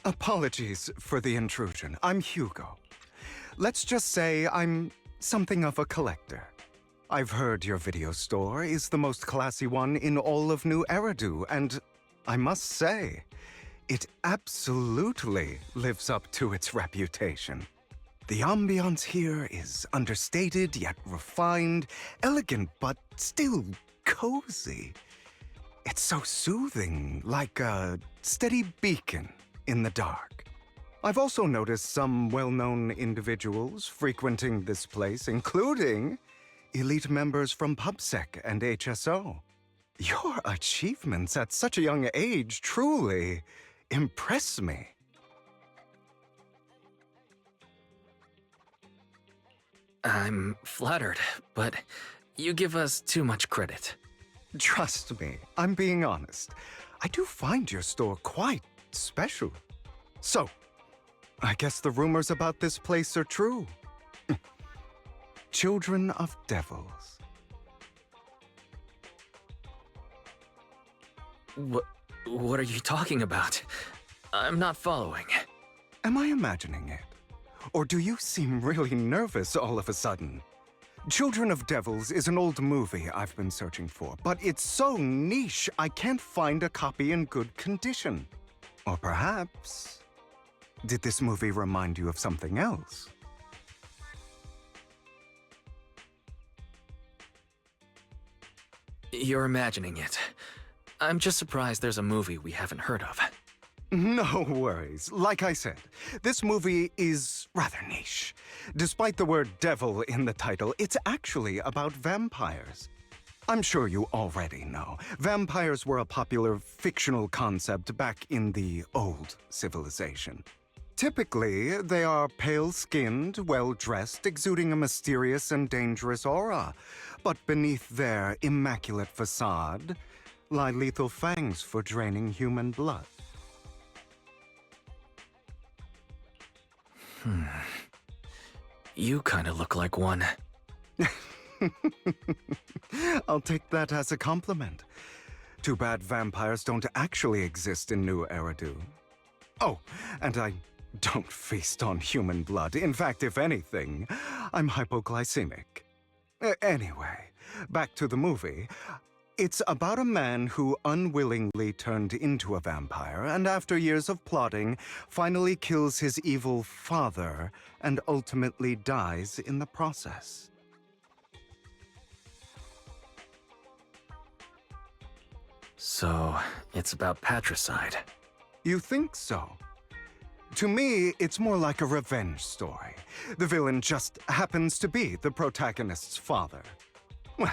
Apologies for the intrusion. I'm Hugo. Let's just say I'm something of a collector. I've heard your video store is the most classy one in all of New Eridu, and I must say, it absolutely lives up to its reputation. The ambiance here is understated yet refined, elegant but still cozy. It's so soothing, like a steady beacon in the dark. I've also noticed some well-known individuals frequenting this place, including elite members from PubSec and HSO. Your achievements at such a young age truly impress me. I'm flattered, but you give us too much credit. Trust me, I'm being honest. I do find your store quite special. So, I guess the rumors about this place are true. Children of devils. What are you talking about? I'm not following. Am I imagining it? Or do you seem really nervous all of a sudden? Children of Devils is an old movie I've been searching for, but it's so niche I can't find a copy in good condition. Or perhaps, did this movie remind you of something else? You're imagining it. I'm just surprised there's a movie we haven't heard of. No worries. Like I said, this movie is rather niche. Despite the word devil in the title, it's actually about vampires. I'm sure you already know. Vampires were a popular fictional concept back in the old civilization. Typically, they are pale-skinned, well-dressed, exuding a mysterious and dangerous aura. But beneath their immaculate facade lie lethal fangs for draining human blood. You kinda look like one. I'll take that as a compliment. Too bad vampires don't actually exist in New Eridu. Oh, and I don't feast on human blood. In fact, if anything, I'm hypoglycemic. Anyway, back to the movie. It's about a man who unwillingly turned into a vampire and after years of plotting, finally kills his evil father and ultimately dies in the process. So, it's about patricide. You think so? To me, it's more like a revenge story. The villain just happens to be the protagonist's father. Well,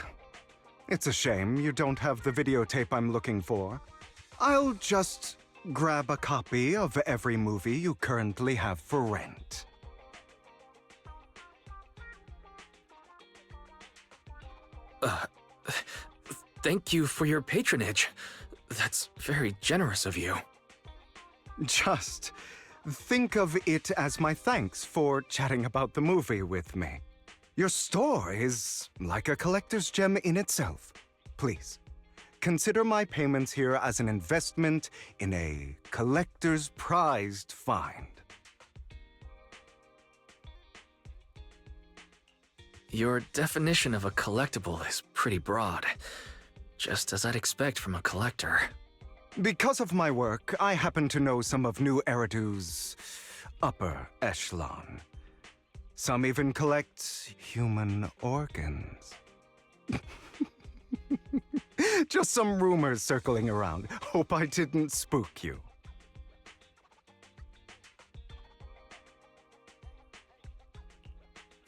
it's a shame you don't have the videotape I'm looking for. I'll just grab a copy of every movie you currently have for rent. Thank you for your patronage. That's very generous of you. Just think of it as my thanks for chatting about the movie with me. Your store is like a collector's gem in itself. Please, consider my payments here as an investment in a collector's prized find. Your definition of a collectible is pretty broad, just as I'd expect from a collector. Because of my work, I happen to know some of New Eridu's upper echelon. Some even collect human organs. Just some rumors circling around. Hope I didn't spook you.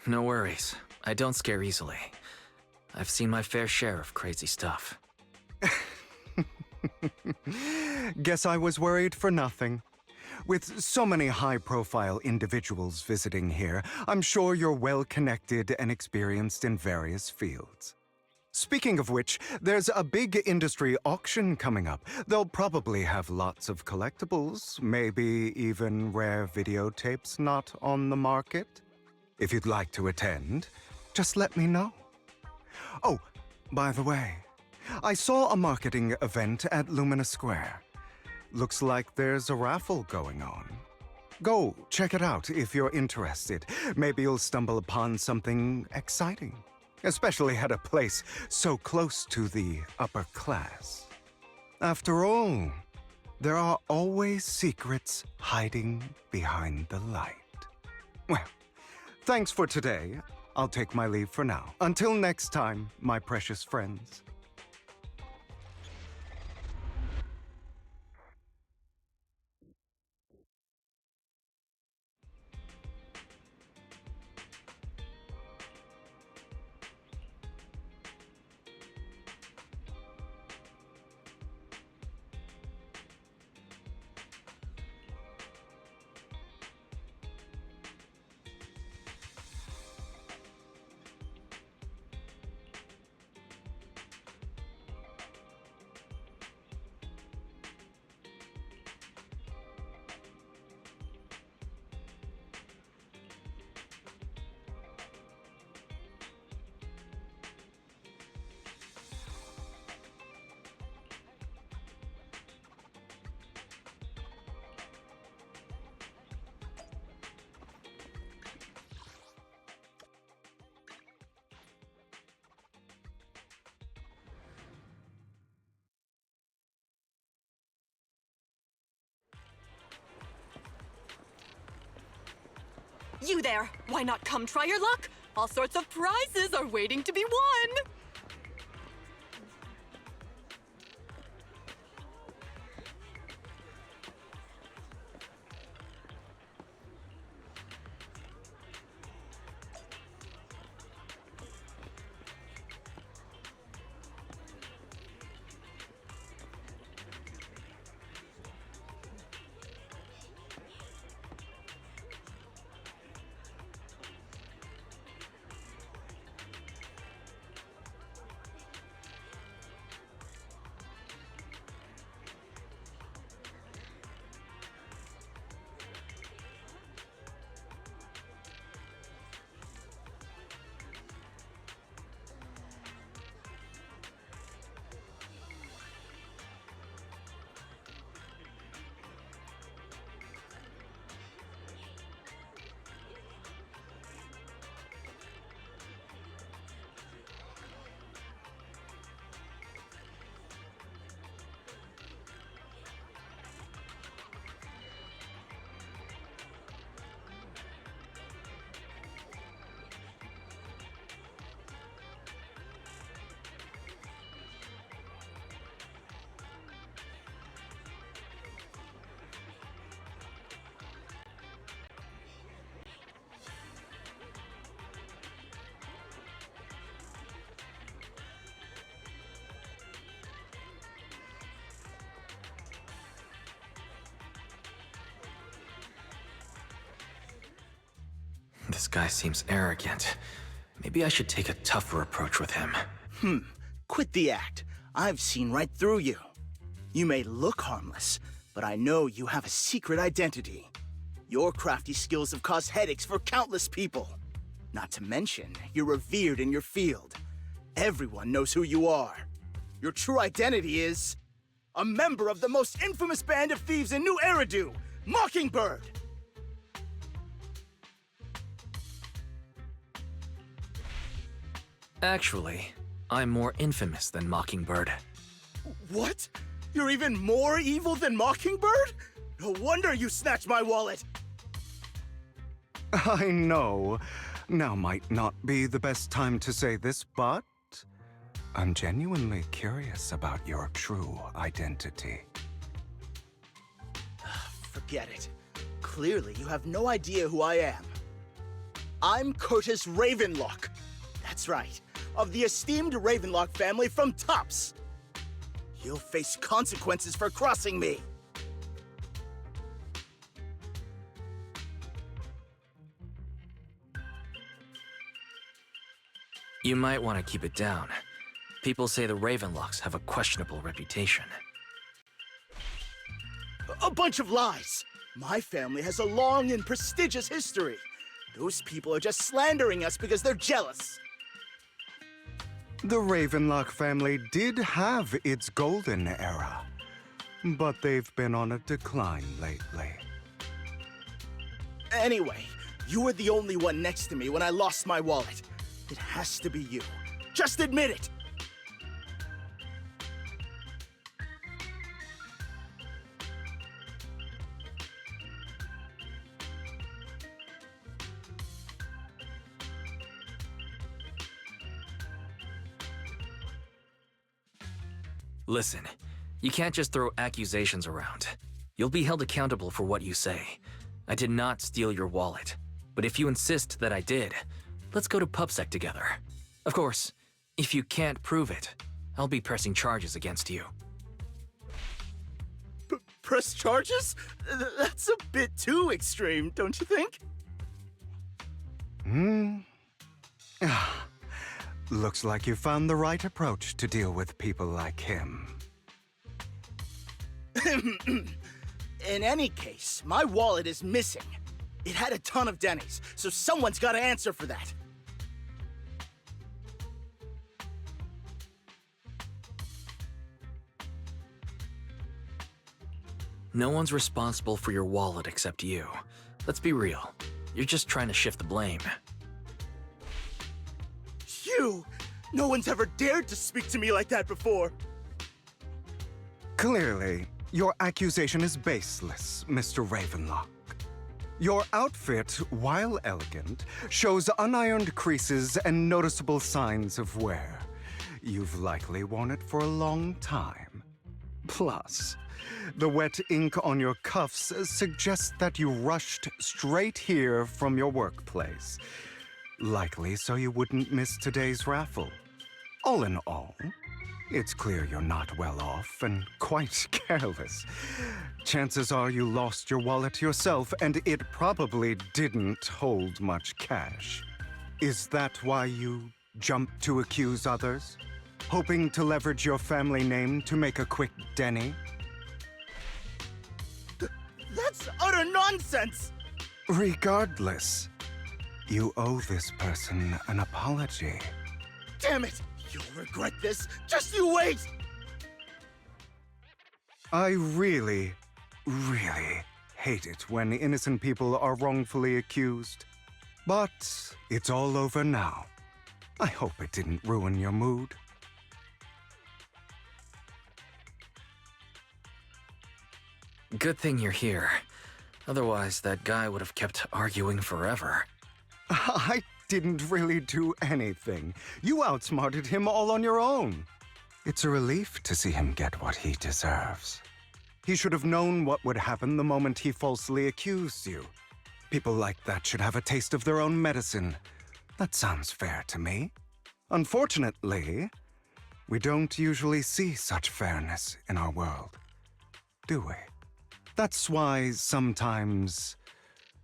No worries. I don't scare easily. I've seen my fair share of crazy stuff. Guess I was worried for nothing. With so many high-profile individuals visiting here, I'm sure you're well-connected and experienced in various fields. Speaking of which, there's a big industry auction coming up. They'll probably have lots of collectibles, maybe even rare videotapes not on the market. If you'd like to attend, just let me know. Oh, by the way, I saw a marketing event at Lumina Square. Looks like there's a raffle going on. Go check it out if you're interested. Maybe you'll stumble upon something exciting, especially at a place so close to the upper class. After all, there are always secrets hiding behind the light. Well, thanks for today. I'll take my leave for now. Until next time, my precious friends. You there! Why not come try your luck? All sorts of prizes are waiting to be won! This guy seems arrogant. Maybe I should take a tougher approach with him. Quit the act. I've seen right through you. You may look harmless, but I know you have a secret identity. Your crafty skills have caused headaches for countless people. Not to mention, you're revered in your field. Everyone knows who you are. Your true identity is a member of the most infamous band of thieves in New Eridu, Mockingbird! Actually, I'm more infamous than Mockingbird. What? You're even more evil than Mockingbird? No wonder you snatched my wallet! I know. Now might not be the best time to say this, but I'm genuinely curious about your true identity. Forget it. Clearly, you have no idea who I am. I'm Curtis Ravenlock. That's right, of the esteemed Ravenlock family from Tops. You'll face consequences for crossing me. You might want to keep it down. People say the Ravenlocks have a questionable reputation. A bunch of lies. My family has a long and prestigious history. Those people are just slandering us because they're jealous. The Ravenlock family did have its golden era. but they've been on a decline lately. Anyway, you were the only one next to me when I lost my wallet. It has to be you. Just admit it! Listen, you can't just throw accusations around. You'll be held accountable for what you say. I did not steal your wallet, but if you insist that I did, let's go to PubSec together. Of course, if you can't prove it, I'll be pressing charges against you. Press charges? That's a bit too extreme, don't you think? Looks like you found the right approach to deal with people like him. In any case, my wallet is missing. It had a ton of Denny's, so someone's got to answer for that. No one's responsible for your wallet except you. Let's be real. You're just trying to shift the blame. You! No one's ever dared to speak to me like that before. Clearly, your accusation is baseless, Mr. Ravenlock. Your outfit, while elegant, shows unironed creases and noticeable signs of wear. You've likely worn it for a long time. Plus, the wet ink on your cuffs suggests that you rushed straight here from your workplace. Likely so you wouldn't miss today's raffle. All in all, it's clear you're not well off and quite careless. Chances are you lost your wallet yourself, and it probably didn't hold much cash. Is that why you jumped to accuse others? Hoping to leverage your family name to make a quick Denny? That's utter nonsense! Regardless, you owe this person an apology. Damn it! You'll regret this! Just you wait! I really hate it when innocent people are wrongfully accused. But it's all over now. I hope it didn't ruin your mood. Good thing you're here. Otherwise, that guy would have kept arguing forever. I didn't really do anything. You outsmarted him all on your own. It's a relief to see him get what he deserves. He should have known what would happen the moment he falsely accused you. People like that should have a taste of their own medicine. That sounds fair to me. Unfortunately, we don't usually see such fairness in our world, do we? That's why sometimes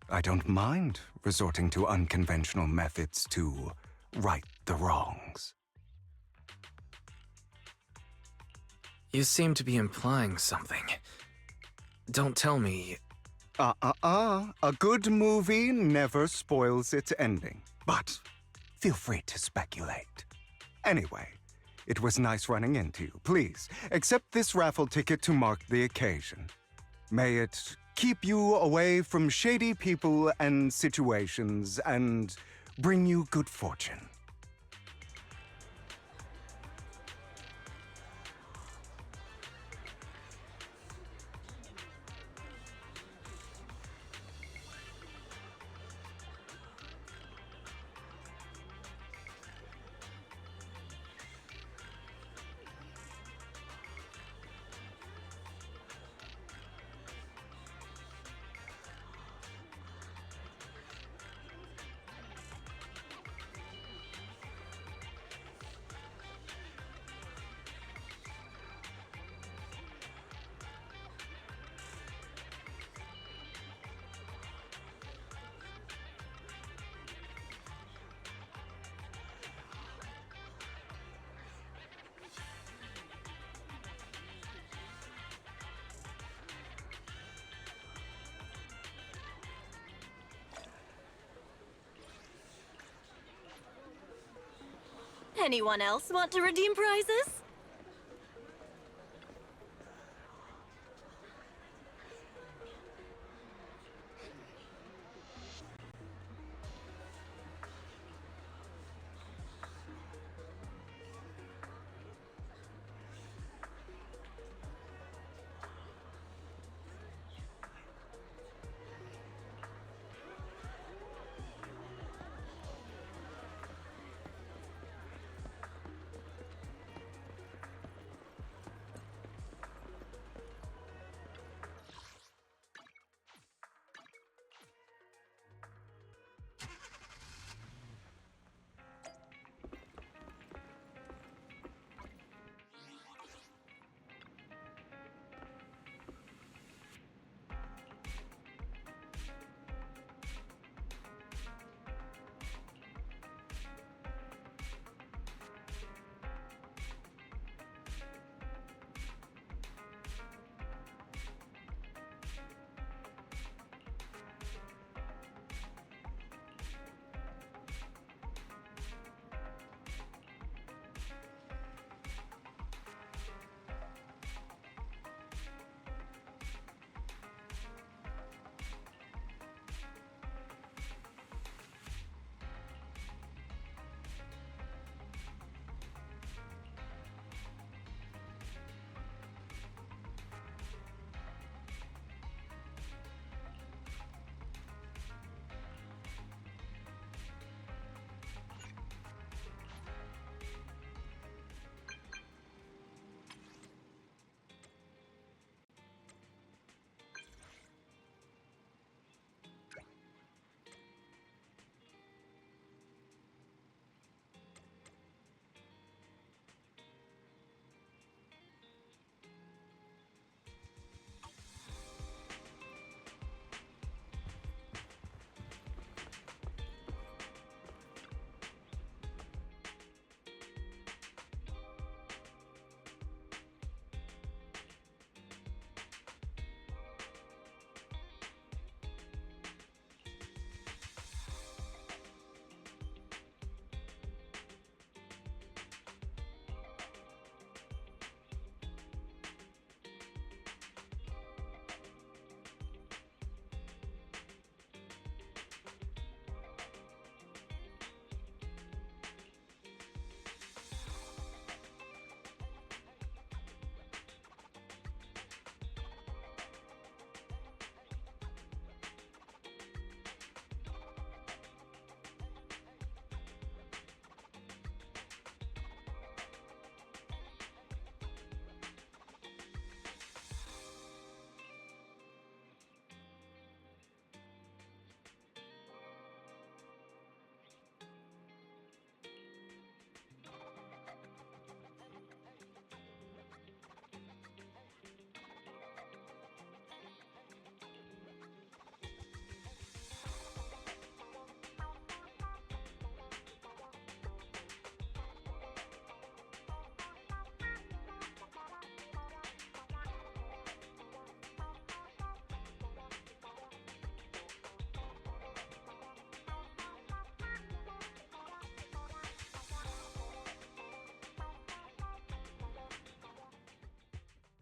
I don't mind resorting to unconventional methods to right the wrongs. You seem to be implying something. Don't tell me... A good movie never spoils its ending. But feel free to speculate. Anyway, it was nice running into you. Please, accept this raffle ticket to mark the occasion. May it keep you away from shady people and situations and bring you good fortune. Anyone else want to redeem prizes?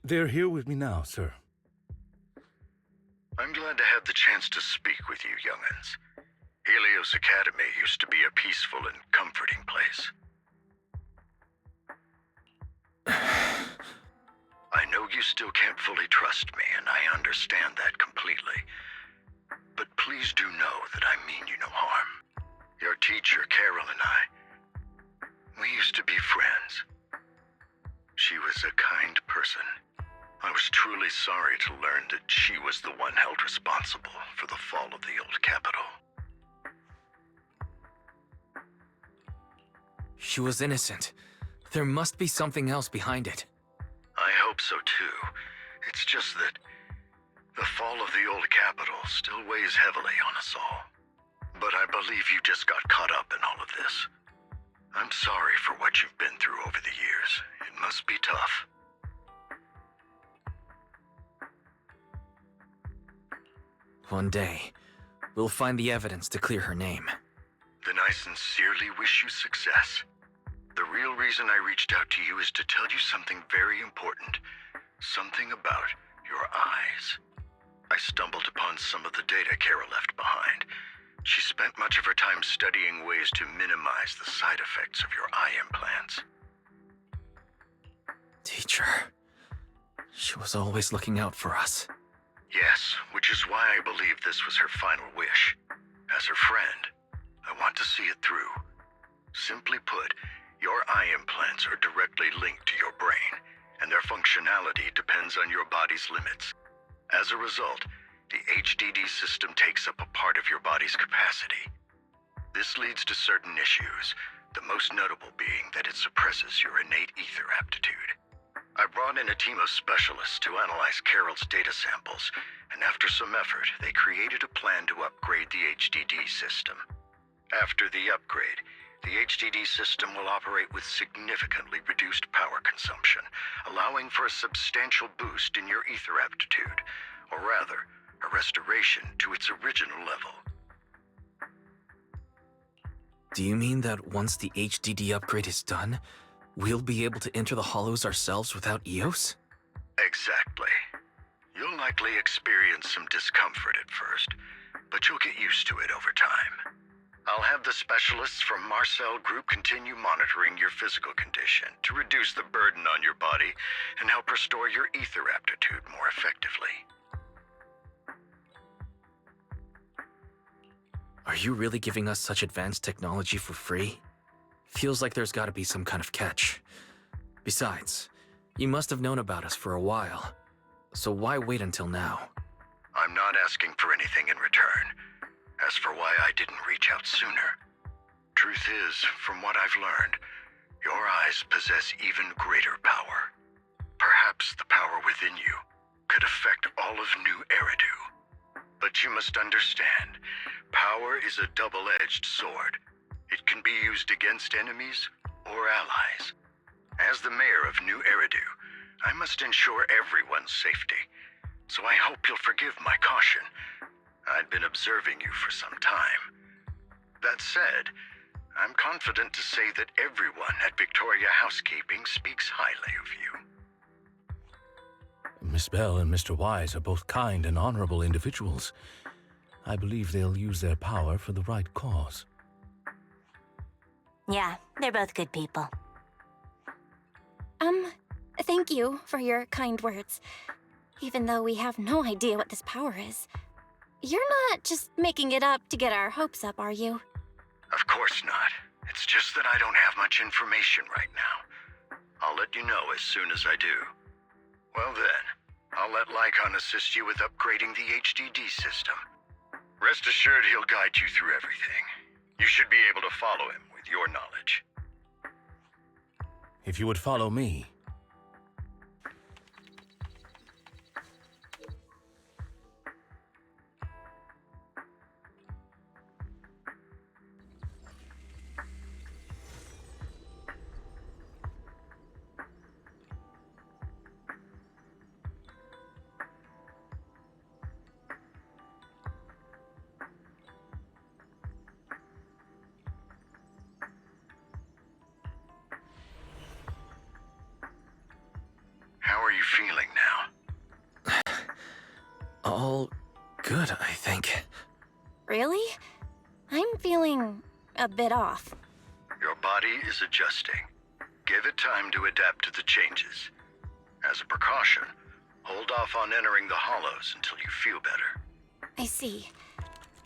They're here with me now, sir. I'm glad to have the chance to speak with you, young'uns. Helios Academy used to be a peaceful and comforting place. I know you still can't fully trust me, and I understand that completely. But please do know that I mean you no harm. Your teacher, Carol, and we used to be friends. She was a kind person. I was truly sorry to learn that she was the one held responsible for the fall of the old capital. She was innocent. There must be something else behind it. I hope so too. It's just that the fall of the old capital still weighs heavily on us all. But I believe you just got caught up in all of this. I'm sorry for what you've been through over the years. It must be tough. One day, we'll find the evidence to clear her name. Then I sincerely wish you success. The real reason I reached out to you is to tell you something very important. Something about your eyes. I stumbled upon some of the data Carol left behind. She spent much of her time studying ways to minimize the side effects of your eye implants. Teacher. She was always looking out for us. Yes, which is why I believe this was her final wish. As her friend, I want to see it through. Simply put, your eye implants are directly linked to your brain, and their functionality depends on your body's limits. As a result, the HDD system takes up a part of your body's capacity. This leads to certain issues, the most notable being that it suppresses your innate ether aptitude. I brought in a team of specialists to analyze Carol's data samples, and after some effort, they created a plan to upgrade the HDD system. After the upgrade, the HDD system will operate with significantly reduced power consumption, allowing for a substantial boost in your ether aptitude, or rather, a restoration to its original level. Do you mean that once the HDD upgrade is done, we'll be able to enter the hollows ourselves without EOS? Exactly. You'll likely experience some discomfort at first, but you'll get used to it over time. I'll have the specialists from Marcel Group continue monitoring your physical condition to reduce the burden on your body and help restore your ether aptitude more effectively. Are you really giving us such advanced technology for free? Feels like there's gotta be some kind of catch. Besides, you must have known about us for a while. So why wait until now? I'm not asking for anything in return. As for why I didn't reach out sooner, truth is, from what I've learned, your eyes possess even greater power. Perhaps the power within you could affect all of New Eridu. But you must understand, power is a double-edged sword. It can be used against enemies or allies. As the mayor of New Eridu, I must ensure everyone's safety. So I hope you'll forgive my caution. I'd been observing you for some time. That said, I'm confident to say that everyone at Victoria Housekeeping speaks highly of you. Miss Bell and Mr. Wise are both kind and honorable individuals. I believe they'll use their power for the right cause. Yeah, they're both good people. Thank you for your kind words. Even though we have no idea what this power is. You're not just making it up to get our hopes up, are you? Of course not. It's just that I don't have much information right now. I'll let you know as soon as I do. Well then, I'll let Lycon assist you with upgrading the HDD system. Rest assured he'll guide you through everything. You should be able to follow him with your knowledge. If you would follow me. All good, I think. Really? I'm feeling a bit off. Your body is adjusting. Give it time to adapt to the changes. As a precaution, hold off on entering the hollows until you feel better. I see.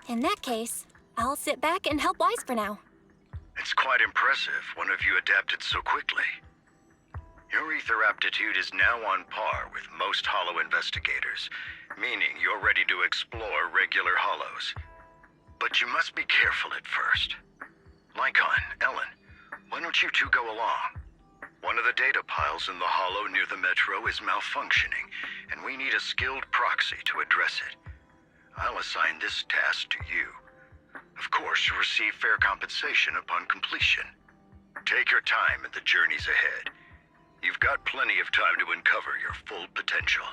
In that case, I'll sit back and help Wise for now. It's quite impressive one of you adapted so quickly. Your ether aptitude is now on par with most hollow investigators, meaning you're ready to explore regular hollows. But you must be careful at first. Lycon, Ellen, why don't you two go along? One of the data piles in the hollow near the metro is malfunctioning, and we need a skilled proxy to address it. I'll assign this task to you. Of course, you'll receive fair compensation upon completion. Take your time in the journeys ahead. You've got plenty of time to uncover your full potential.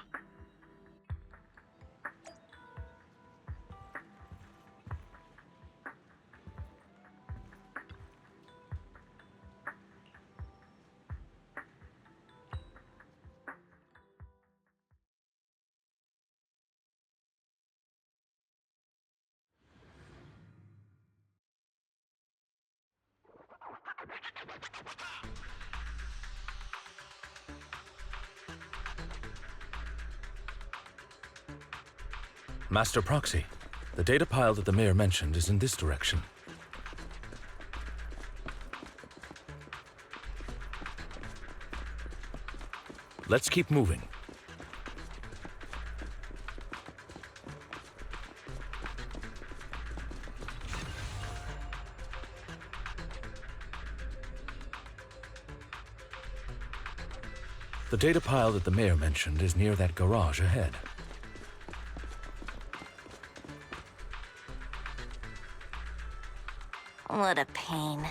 Master Proxy, the data pile that the mayor mentioned is in this direction. Let's keep moving. The data pile that the mayor mentioned is near that garage ahead. What a pain.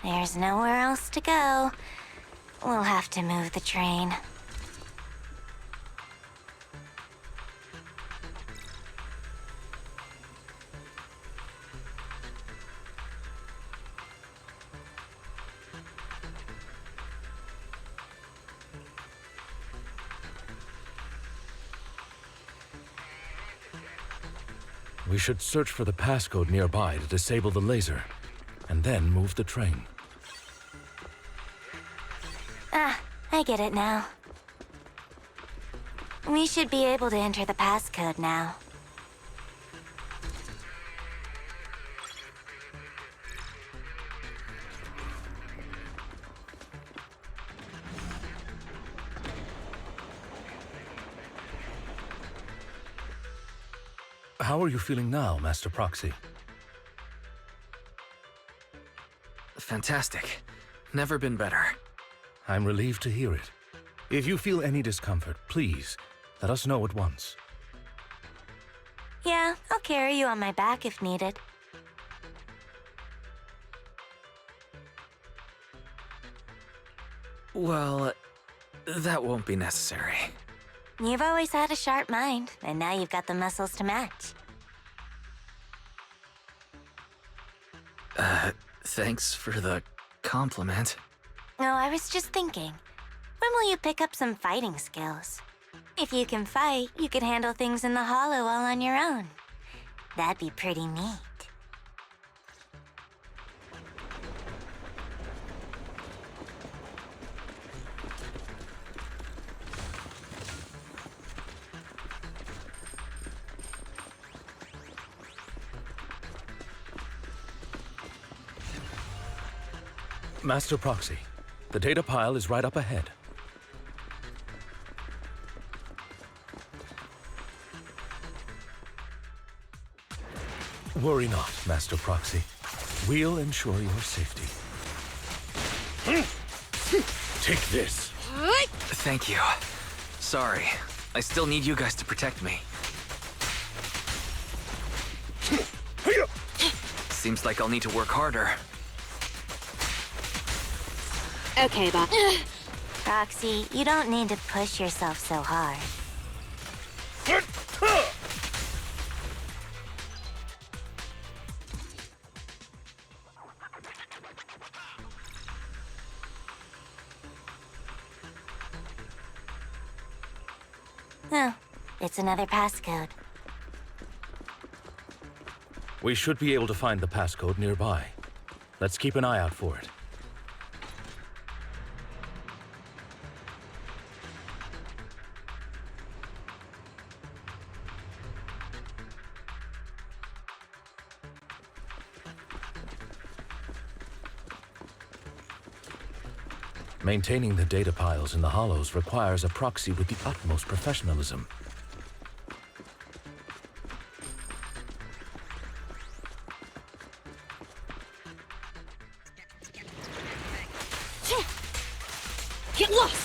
There's nowhere else to go. We'll have to move the train. We should search for the passcode nearby to disable the laser, and then move the train. Ah, I get it now. We should be able to enter the passcode now. How are you feeling now, Master Proxy? Fantastic. Never been better. I'm relieved to hear it. If you feel any discomfort, please, let us know at once. Yeah, I'll carry you on my back if needed. Well, that won't be necessary. You've always had a sharp mind, and now you've got the muscles to match. Thanks for the compliment. Oh, I was just thinking. When will you pick up some fighting skills? If you can fight, you could handle things in the hollow all on your own. That'd be pretty neat. Master Proxy, the data pile is right up ahead. Worry not, Master Proxy. We'll ensure your safety. Take this. Thank you. Sorry. I still need you guys to protect me. Seems like I'll need to work harder. Okay, Bob. Roxy, you don't need to push yourself so hard. Oh, It's another passcode. We should be able to find the passcode nearby. Let's keep an eye out for it. Maintaining the data piles in the hollows requires a proxy with the utmost professionalism. Get lost!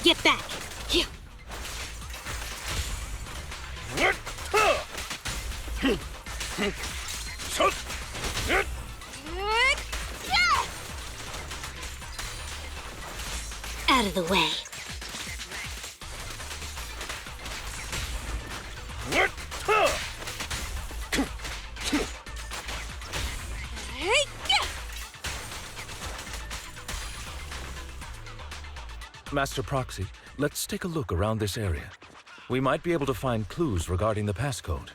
Get back! Out of the way. Master Proxy, let's take a look around this area. We might be able to find clues regarding the passcode.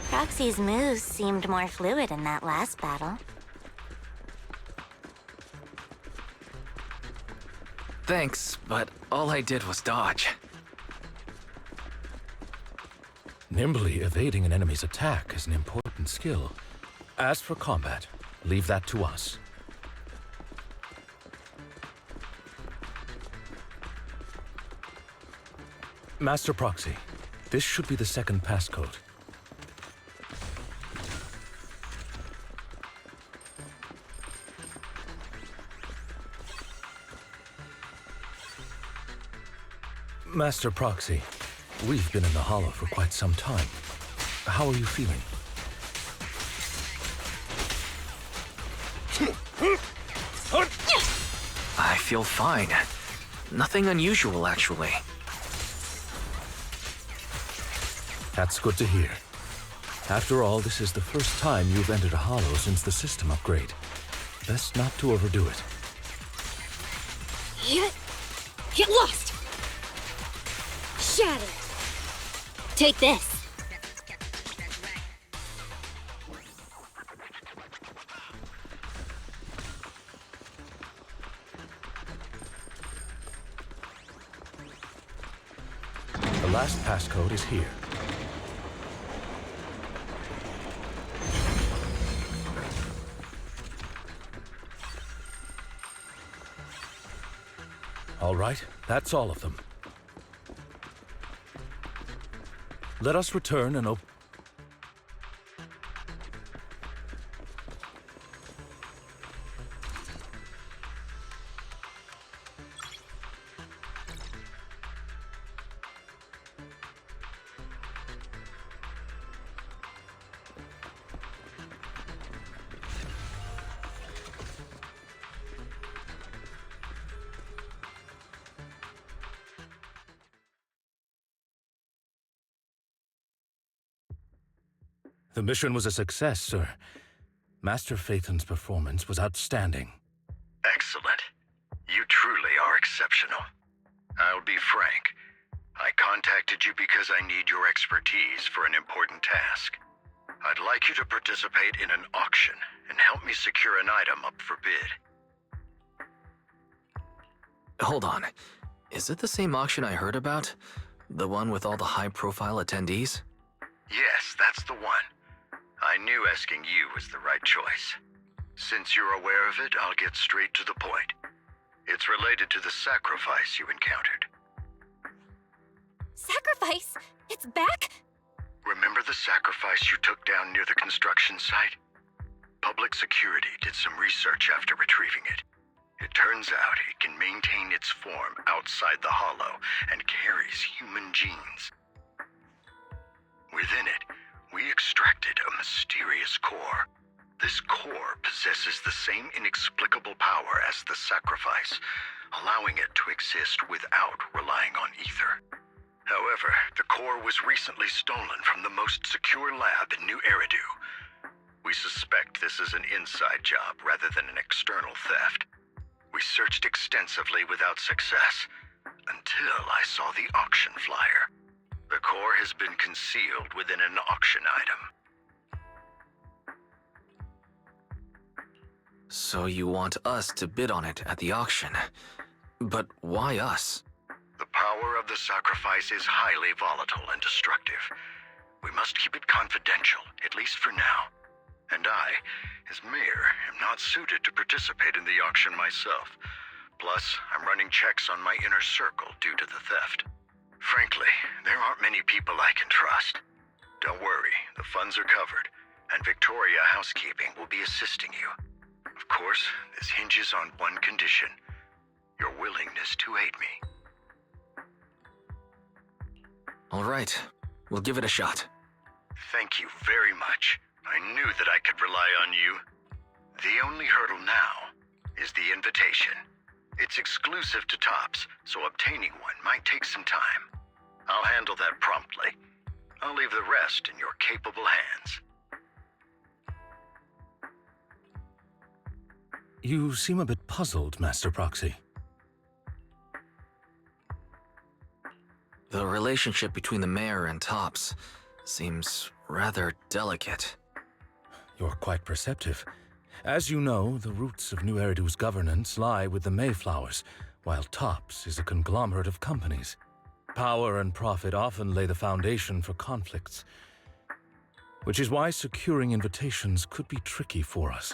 Proxy's moves seemed more fluid in that last battle. Thanks, but all I did was dodge. Nimbly evading an enemy's attack is an important skill. As for combat, leave that to us. Master Proxy, this should be the second passcode. Master Proxy, we've been in the Hollow for quite some time. How are you feeling? I feel fine. Nothing unusual, actually. That's good to hear. After all, this is the first time you've entered a Hollow since the system upgrade. Best not to overdo it. Get lost! Shatter! Take this! The last passcode is here. All right, that's all of them. Let us return and open. The mission was a success, sir. Master Phaeton's performance was outstanding. Excellent. You truly are exceptional. I'll be frank. I contacted you because I need your expertise for an important task. I'd like you to participate in an auction and help me secure an item up for bid. Hold on. Is it the same auction I heard about? The one with all the high-profile attendees? Yes, that's the one. I knew asking you was the right choice. Since you're aware of it, I'll get straight to the point. It's related to the sacrifice you encountered. Sacrifice? It's back? Remember the sacrifice you took down near the construction site? Public security did some research after retrieving it. It turns out it can maintain its form outside the Hollow and carries human genes. Within it, we extracted a mysterious core. This core possesses the same inexplicable power as the sacrifice, allowing it to exist without relying on ether. However, the core was recently stolen from the most secure lab in New Eridu. We suspect this is an inside job rather than an external theft. We searched extensively without success, until I saw the auction flyer. The core has been concealed within an auction item. So you want us to bid on it at the auction. But why us? The power of the sacrifice is highly volatile and destructive. We must keep it confidential, at least for now. And I, as mayor, am not suited to participate in the auction myself. Plus, I'm running checks on my inner circle due to the theft. Frankly, there aren't many people I can trust. Don't worry, the funds are covered, and Victoria Housekeeping will be assisting you. Of course, this hinges on one condition: your willingness to aid me. All right, we'll give it a shot. Thank you very much. I knew that I could rely on you. The only hurdle now is the invitation. It's exclusive to Tops, so obtaining one might take some time. I'll handle that promptly. I'll leave the rest in your capable hands. You seem a bit puzzled, Master Proxy. The relationship between the mayor and Tops seems rather delicate. You're quite perceptive. As you know, the roots of New Eridu's governance lie with the Mayflowers, while Tops is a conglomerate of companies. Power and profit often lay the foundation for conflicts, which is why securing invitations could be tricky for us.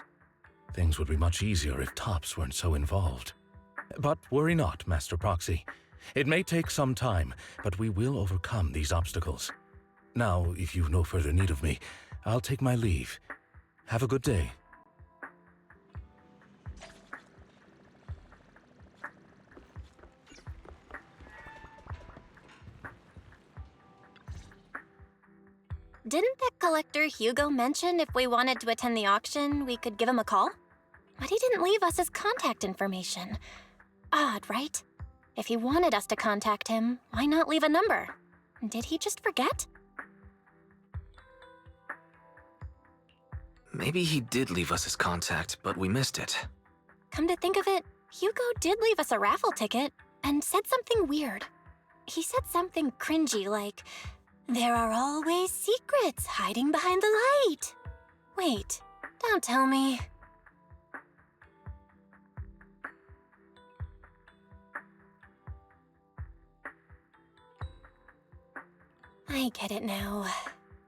Things would be much easier if Tops weren't so involved. But worry not, Master Proxy. It may take some time, but we will overcome these obstacles. Now, if you've no further need of me, I'll take my leave. Have a good day. Didn't the collector Hugo mention if we wanted to attend the auction, we could give him a call? But he didn't leave us his contact information. Odd, right? If he wanted us to contact him, why not leave a number? Did he just forget? Maybe he did leave us his contact, but we missed it. Come to think of it, Hugo did leave us a raffle ticket and said something weird. He said something cringy like, "There are always secrets hiding behind the light." Wait, don't tell me. I get it now.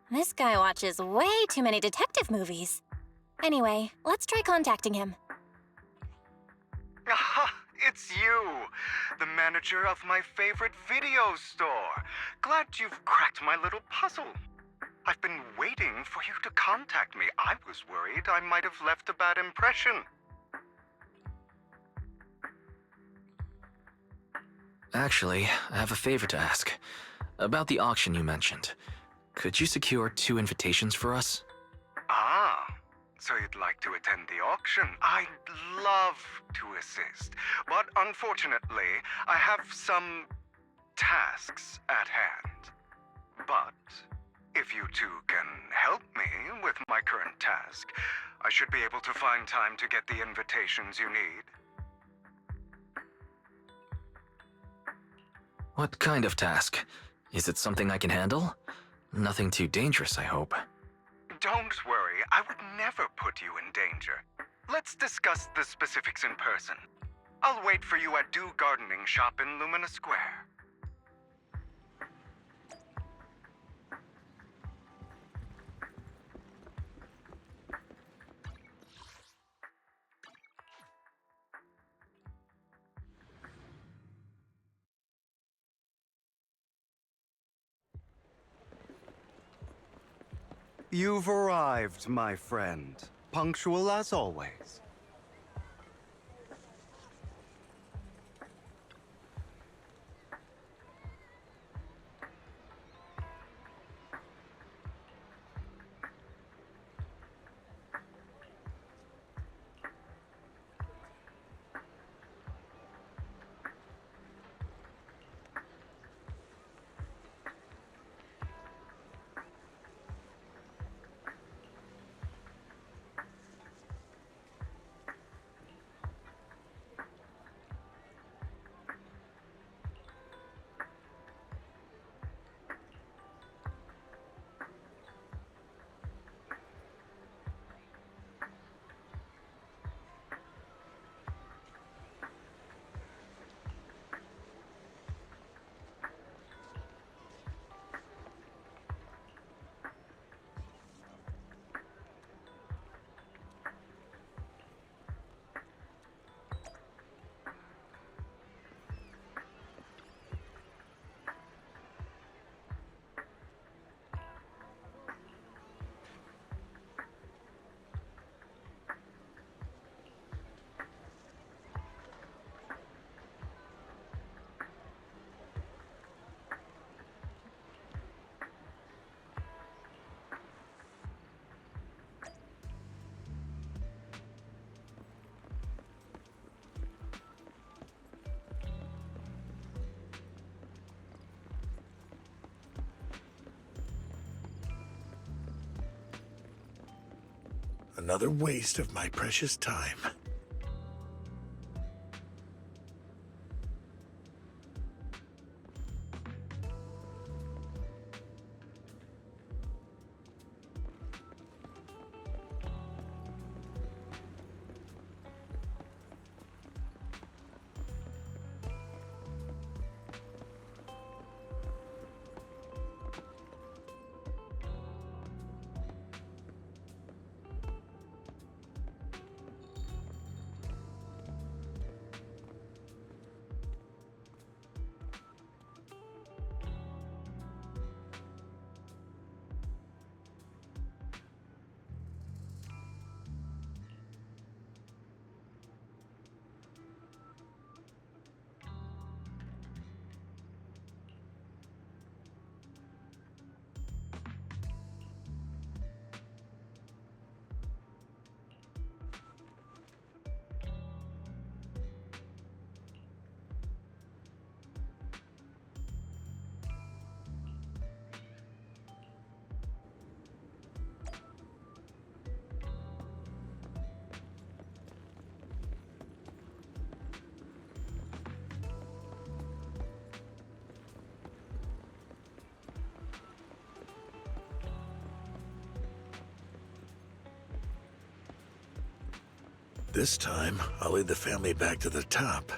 This guy watches way too many detective movies. Anyway, let's try contacting him. Aha, it's you, the manager of my favorite video store. Glad you've cracked my little puzzle. I've been waiting for you to contact me. I was worried I might have left a bad impression. Actually, I have a favor to ask. About the auction you mentioned. Could you secure 2 invitations for us? Ah, so you'd like to attend the auction? I'd love to assist, but unfortunately, I have some tasks at hand. But if you two can help me with my current task, I should be able to find time to get the invitations you need. What kind of task? Is it something I can handle? Nothing too dangerous, I hope. Don't worry, I would never put you in danger. Let's discuss the specifics in person. I'll wait for you at Dew Gardening Shop in Lumina Square. You've arrived, my friend. Punctual as always. Another waste of my precious time. This time, I'll lead the family back to the top.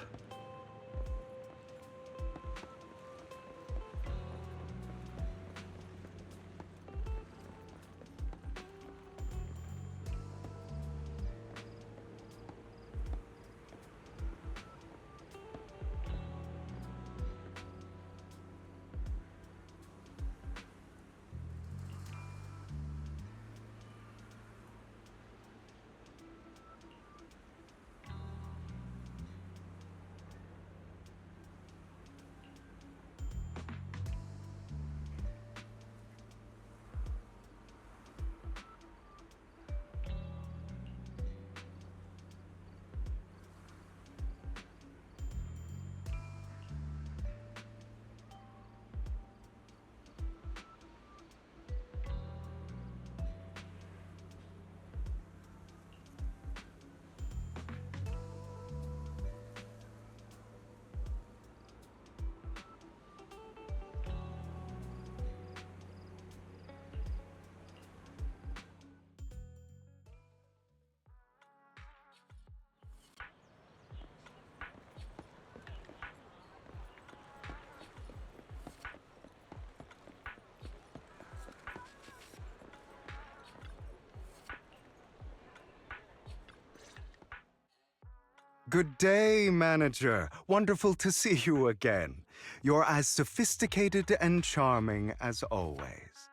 Good day, manager. Wonderful to see you again. You're as sophisticated and charming as always.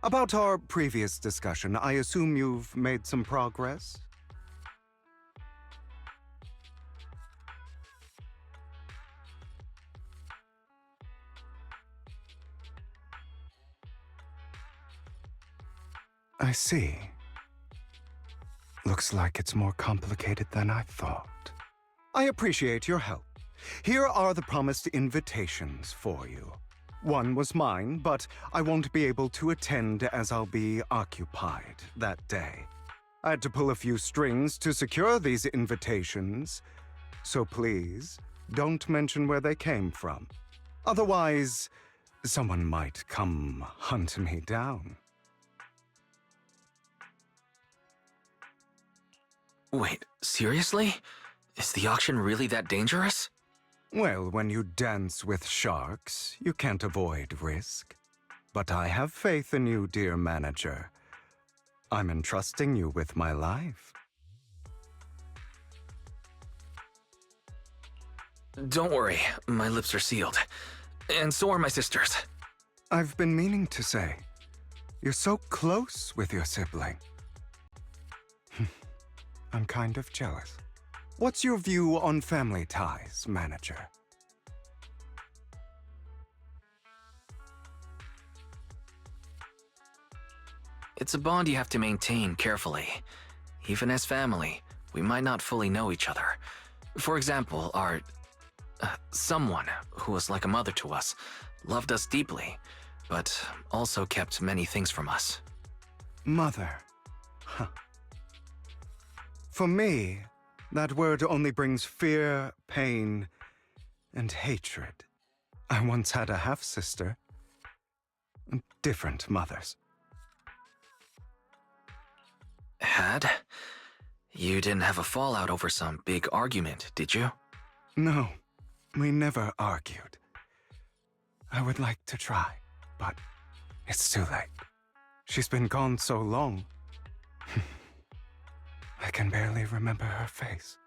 About our previous discussion, I assume you've made some progress? I see. Looks like it's more complicated than I thought. I appreciate your help. Here are the promised invitations for you. One was mine, but I won't be able to attend as I'll be occupied that day. I had to pull a few strings to secure these invitations, so please don't mention where they came from. Otherwise, someone might come hunt me down. Wait, seriously? Is the auction really that dangerous? Well, when you dance with sharks, you can't avoid risk. But I have faith in you, dear manager. I'm entrusting you with my life. Don't worry, my lips are sealed. And so are my sisters. I've been meaning to say, you're so close with your sibling. I'm kind of jealous. What's your view on family ties, manager? It's a bond you have to maintain carefully. Even as family, we might not fully know each other. For example, our... someone who was like a mother to us, loved us deeply, but also kept many things from us. Mother. Huh. For me, that word only brings fear, pain, and hatred. I once had a half-sister. Different mothers. Had? You didn't have a fallout over some big argument, did you? No, we never argued. I would like to try, but it's too late. She's been gone so long. I can barely remember her face.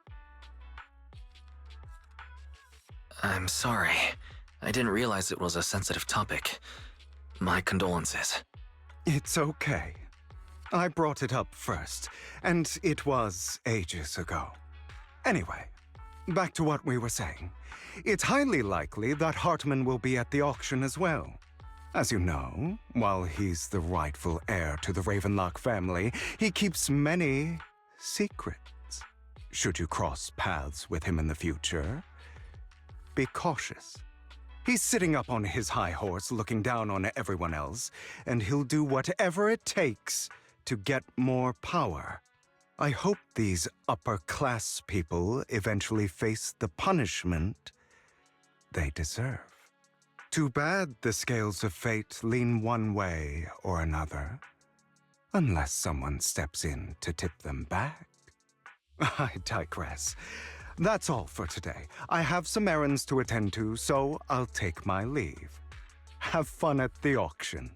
I'm sorry. I didn't realize it was a sensitive topic. My condolences. It's okay. I brought it up first, and it was ages ago. Anyway, back to what we were saying. It's highly likely that Hartman will be at the auction as well. As you know, while he's the rightful heir to the Ravenlock family, he keeps many secrets. Should you cross paths with him in the future, be cautious. He's sitting up on his high horse looking down on everyone else, and he'll do whatever it takes to get more power. I hope these upper-class people eventually face the punishment they deserve. Too bad the scales of fate lean one way or another, unless someone steps in to tip them back. I digress. That's all for today. I have some errands to attend to, so I'll take my leave. Have fun at the auction.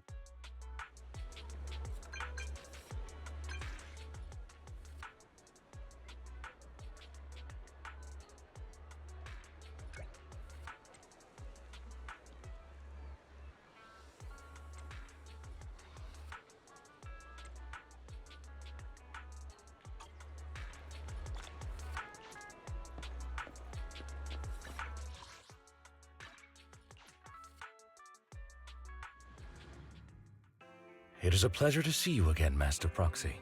It is a pleasure to see you again, Master Proxy.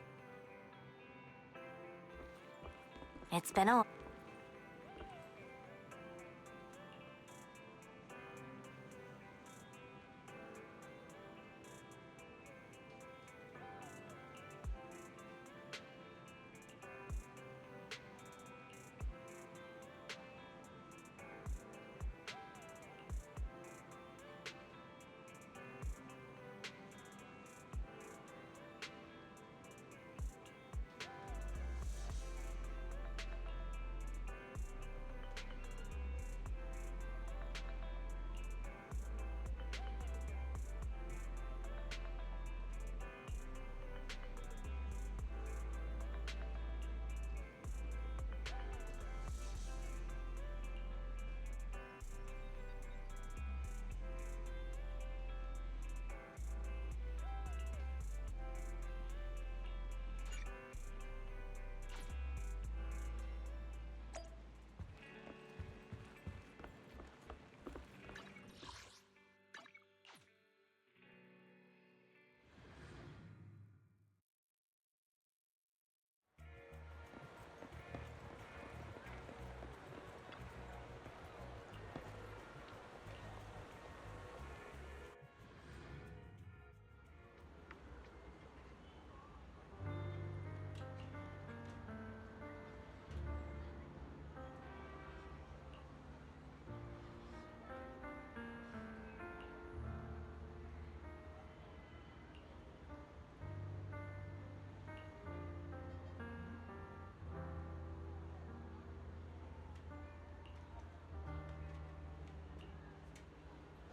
It's been a...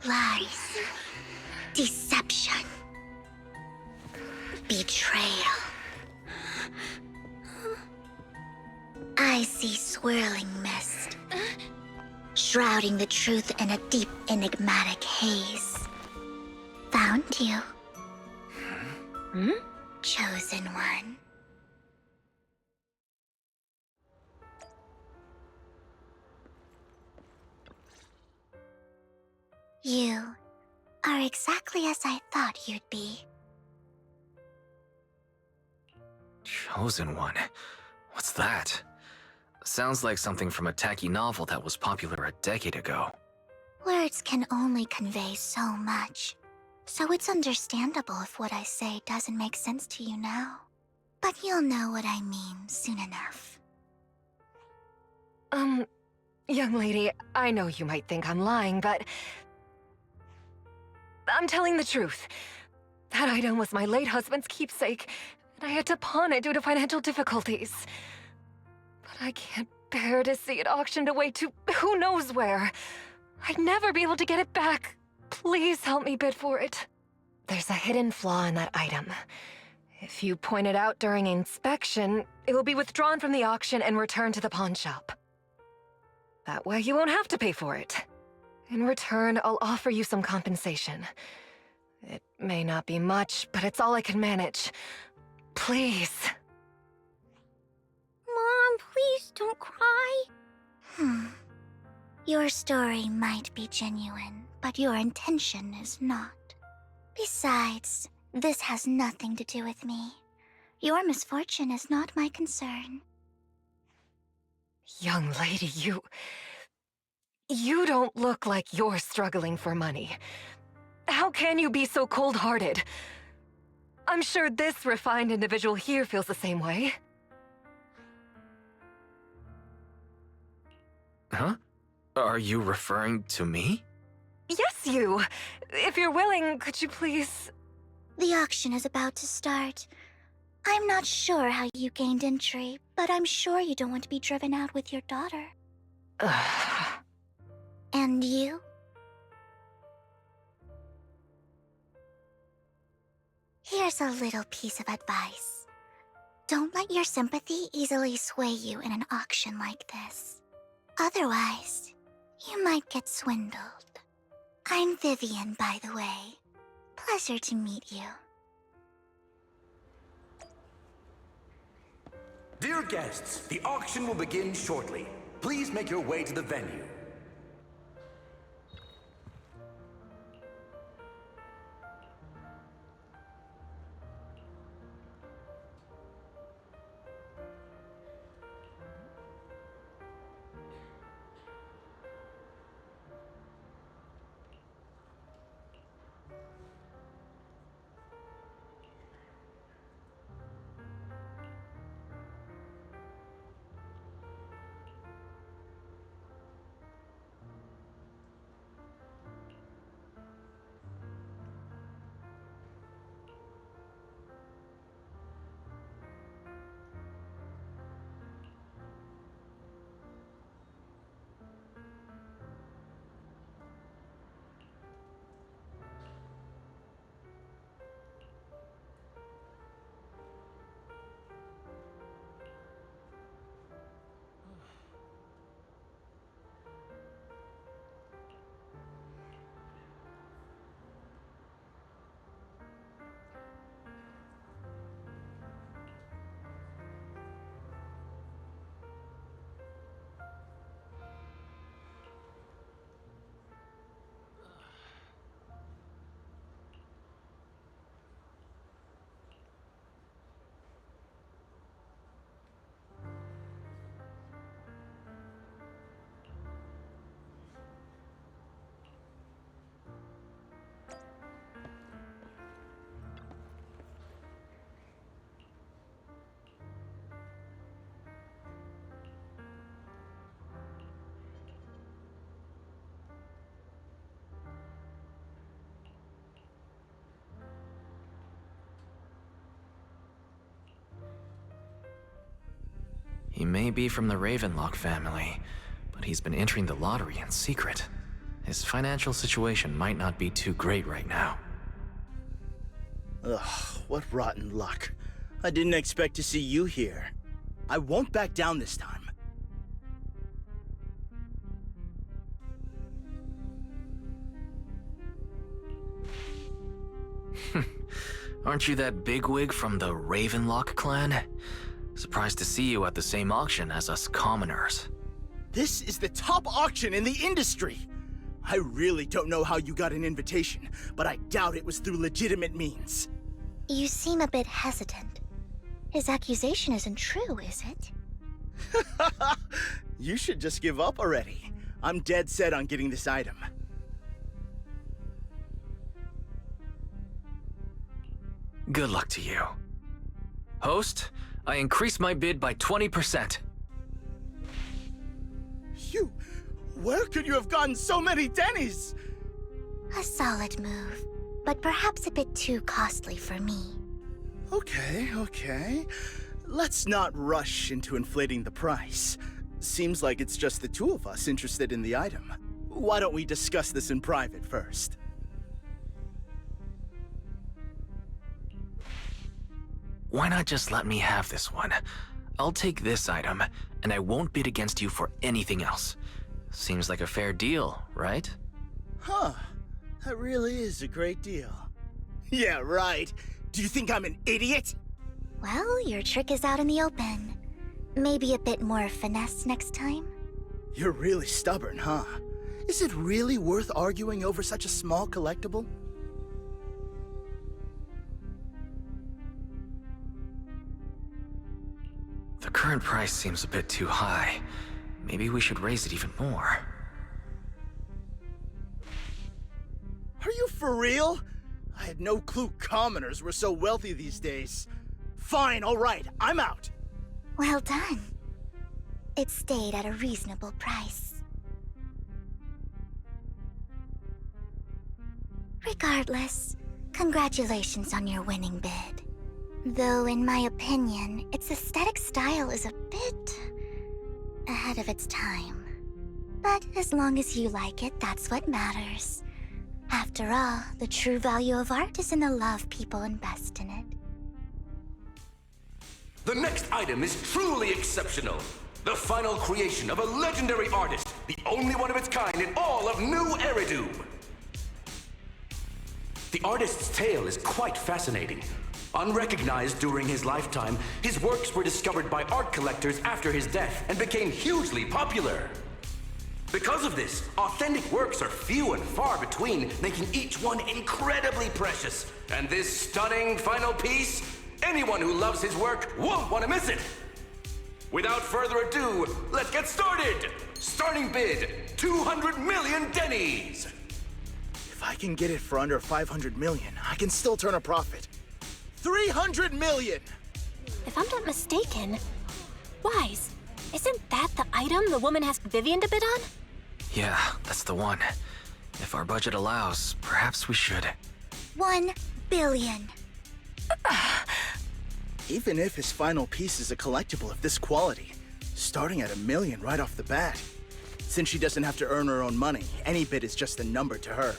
Lies, deception, betrayal. I see swirling mist, shrouding the truth in a deep, enigmatic haze. Found you. Chosen one. You are exactly as I thought you'd be. Chosen one? What's that? Sounds like something from a tacky novel that was popular a decade ago. Words can only convey so much, so it's understandable if what I say doesn't make sense to you now. But you'll know what I mean soon enough. Young lady, I know you might think I'm lying, but I'm telling the truth. That item was my late husband's keepsake, and I had to pawn it due to financial difficulties. But I can't bear to see it auctioned away to who knows where. I'd never be able to get it back. Please help me bid for it. There's a hidden flaw in that item. If you point it out during inspection, it will be withdrawn from the auction and returned to the pawn shop. That way you won't have to pay for it. In return, I'll offer you some compensation. It may not be much, but it's all I can manage. Please. Mom, please don't cry. Your story might be genuine, but your intention is not. Besides, this has nothing to do with me. Your misfortune is not my concern. Young lady, you don't look like you're struggling for money. How can you be so cold-hearted? I'm sure this refined individual here feels the same way. Huh? Are you referring to me? Yes, you! If you're willing, could you please... The auction is about to start. I'm not sure how you gained entry, but I'm sure you don't want to be driven out with your daughter. And you? Here's a little piece of advice. Don't let your sympathy easily sway you in an auction like this. Otherwise, you might get swindled. I'm Vivian, by the way. Pleasure to meet you. Dear guests, the auction will begin shortly. Please make your way to the venue. He may be from the Ravenlock family, but he's been entering the lottery in secret. His financial situation might not be too great right now. Ugh, what rotten luck. I didn't expect to see you here. I won't back down this time. Aren't you that bigwig from the Ravenlock clan? Surprised to see you at the same auction as us commoners. This is the top auction in the industry! I really don't know how you got an invitation, but I doubt it was through legitimate means. You seem a bit hesitant. His accusation isn't true, is it? You should just give up already. I'm dead set on getting this item. Good luck to you. Host, I increase my bid by 20%. Where could you have gotten so many Denny's? A solid move, but perhaps a bit too costly for me. Okay. Let's not rush into inflating the price. Seems like it's just the two of us interested in the item. Why don't we discuss this in private first? Why not just let me have this one? I'll take this item, and I won't bid against you for anything else. Seems like a fair deal, right? Huh. That really is a great deal. Yeah, right. Do you think I'm an idiot? Well, your trick is out in the open. Maybe a bit more finesse next time? You're really stubborn, huh? Is it really worth arguing over such a small collectible? The current price seems a bit too high. Maybe we should raise it even more. Are you for real? I had no clue commoners were so wealthy these days. Fine, all right, I'm out. Well done. It stayed at a reasonable price. Regardless, congratulations on your winning bid. Though, in my opinion, its aesthetic style is a bit ahead of its time. But as long as you like it, that's what matters. After all, the true value of art is in the love people invest in it. The next item is truly exceptional. The final creation of a legendary artist, the only one of its kind in all of New Eridu. The artist's tale is quite fascinating. Unrecognized during his lifetime, his works were discovered by art collectors after his death and became hugely popular. Because of this, authentic works are few and far between, making each one incredibly precious. And this stunning final piece, anyone who loves his work won't want to miss it. Without further ado, let's get started! Starting bid, 200 million Denny's! If I can get it for under 500 million, I can still turn a profit. 300 million! If I'm not mistaken, Wise, isn't that the item the woman asked Vivian to bid on? Yeah, that's the one. If our budget allows, perhaps we should. 1 billion. Even if his final piece is a collectible of this quality, starting at $1 million right off the bat. Since she doesn't have to earn her own money, any bid is just a number to her.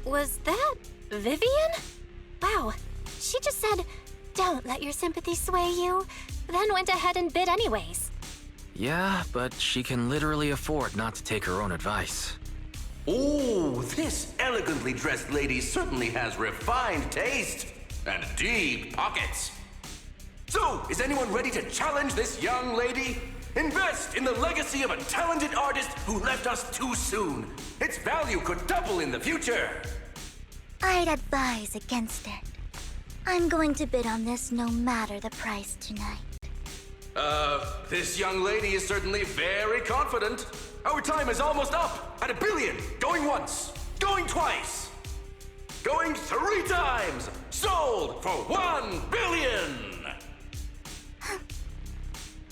Was that Vivian? Wow, she just said, "Don't let your sympathy sway you," then went ahead and bid anyways. Yeah, but she can literally afford not to take her own advice. Ooh, this elegantly dressed lady certainly has refined taste and deep pockets. So, is anyone ready to challenge this young lady? Invest in the legacy of a talented artist who left us too soon. Its value could double in the future. I'd advise against it. I'm going to bid on this no matter the price tonight. This young lady is certainly very confident. Our time is almost up at $1 billion. Going once, going twice, going 3 times. Sold for $1 billion.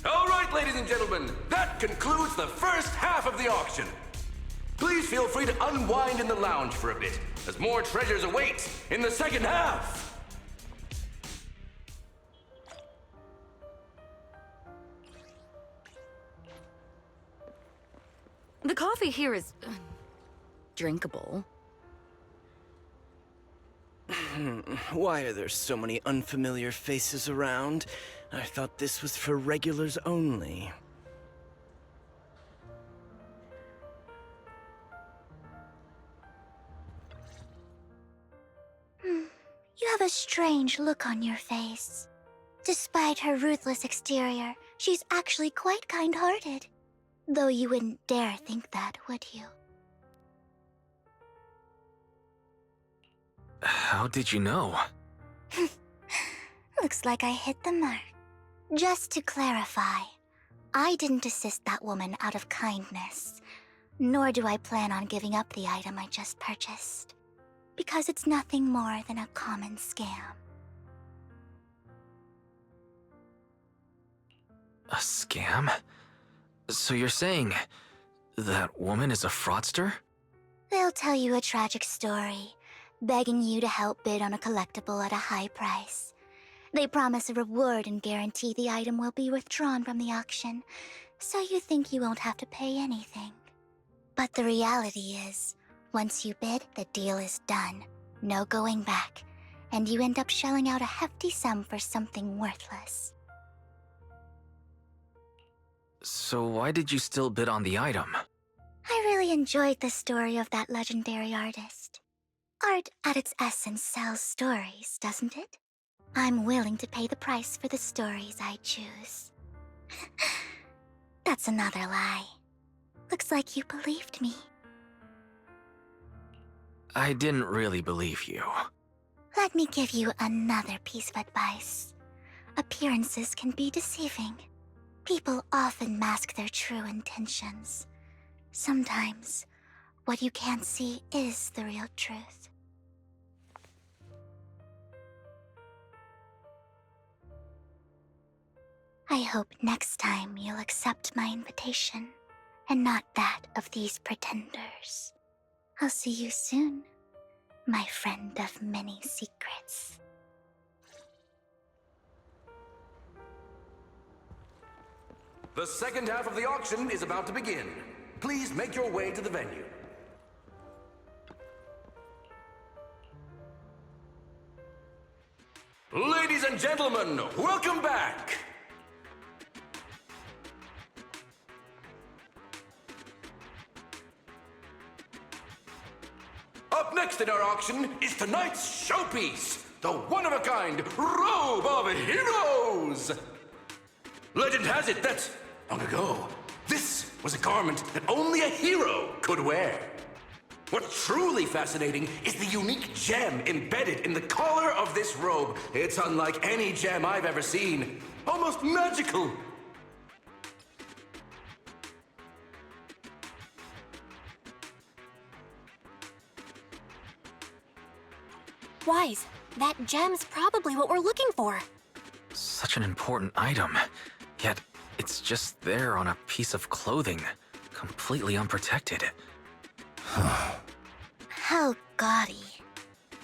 All right, ladies and gentlemen, that concludes the first half of the auction. Please feel free to unwind in the lounge for a bit, as more treasures await in the second half. The coffee here is drinkable. Why are there so many unfamiliar faces around? I thought this was for regulars only. You have a strange look on your face. Despite her ruthless exterior, she's actually quite kind-hearted. Though you wouldn't dare think that, would you? How did you know? Looks like I hit the mark. Just to clarify, I didn't assist that woman out of kindness, nor do I plan on giving up the item I just purchased, because it's nothing more than a common scam. scam? So you're saying that woman is a fraudster? They'll tell you a tragic story, begging you to help bid on a collectible at a high price. They promise a reward and guarantee the item will be withdrawn from the auction, so you think you won't have to pay anything. But the reality is, once you bid, the deal is done. No going back, and you end up shelling out a hefty sum for something worthless. So why did you still bid on the item? I really enjoyed the story of that legendary artist. Art at its essence sells stories, doesn't it? I'm willing to pay the price for the stories I choose. That's another lie. Looks like you believed me. I didn't really believe you. Let me give you another piece of advice. Appearances can be deceiving. People often mask their true intentions. Sometimes, what you can't see is the real truth. I hope next time you'll accept my invitation, and not that of these pretenders. I'll see you soon, my friend of many secrets. The second half of the auction is about to begin. Please make your way to the venue. Ladies and gentlemen, welcome back! Up next in our auction is tonight's showpiece, the one-of-a-kind Robe of Heroes! Legend has it that, long ago, this was a garment that only a hero could wear. What's truly fascinating is the unique gem embedded in the collar of this robe. It's unlike any gem I've ever seen. Almost magical. Wise, that gem's probably what we're looking for. Such an important item, yet it's just there on a piece of clothing, completely unprotected. How gaudy.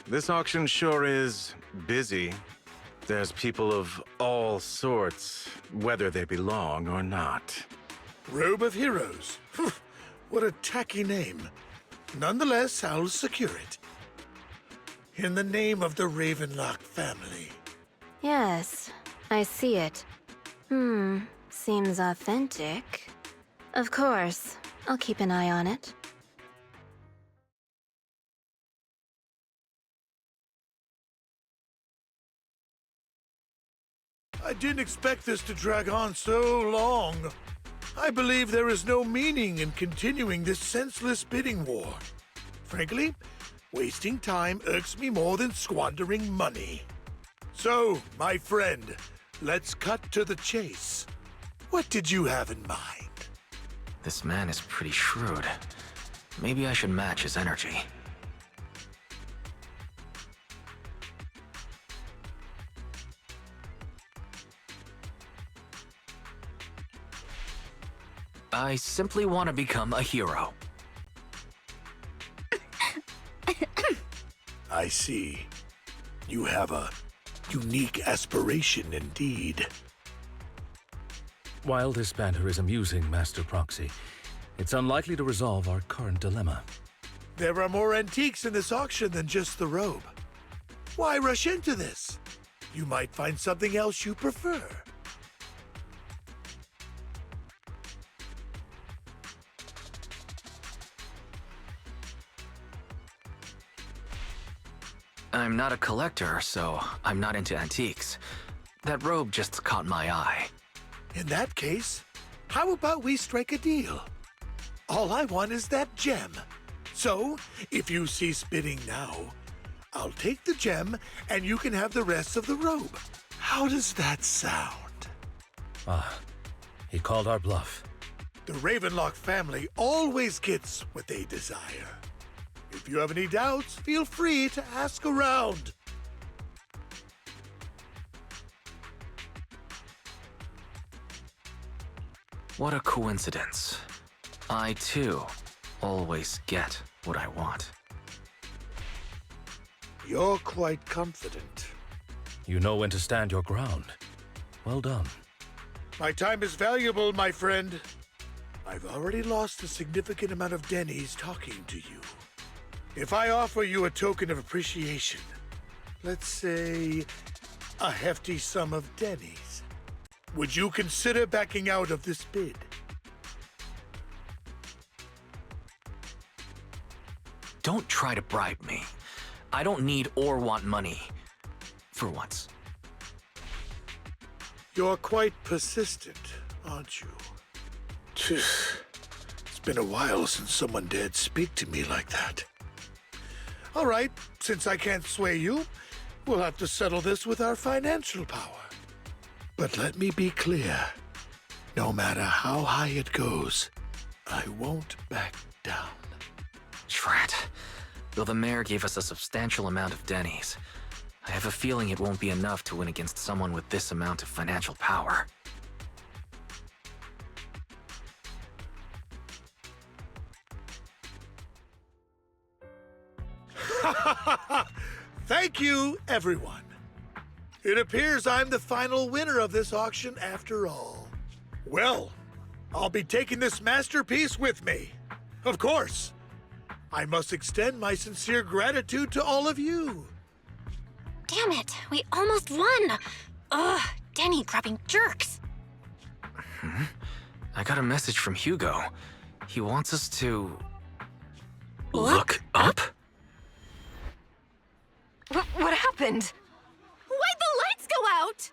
This auction sure is busy. There's people of all sorts, whether they belong or not. Robe of Heroes. What a tacky name. Nonetheless, I'll secure it. In the name of the Ravenlock family. Yes, I see it. Seems authentic. Of course, I'll keep an eye on it. I didn't expect this to drag on so long. I believe there is no meaning in continuing this senseless bidding war. Frankly, wasting time irks me more than squandering money. So, my friend, let's cut to the chase. What did you have in mind? This man is pretty shrewd. Maybe I should match his energy. I simply want to become a hero. I see. You have a unique aspiration indeed. While this banter is amusing, Master Proxy, it's unlikely to resolve our current dilemma. There are more antiques in this auction than just the robe. Why rush into this? You might find something else you prefer. I'm not a collector, so I'm not into antiques. That robe just caught my eye. In that case, how about we strike a deal? All I want is that gem. So, if you cease bidding now, I'll take the gem and you can have the rest of the robe. How does that sound? He called our bluff. The Ravenlock family always gets what they desire. If you have any doubts, feel free to ask around. What a coincidence. I, too, always get what I want. You're quite confident. You know when to stand your ground. Well done. My time is valuable, my friend. I've already lost a significant amount of Denny's talking to you. If I offer you a token of appreciation, let's say a hefty sum of Denny's, would you consider backing out of this bid? Don't try to bribe me. I don't need or want money. For once. You're quite persistent, aren't you? It's been a while since someone dared speak to me like that. All right, since I can't sway you, we'll have to settle this with our financial power. But let me be clear. No matter how high it goes, I won't back down. Drat. Though the mayor gave us a substantial amount of Denny's, I have a feeling it won't be enough to win against someone with this amount of financial power. Thank you, everyone. It appears I'm the final winner of this auction after all. Well, I'll be taking this masterpiece with me. Of course. I must extend my sincere gratitude to all of you. Damn it, we almost won! Ugh, Denny grabbing jerks. I got a message from Hugo. He wants us to... Look up? What happened? Why'd the lights go out?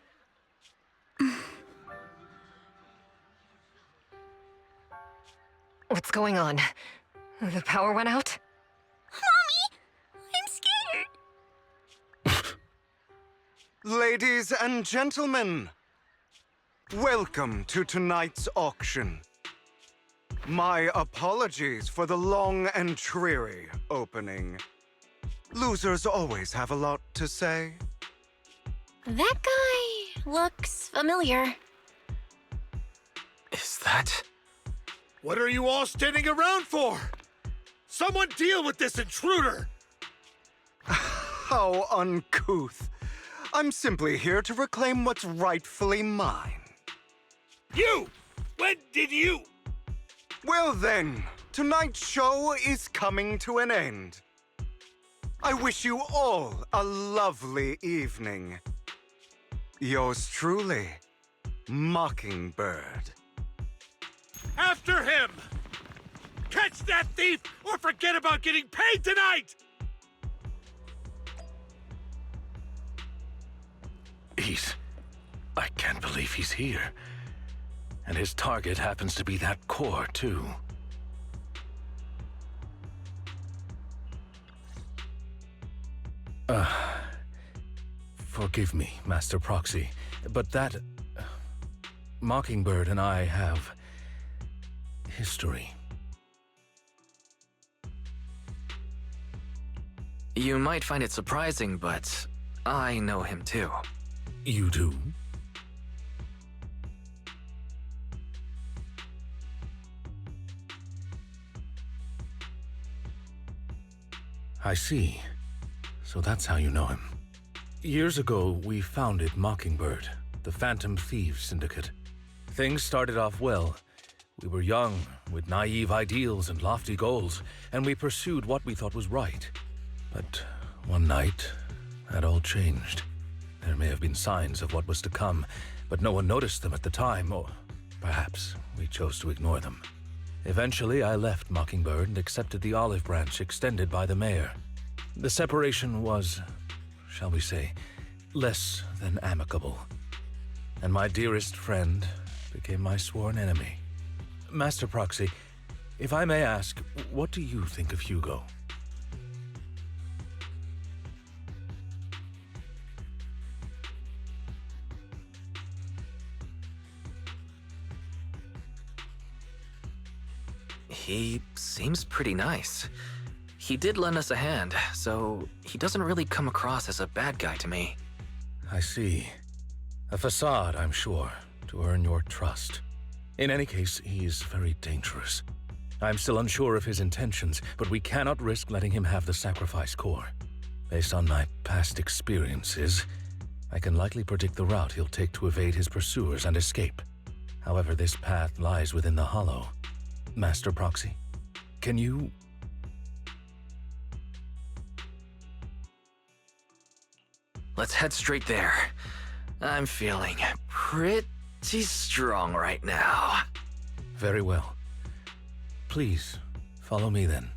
What's going on? The power went out? Mommy! I'm scared! Ladies and gentlemen, welcome to tonight's auction. My apologies for the long and dreary opening. Losers always have a lot to say. That guy looks familiar. Is that... What are you all standing around for? Someone deal with this intruder! How uncouth. I'm simply here to reclaim what's rightfully mine. You! When did you? Well then, tonight's show is coming to an end. I wish you all a lovely evening. Yours truly, Mockingbird. After him! Catch that thief or forget about getting paid tonight! I can't believe he's here. And his target happens to be that core, too. Forgive me, Master Proxy, but that... Mockingbird and I have... history. You might find it surprising, but I know him too. You do? I see. So that's how you know him. Years ago, we founded Mockingbird, the Phantom Thieves Syndicate. Things started off well. We were young, with naive ideals and lofty goals, and we pursued what we thought was right. But one night, that all changed. There may have been signs of what was to come, but no one noticed them at the time, or perhaps we chose to ignore them. Eventually, I left Mockingbird and accepted the olive branch extended by the mayor. The separation was, shall we say, less than amicable. And my dearest friend became my sworn enemy. Master Proxy, if I may ask, what do you think of Hugo? He seems pretty nice. He did lend us a hand, so he doesn't really come across as a bad guy to me. I see. A facade, I'm sure, to earn your trust. In any case, he is very dangerous. I'm still unsure of his intentions, but we cannot risk letting him have the sacrifice core. Based on my past experiences, I can likely predict the route he'll take to evade his pursuers and escape. However, this path lies within the Hollow. Master Proxy, can you... Let's head straight there. I'm feeling pretty strong right now. Very well. Please, follow me then.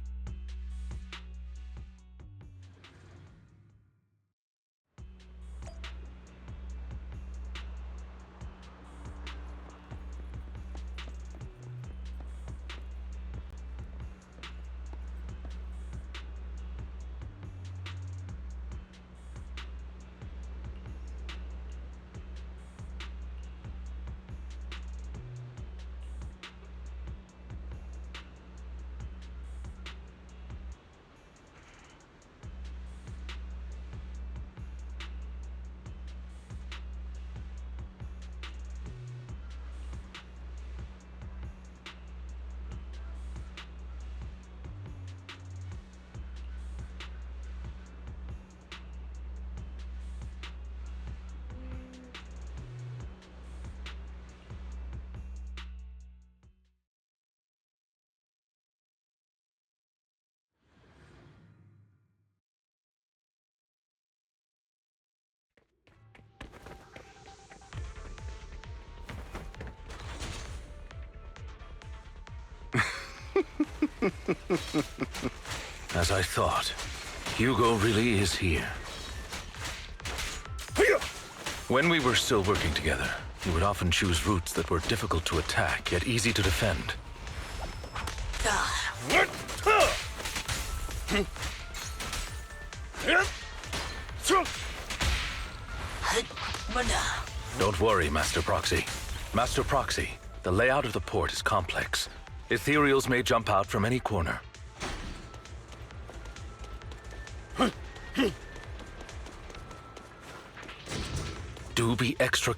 As I thought, Hugo really is here. When we were still working together, he would often choose routes that were difficult to attack, yet easy to defend. Don't worry, Master Proxy. Master Proxy, the layout of the port is complex. Ethereals may jump out from any corner. Do be extra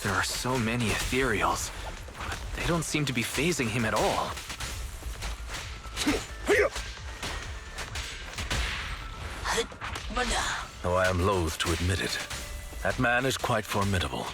There are so many Ethereals, but they don't seem to be phasing him at all. Though I am loath to admit it, that man is quite formidable.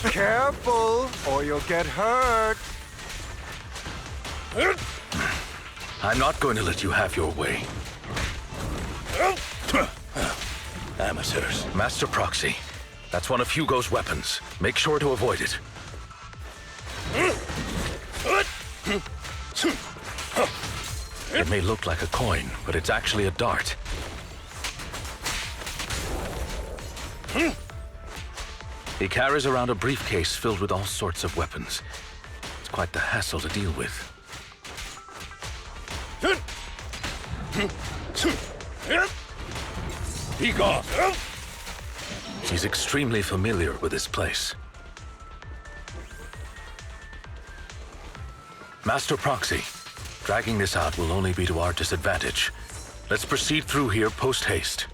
Careful, or you'll get hurt. I'm not going to let you have your way. Amateurs. Master Proxy. That's one of Hugo's weapons. Make sure to avoid it. It may look like a coin, but it's actually a dart. He carries around a briefcase filled with all sorts of weapons. It's quite the hassle to deal with. He got. He's extremely familiar with this place. Master Proxy, dragging this out will only be to our disadvantage. Let's proceed through here post-haste.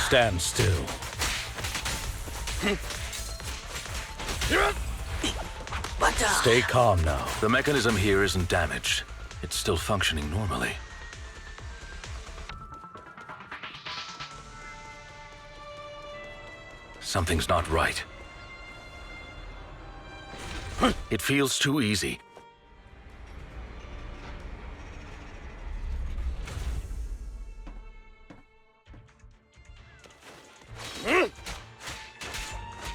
Stand still. But Stay calm now. The mechanism here isn't damaged. It's still functioning normally. Something's not right. It feels too easy.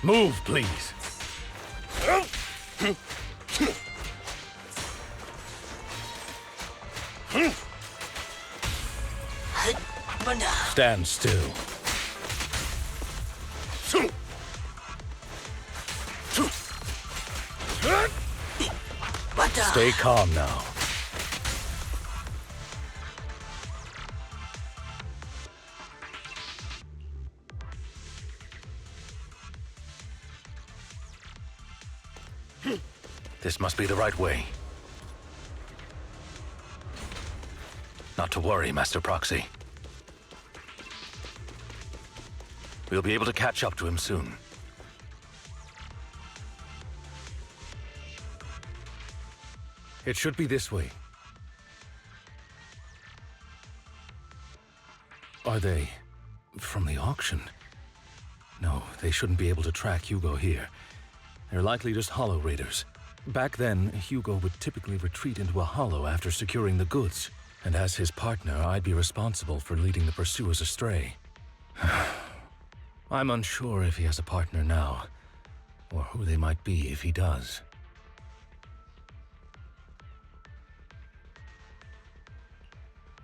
Move, please. Stand still. Stay calm now. This must be the right way. Not to worry, Master Proxy. We'll be able to catch up to him soon. It should be this way. Are they from the auction? No, they shouldn't be able to track Hugo here. They're likely just hollow raiders. Back then, Hugo would typically retreat into a hollow after securing the goods. And as his partner, I'd be responsible for leading the pursuers astray. I'm unsure if he has a partner now, or who they might be if he does.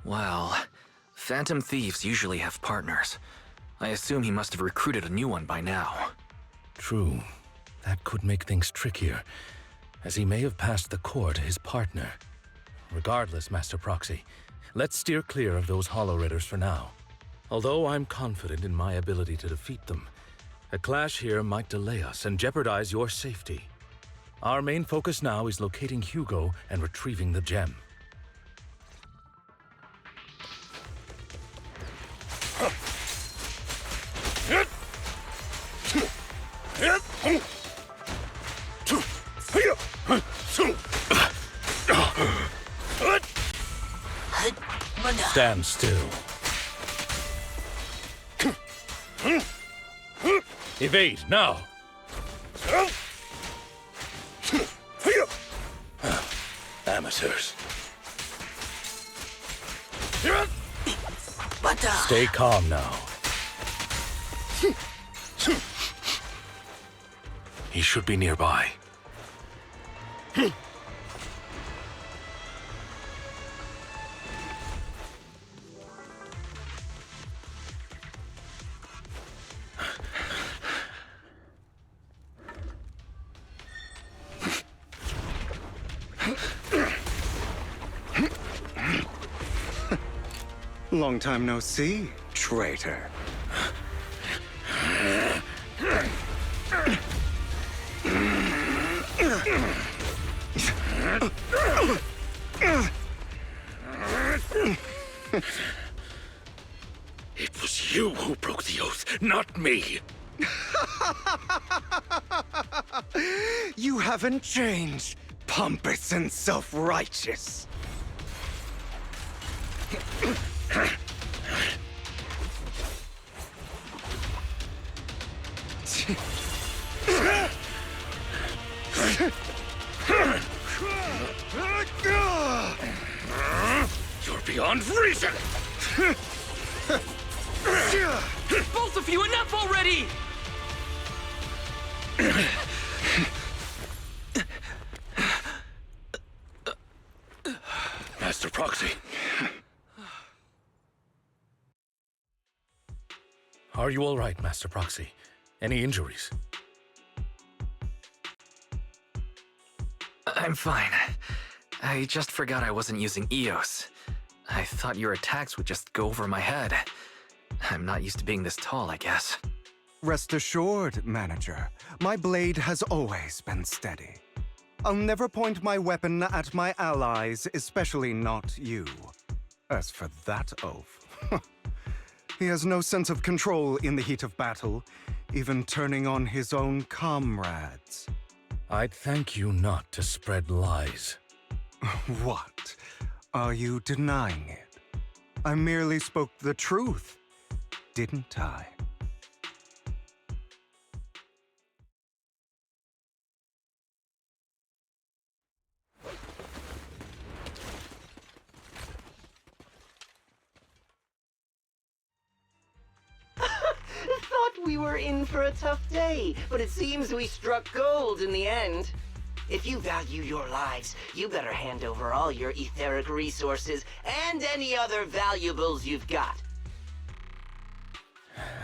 Well, phantom thieves usually have partners. I assume he must have recruited a new one by now. True. That could make things trickier, as he may have passed the core to his partner. Regardless, Master Proxy, let's steer clear of those hollow raiders for now. Although I'm confident in my ability to defeat them, a clash here might delay us and jeopardize your safety. Our main focus now is locating Hugo and retrieving the gem. Stand still. Evade, now! Amateurs. Stay calm now. He should be nearby. Long time no see, traitor. It was you who broke the oath, not me. You haven't changed, pompous and self-righteous. You're beyond reason! Both of you, enough already! Master Proxy. Are you all right, Master Proxy? Any injuries? I'm fine. I just forgot I wasn't using EOS. I thought your attacks would just go over my head. I'm not used to being this tall, I guess. Rest assured, Manager, my blade has always been steady. I'll never point my weapon at my allies, especially not you. As for that oaf, he has no sense of control in the heat of battle, even turning on his own comrades. I'd thank you not to spread lies. What? Are you denying it? I merely spoke the truth, didn't I? Thought we were in for a tough day, but it seems we struck gold in the end. If you value your lives, you better hand over all your etheric resources and any other valuables you've got.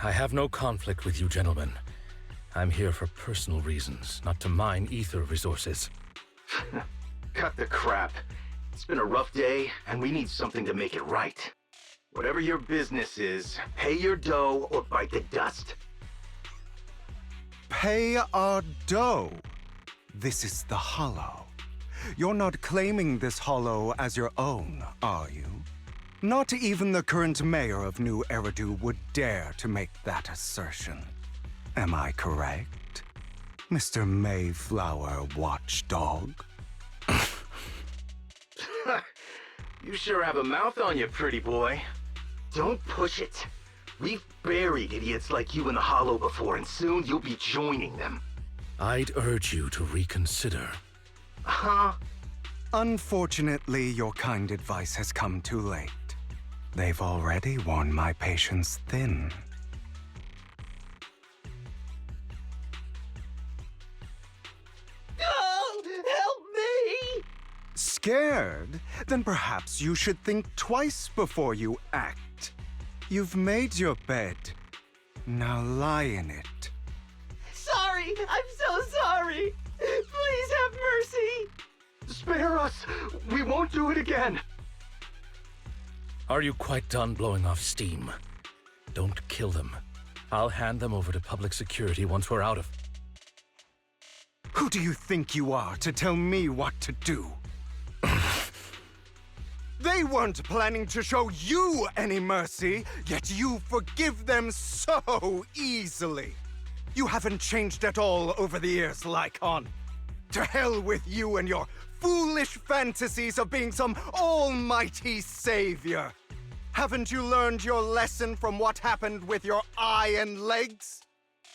I have no conflict with you, gentlemen. I'm here for personal reasons, not to mine ether resources. Cut the crap. It's been a rough day, and we need something to make it right. Whatever your business is, pay your dough or bite the dust. Pay our dough. This is the Hollow. You're not claiming this Hollow as your own, are you? Not even the current mayor of New Eridu would dare to make that assertion. Am I correct, Mr. Mayflower Watchdog? You sure have a mouth on you, pretty boy. Don't push it. We've buried idiots like you in the Hollow before, and soon you'll be joining them. I'd urge you to reconsider. Huh? Unfortunately, your kind advice has come too late. They've already worn my patience thin. Oh, help me! Scared? Then perhaps you should think twice before you act. You've made your bed. Now lie in it. Sorry, I'm so sorry. Please have mercy. Spare us! We won't do it again! Are you quite done blowing off steam? Don't kill them. I'll hand them over to public security once we're out of... Who do you think you are to tell me what to do? They weren't planning to show you any mercy, yet you forgive them so easily. You haven't changed at all over the years, Lycon. To hell with you and your foolish fantasies of being some almighty savior. Haven't you learned your lesson from what happened with your eye and legs?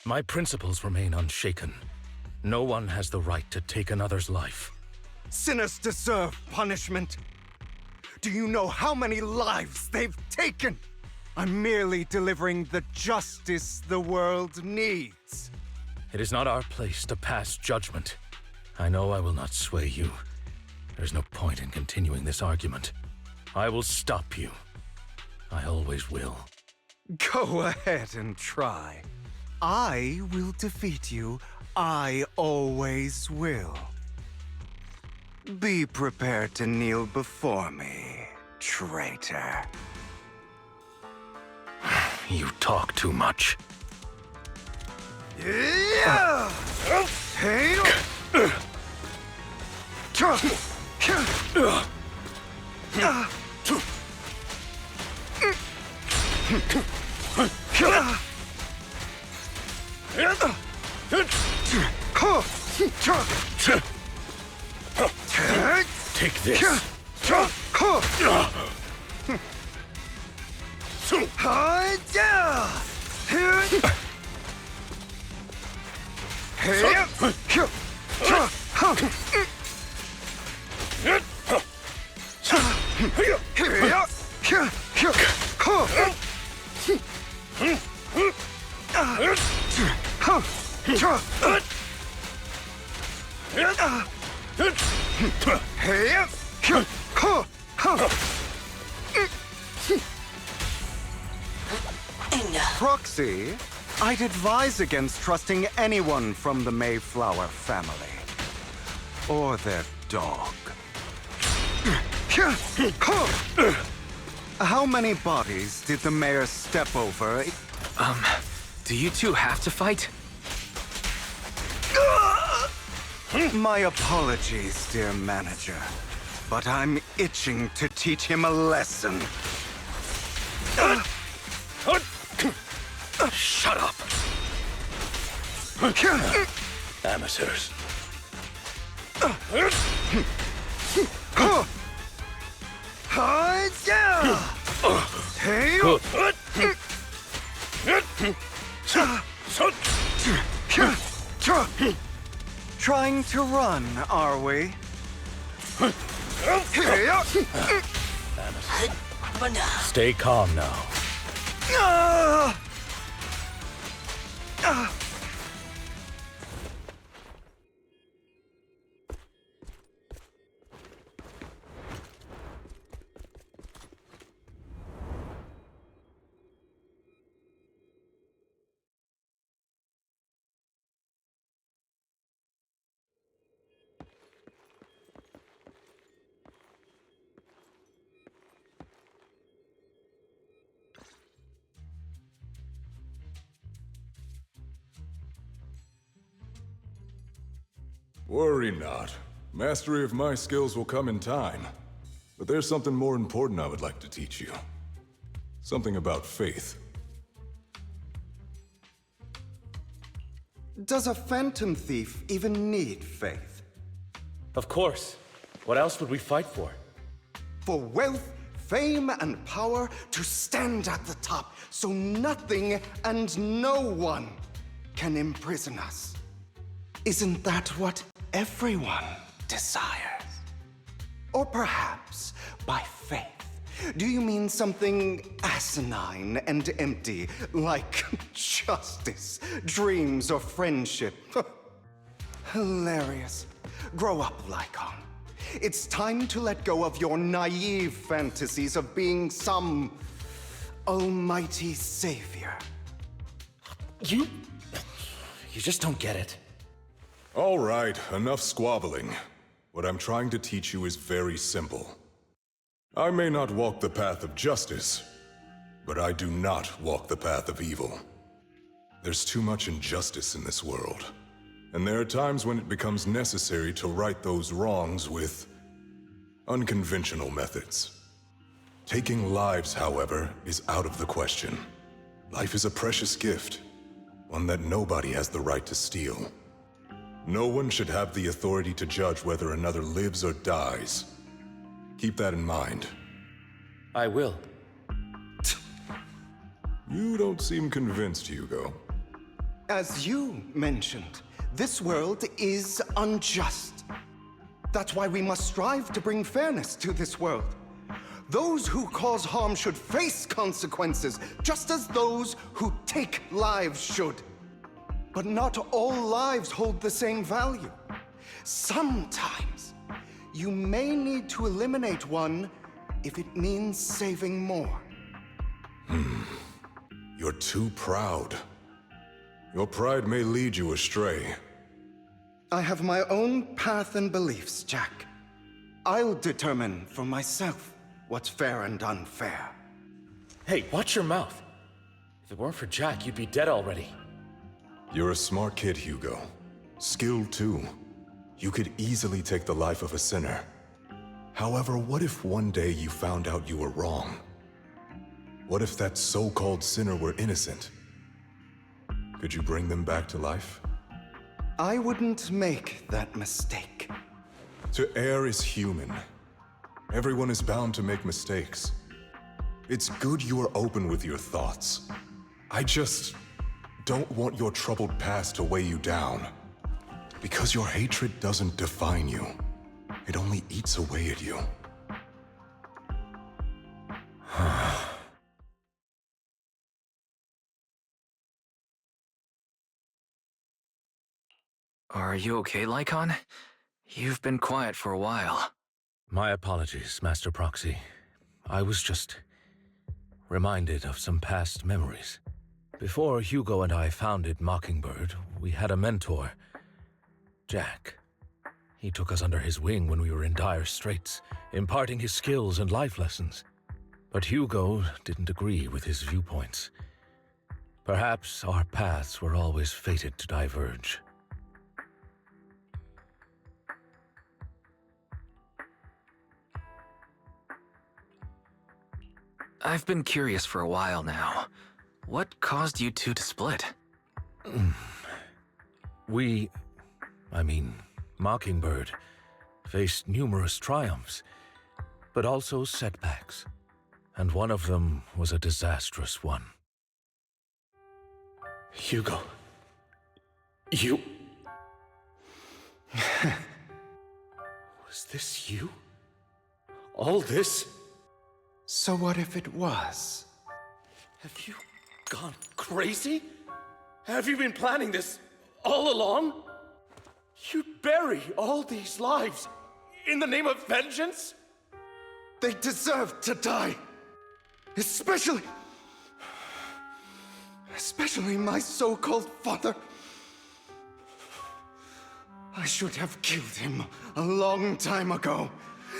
My principles remain unshaken. No one has the right to take another's life. Sinners deserve punishment. Do you know how many lives they've taken? I'm merely delivering the justice the world needs. It is not our place to pass judgment. I know I will not sway you. There's no point in continuing this argument. I will stop you. I always will. Go ahead and try. I will defeat you. I always will. Be prepared to kneel before me, traitor. You talk too much. Yeah! Hey! Take this. Proxy, I'd advise against trusting anyone from the Mayflower family. Or their dog. How many bodies did the mayor step over? Do you two have to fight? My apologies, dear manager, but I'm itching to teach him a lesson. Shut up! Amateurs. Trying to run, are we? Stay calm now. Worry not. Mastery of my skills will come in time. But there's something more important I would like to teach you. Something about faith. Does a phantom thief even need faith? Of course. What else would we fight for? For wealth, fame, and power to stand at the top so nothing and no one can imprison us. Isn't that what everyone desires? Or perhaps by faith, do you mean something asinine and empty, like justice, dreams, or friendship? Hilarious. Grow up, Lycon. It's time to let go of your naive fantasies of being some almighty savior. You just don't get it. All right, enough squabbling. What I'm trying to teach you is very simple. I may not walk the path of justice, but I do not walk the path of evil. There's too much injustice in this world, and there are times when it becomes necessary to right those wrongs with unconventional methods. Taking lives, however, is out of the question. Life is a precious gift, one that nobody has the right to steal. No one should have the authority to judge whether another lives or dies. Keep that in mind. I will. You don't seem convinced, Hugo. As you mentioned, this world is unjust. That's why we must strive to bring fairness to this world. Those who cause harm should face consequences, just as those who take lives should. But not all lives hold the same value. Sometimes, you may need to eliminate one if it means saving more. You're too proud. Your pride may lead you astray. I have my own path and beliefs, Jack. I'll determine for myself what's fair and unfair. Hey, watch your mouth. If it weren't for Jack, you'd be dead already. You're a smart kid, Hugo. Skilled too. You could easily take the life of a sinner. However, what if one day you found out you were wrong? What if that so-called sinner were innocent? Could you bring them back to life? I wouldn't make that mistake. To err is human. Everyone is bound to make mistakes. It's good you are open with your thoughts. I just don't want your troubled past to weigh you down. Because your hatred doesn't define you. It only eats away at you. Are you okay, Lycon? You've been quiet for a while. My apologies, Master Proxy. I was just reminded of some past memories. Before Hugo and I founded Mockingbird, we had a mentor, Jack. He took us under his wing when we were in dire straits, imparting his skills and life lessons. But Hugo didn't agree with his viewpoints. Perhaps our paths were always fated to diverge. I've been curious for a while now. What caused you two to split? Mockingbird, faced numerous triumphs, but also setbacks, and one of them was a disastrous one. Hugo. You... Was this you? All this? So what if it was? Have you gone crazy? Have you been planning this all along? You'd bury all these lives in the name of vengeance? They deserve to die. Especially my so-called father. I should have killed him a long time ago.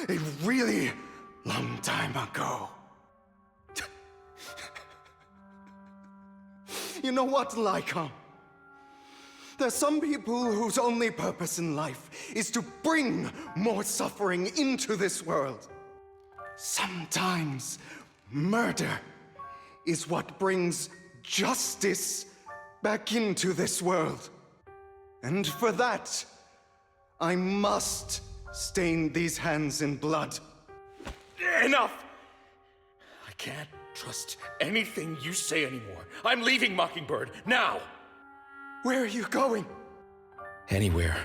A really long time ago. You know what, Lycon? There's some people whose only purpose in life is to bring more suffering into this world. Sometimes murder is what brings justice back into this world. And for that, I must stain these hands in blood. Enough! I can't trust anything you say anymore. I'm leaving Mockingbird, now! Where are you going? Anywhere.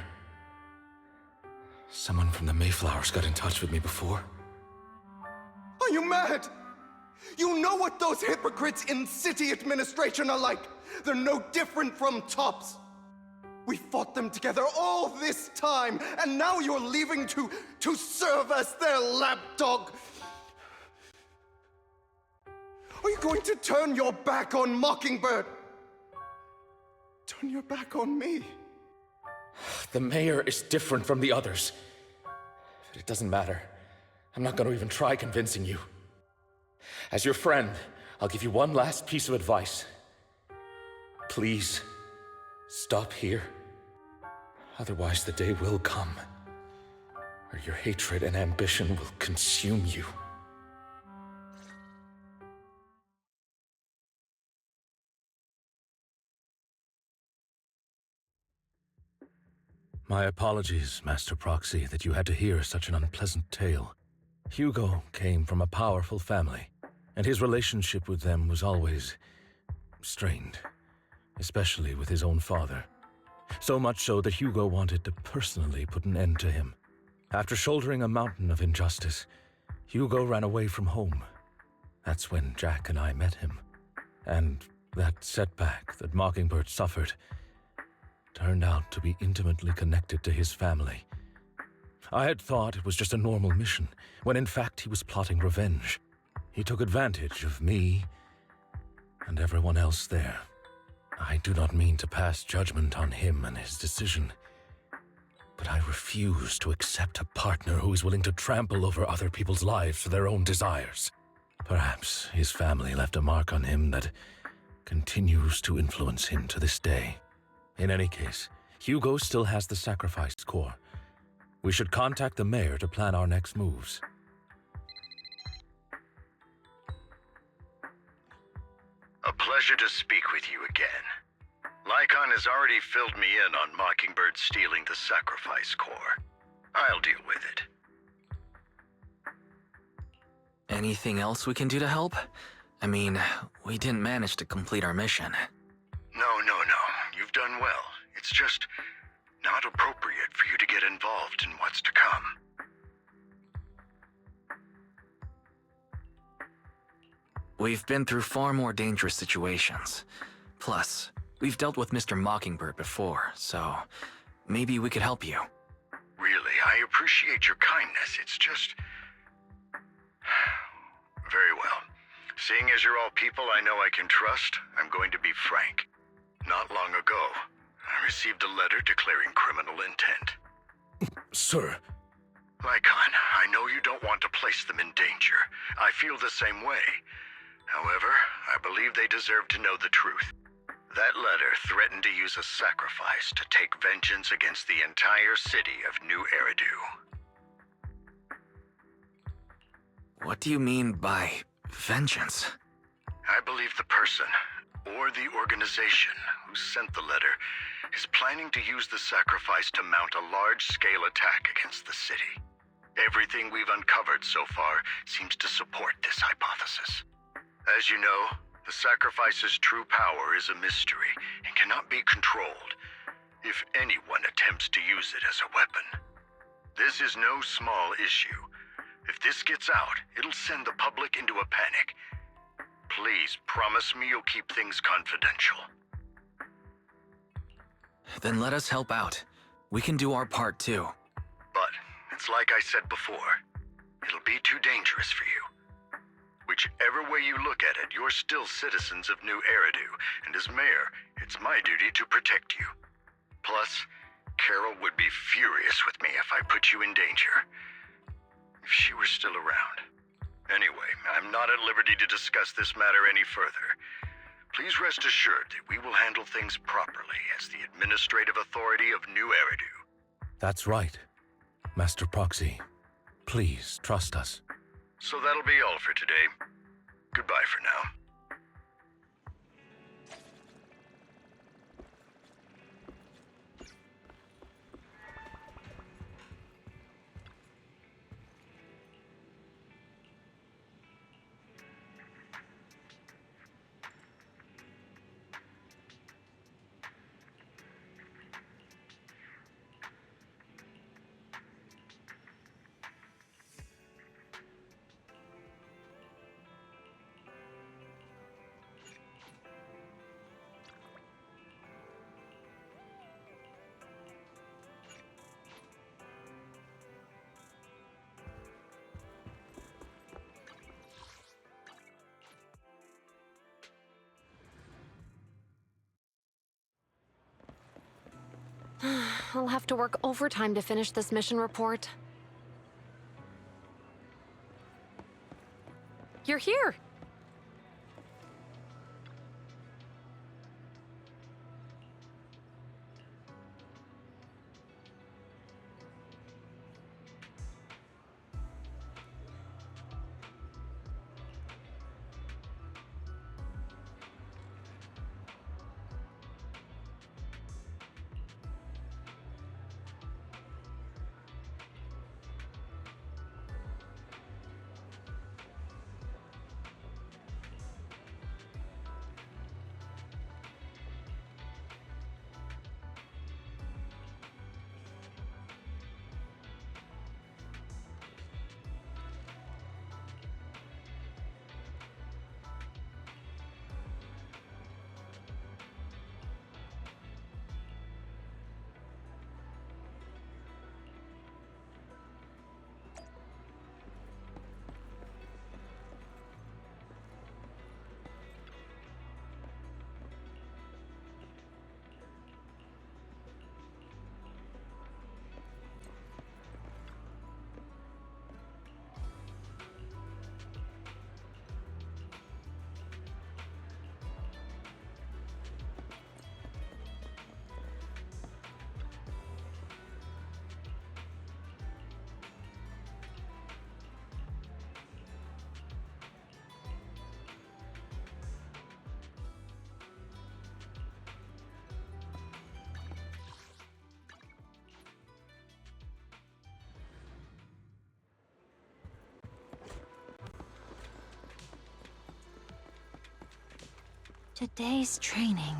Someone from the Mayflowers got in touch with me before. Are you mad? You know what those hypocrites in city administration are like. They're no different from tops. We fought them together all this time, and now you're leaving to serve as their lapdog. Are you going to turn your back on Mockingbird? Turn your back on me? The mayor is different from the others. But it doesn't matter. I'm not going to even try convincing you. As your friend, I'll give you one last piece of advice. Please, stop here. Otherwise, the day will come where your hatred and ambition will consume you. My apologies, Master Proxy, that you had to hear such an unpleasant tale. Hugo came from a powerful family, and his relationship with them was always strained, especially with his own father. So much so that Hugo wanted to personally put an end to him. After shouldering a mountain of injustice, Hugo ran away from home. That's when Jack and I met him. And that setback that Mockingbird suffered turned out to be intimately connected to his family. I had thought it was just a normal mission, when in fact he was plotting revenge. He took advantage of me and everyone else there. I do not mean to pass judgment on him and his decision, but I refuse to accept a partner who is willing to trample over other people's lives for their own desires. Perhaps his family left a mark on him that continues to influence him to this day. In any case, Hugo still has the sacrifice core. We should contact the mayor to plan our next moves. A pleasure to speak with you again. Lycon has already filled me in on Mockingbird stealing the sacrifice core. I'll deal with it. Anything else we can do to help? I mean, we didn't manage to complete our mission. No. You've done well. It's just not appropriate for you to get involved in what's to come. We've been through far more dangerous situations. Plus, we've dealt with Mr. Mockingbird before, so maybe we could help you. Really, I appreciate your kindness. It's just... Very well. Seeing as you're all people I know I can trust, I'm going to be frank. Not long ago, I received a letter declaring criminal intent. Sir. Lycon, I know you don't want to place them in danger. I feel the same way. However, I believe they deserve to know the truth. That letter threatened to use a sacrifice to take vengeance against the entire city of New Eridu. What do you mean by vengeance? I believe the person, or the organization, who sent the letter is planning to use the sacrifice to mount a large-scale attack against the city. Everything we've uncovered so far seems to support this hypothesis. As you know, the sacrifice's true power is a mystery and cannot be controlled if anyone attempts to use it as a weapon. This is no small issue. If this gets out, it'll send the public into a panic. Please promise me you'll keep things confidential. Then let us help out. We can do our part too. But it's like I said before, it'll be too dangerous for you. Whichever way you look at it, you're still citizens of New Eridu, and as mayor, it's my duty to protect you. Plus, Carol would be furious with me if I put you in danger. If she were still around. Anyway, I'm not at liberty to discuss this matter any further. Please rest assured that we will handle things properly as the administrative authority of New Eridu. That's right. Master Proxy, please trust us. So that'll be all for today. Goodbye for now. I'll have to work overtime to finish this mission report. You're here! Today's training.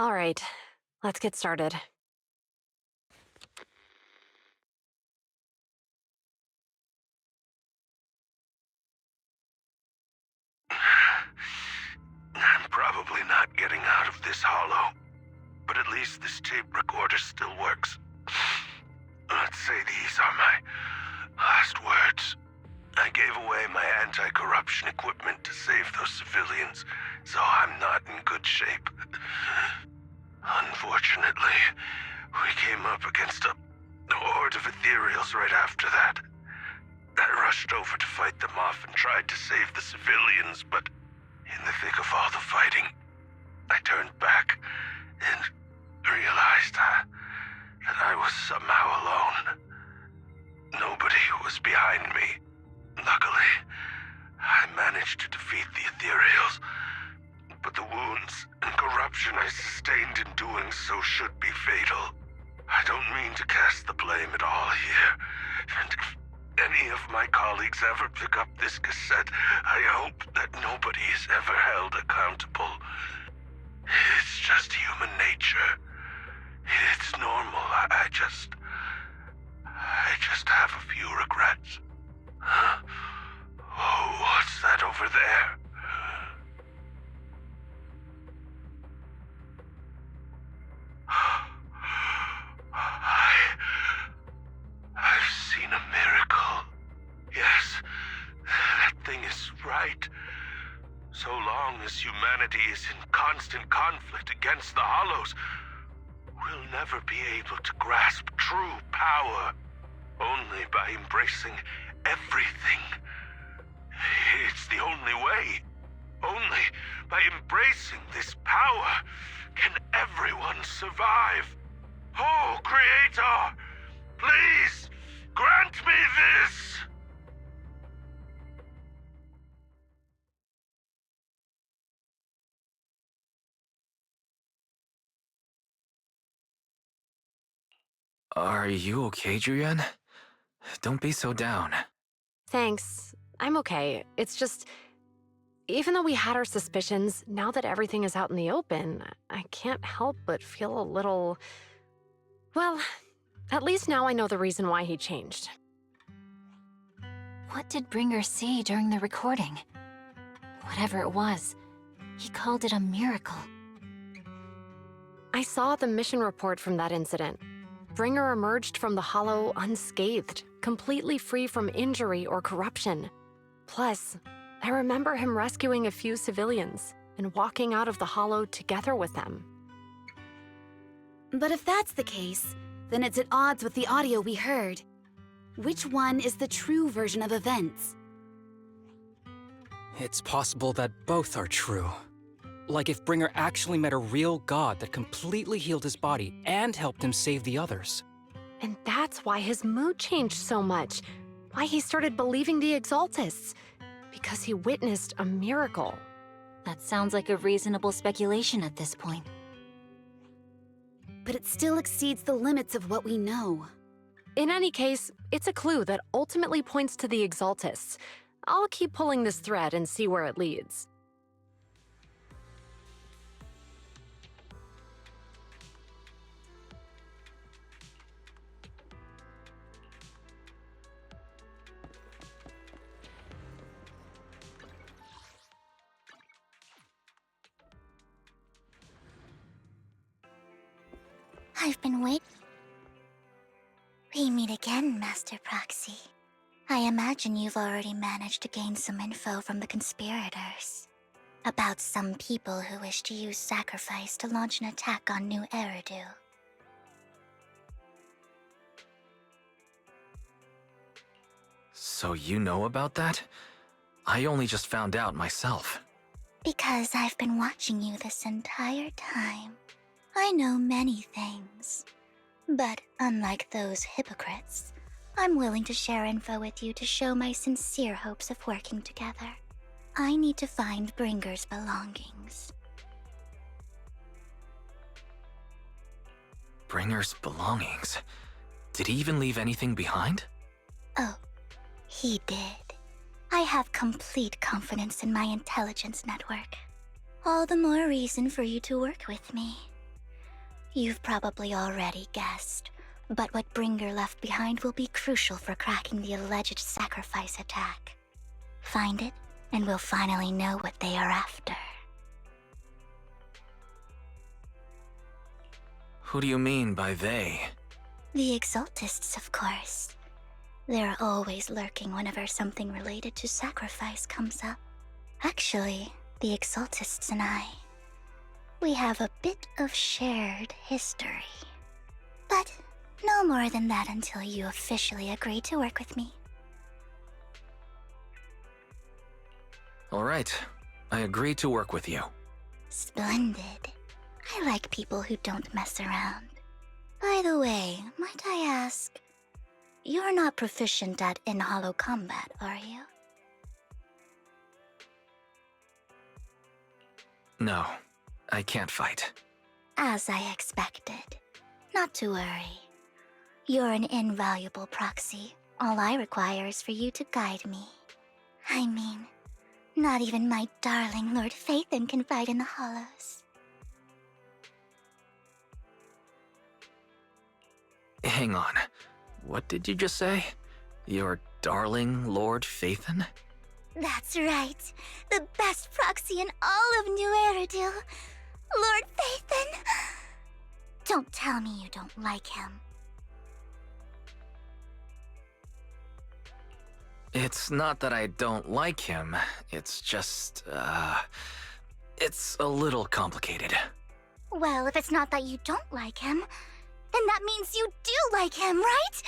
All right, let's get started. I'm probably not getting out of this hollow, but at least this tape recorder still works. Let's say these are my last words. I gave away my anti-corruption equipment to save those civilians, so I'm not in good shape. Unfortunately, we came up against a horde of ethereals right after that. I rushed over to fight them off and tried to save the civilians, but in the thick of all the fighting, I turned back and realized that I was somehow alone. Nobody was behind me. Luckily, I managed to defeat the ethereals, but the wounds and corruption I sustained in doing so should be fatal. I don't mean to cast the blame at all here, and if any of my colleagues ever pick up this cassette, I hope that nobody is ever held accountable. It's just human nature. It's normal. I just have a few regrets. Oh, what's that over there? I've seen a miracle. Yes, that thing is right. So long as humanity is in constant conflict against the Hollows, we'll never be able to grasp true power. Only by embracing everything. It's the only way. Only by embracing this power can everyone survive. Oh, Creator, please grant me this! Are you okay, Julian? Don't be so down. Thanks. I'm okay. It's just, even though we had our suspicions, now that everything is out in the open, I can't help but feel a little... Well, at least now I know the reason why he changed. What did Bringer see during the recording? Whatever it was, he called it a miracle. I saw the mission report from that incident. Bringer emerged from the Hollow unscathed, completely free from injury or corruption. Plus, I remember him rescuing a few civilians and walking out of the Hollow together with them. But if that's the case, then it's at odds with the audio we heard. Which one is the true version of events? It's possible that both are true. Like if Bringer actually met a real god that completely healed his body and helped him save the others. And that's why his mood changed so much. Why he started believing the Exaltists. Because he witnessed a miracle. That sounds like a reasonable speculation at this point. But it still exceeds the limits of what we know. In any case, it's a clue that ultimately points to the Exaltists. I'll keep pulling this thread and see where it leads. I've been waiting. We meet again, Master Proxy. I imagine you've already managed to gain some info from the conspirators. About some people who wish to use sacrifice to launch an attack on New Eridu. So you know about that? I only just found out myself. Because I've been watching you this entire time. I know many things. But unlike those hypocrites, I'm willing to share info with you to show my sincere hopes of working together. I need to find Bringer's belongings. Bringer's belongings? Did he even leave anything behind? Oh, he did. I have complete confidence in my intelligence network. All the more reason for you to work with me. You've probably already guessed, but what Bringer left behind will be crucial for cracking the alleged sacrifice attack. Find it, and we'll finally know what they are after. Who do you mean by they? The Exaltists, of course. They're always lurking whenever something related to sacrifice comes up. Actually, the Exaltists and I, we have a bit of shared history. But no more than that until you officially agree to work with me. All right, I agree to work with you. Splendid. I like people who don't mess around. By the way, might I ask, you're not proficient at in-hollow combat, are you? No, I can't fight. As I expected. Not to worry. You're an invaluable proxy. All I require is for you to guide me. I mean, not even my darling Lord Phaethon can fight in the hollows. Hang on. What did you just say? Your darling Lord Phaethon? That's right. The best proxy in all of New Eridu. Lord Phaethon. Don't tell me you don't like him. It's not that I don't like him. It's just, it's a little complicated. Well, if it's not that you don't like him, then that means you do like him, right?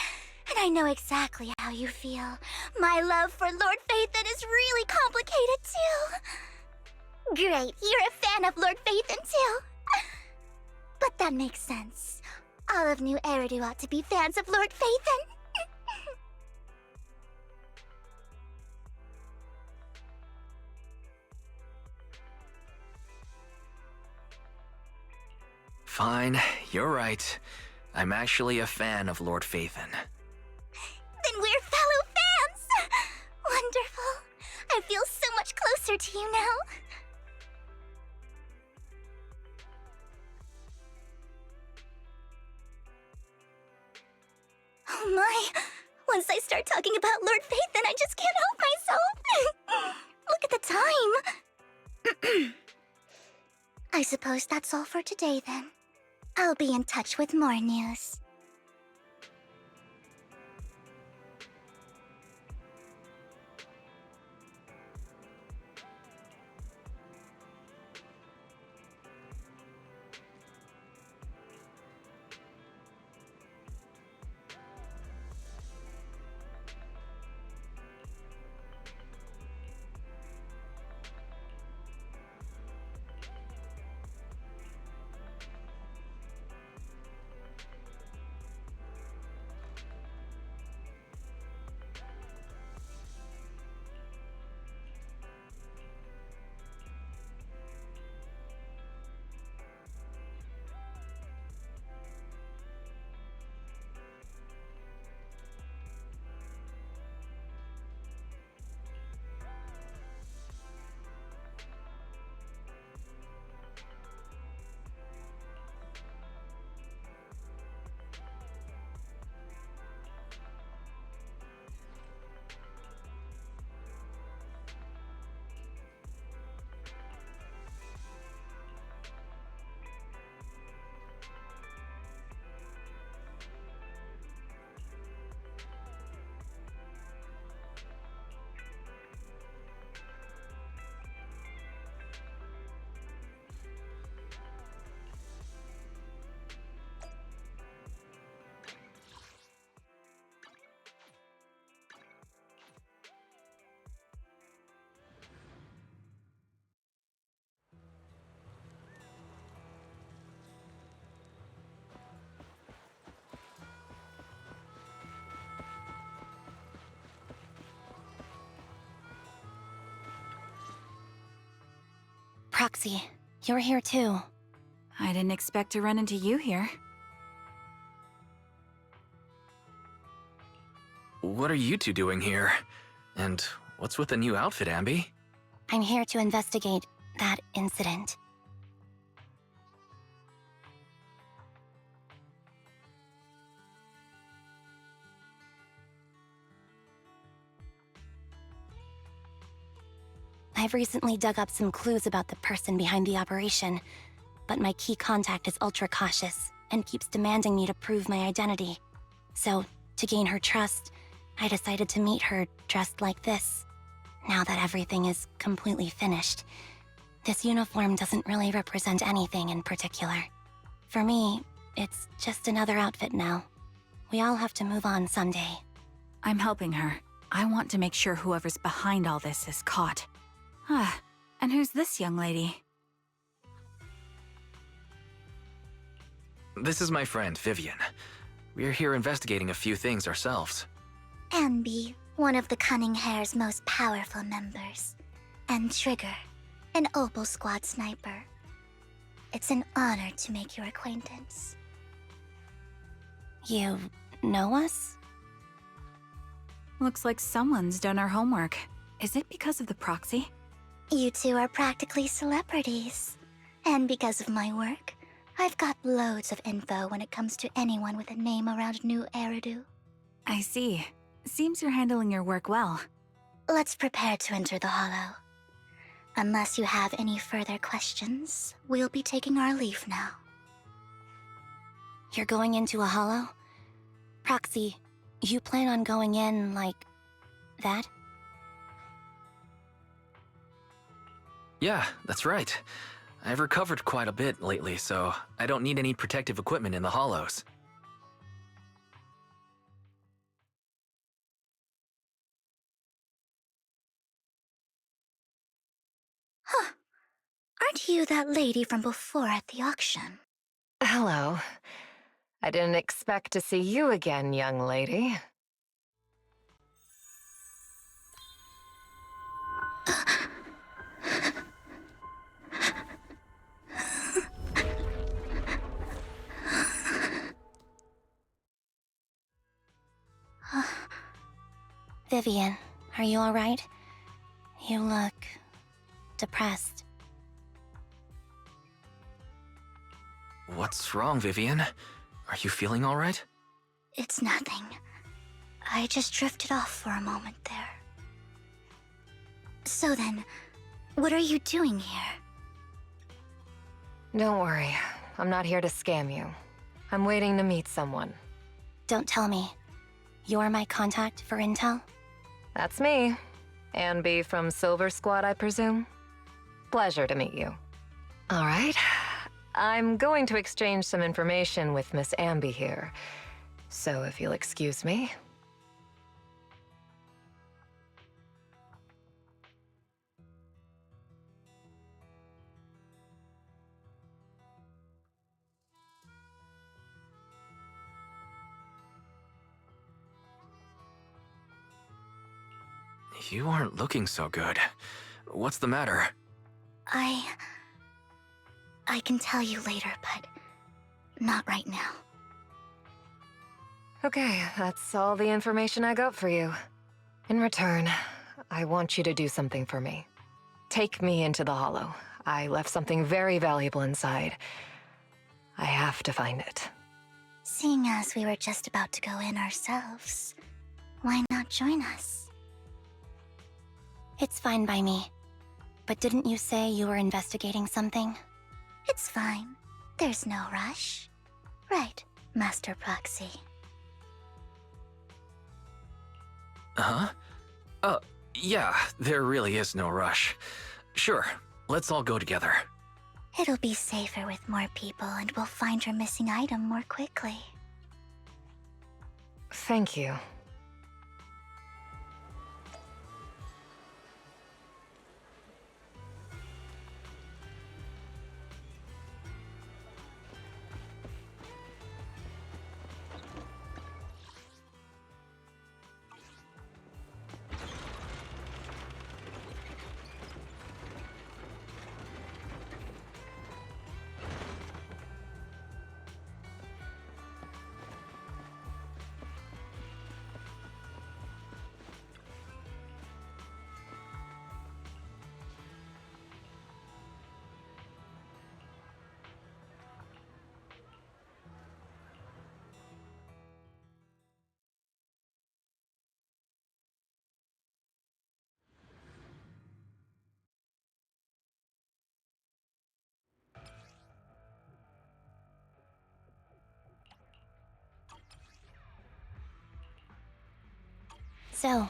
And I know exactly how you feel. My love for Lord Phaethon is really complicated, too. Great, you're a fan of Lord Phaethon, too. But that makes sense. All of New Eridu ought to be fans of Lord Phaethon. Fine, you're right. I'm actually a fan of Lord Phaethon. Then we're fellow fans! Wonderful. I feel so much closer to you now. Oh my! Once I start talking about Lord Phaethon, I just can't help myself! Look at the time! I suppose that's all for today, then. I'll be in touch with more news. Proxy, you're here too. I didn't expect to run into you here. What are you two doing here? And what's with the new outfit, Ambi? I'm here to investigate that incident. I've recently dug up some clues about the person behind the operation, but my key contact is ultra cautious and keeps demanding me to prove my identity. So, to gain her trust, I decided to meet her dressed like this. Now that everything is completely finished, this uniform doesn't really represent anything in particular. For me, it's just another outfit now. We all have to move on someday. I'm helping her. I want to make sure whoever's behind all this is caught. Ah, and who's this young lady? This is my friend, Vivian. We're here investigating a few things ourselves. Ambi, one of the Cunning Hair's most powerful members. And Trigger, an Opal Squad sniper. It's an honor to make your acquaintance. You know us? Looks like someone's done our homework. Is it because of the proxy? You two are practically celebrities. And because of my work, I've got loads of info when it comes to anyone with a name around New Eridu. I see. Seems you're handling your work well. Let's prepare to enter the Hollow. Unless you have any further questions, we'll be taking our leave now. You're going into a hollow? Proxy, you plan on going in like that? Yeah, that's right. I've recovered quite a bit lately, so I don't need any protective equipment in the hollows. Huh. Aren't you that lady from before at the auction? Hello. I didn't expect to see you again, young lady. Vivian, are you alright? You look depressed. What's wrong, Vivian? Are you feeling all right? It's nothing. I just drifted off for a moment there. So then, what are you doing here? Don't worry. I'm not here to scam you. I'm waiting to meet someone. Don't tell me. You're my contact for intel? That's me. Ambi from Silver Squad, I presume? Pleasure to meet you. All right. I'm going to exchange some information with Miss Ambi here. So if you'll excuse me. You aren't looking so good. What's the matter? I can tell you later, but not right now. Okay, that's all the information I got for you. In return, I want you to do something for me. Take me into the Hollow. I left something very valuable inside. I have to find it. Seeing as we were just about to go in ourselves, why not join us? It's fine by me. But didn't you say you were investigating something? It's fine. There's no rush. Right, Master Proxy. Huh? Yeah, there really is no rush. Sure, let's all go together. It'll be safer with more people and we'll find your missing item more quickly. Thank you. So,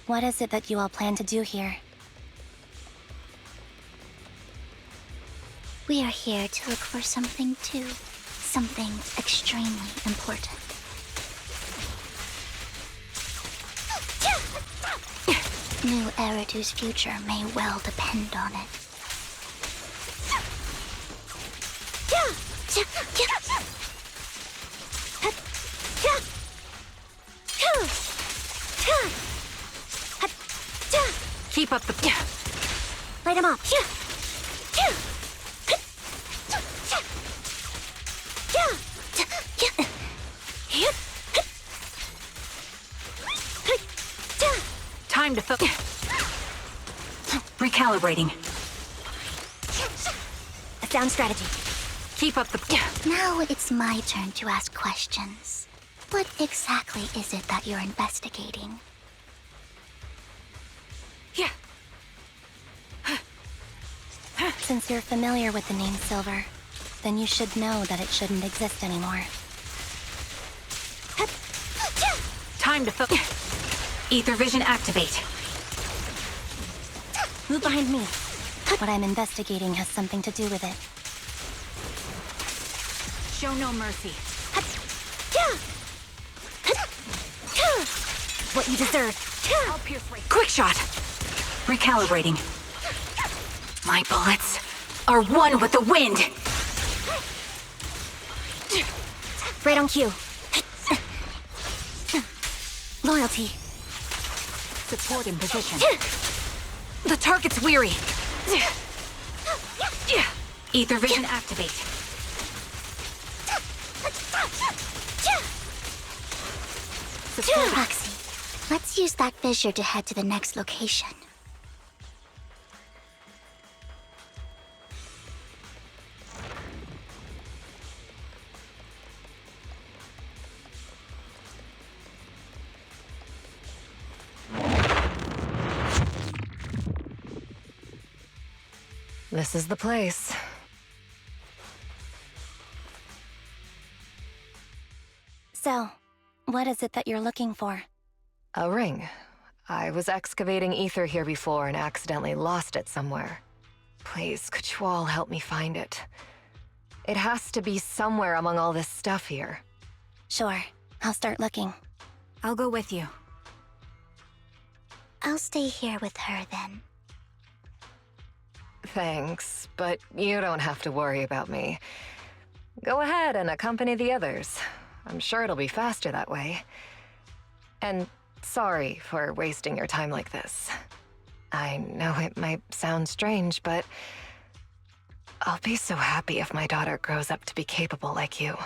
what is it that you all plan to do here? We are here to look for something too. Something extremely important. New Eridu's future may well depend on it. Keep up the... Light him up. Time to recalibrating. A sound strategy. Keep up the... Now it's my turn to ask questions. What exactly is it that you're investigating? Since you're familiar with the name Silver, then you should know that it shouldn't exist anymore. Time to Ether vision activate. Move behind me. What I'm investigating has something to do with it. Show no mercy. What you deserve. Quick shot. Recalibrating. My bullets are one with the wind. Right on cue. Loyalty. Support in position. The target's weary. Ether vision activate. Roxy, let's use that fissure to head to the next location. This is the place. So, what is it that you're looking for? A ring. I was excavating ether here before and accidentally lost it somewhere. Please, could you all help me find it? It has to be somewhere among all this stuff here. Sure, I'll start looking. I'll go with you. I'll stay here with her then. Thanks, but you don't have to worry about me. Go ahead and accompany the others. I'm sure it'll be faster that way. And sorry for wasting your time like this. I know it might sound strange, but I'll be so happy if my daughter grows up to be capable like you.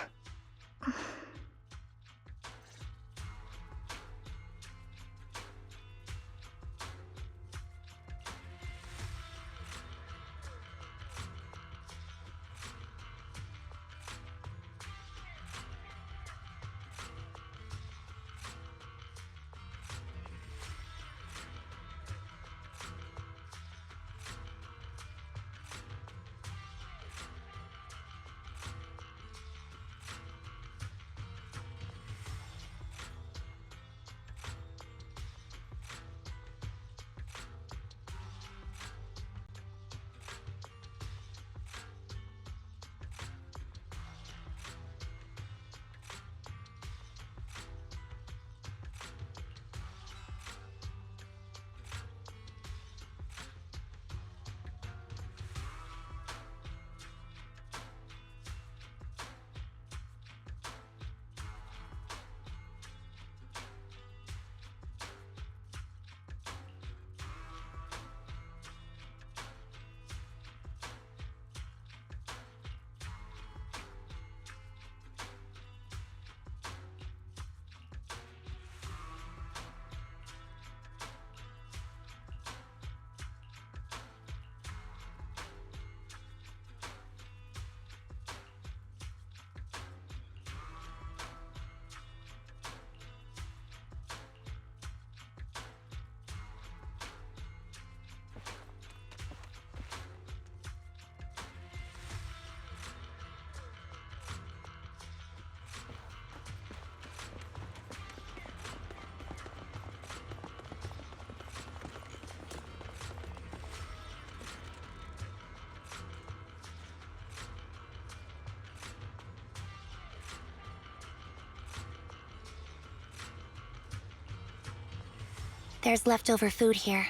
There's leftover food here.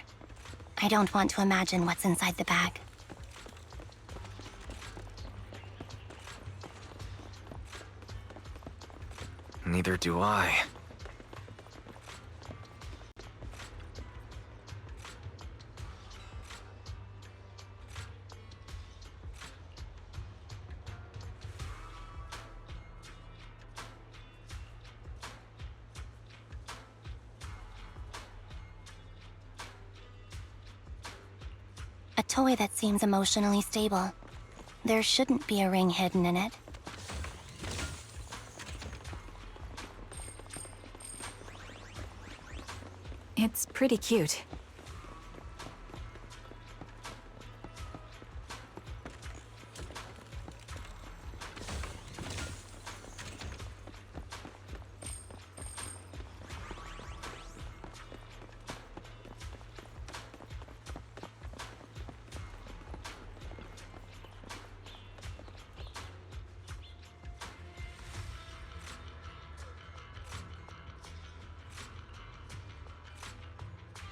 I don't want to imagine what's inside the bag. Neither do I. A toy that seems emotionally stable. There shouldn't be a ring hidden in it. It's pretty cute.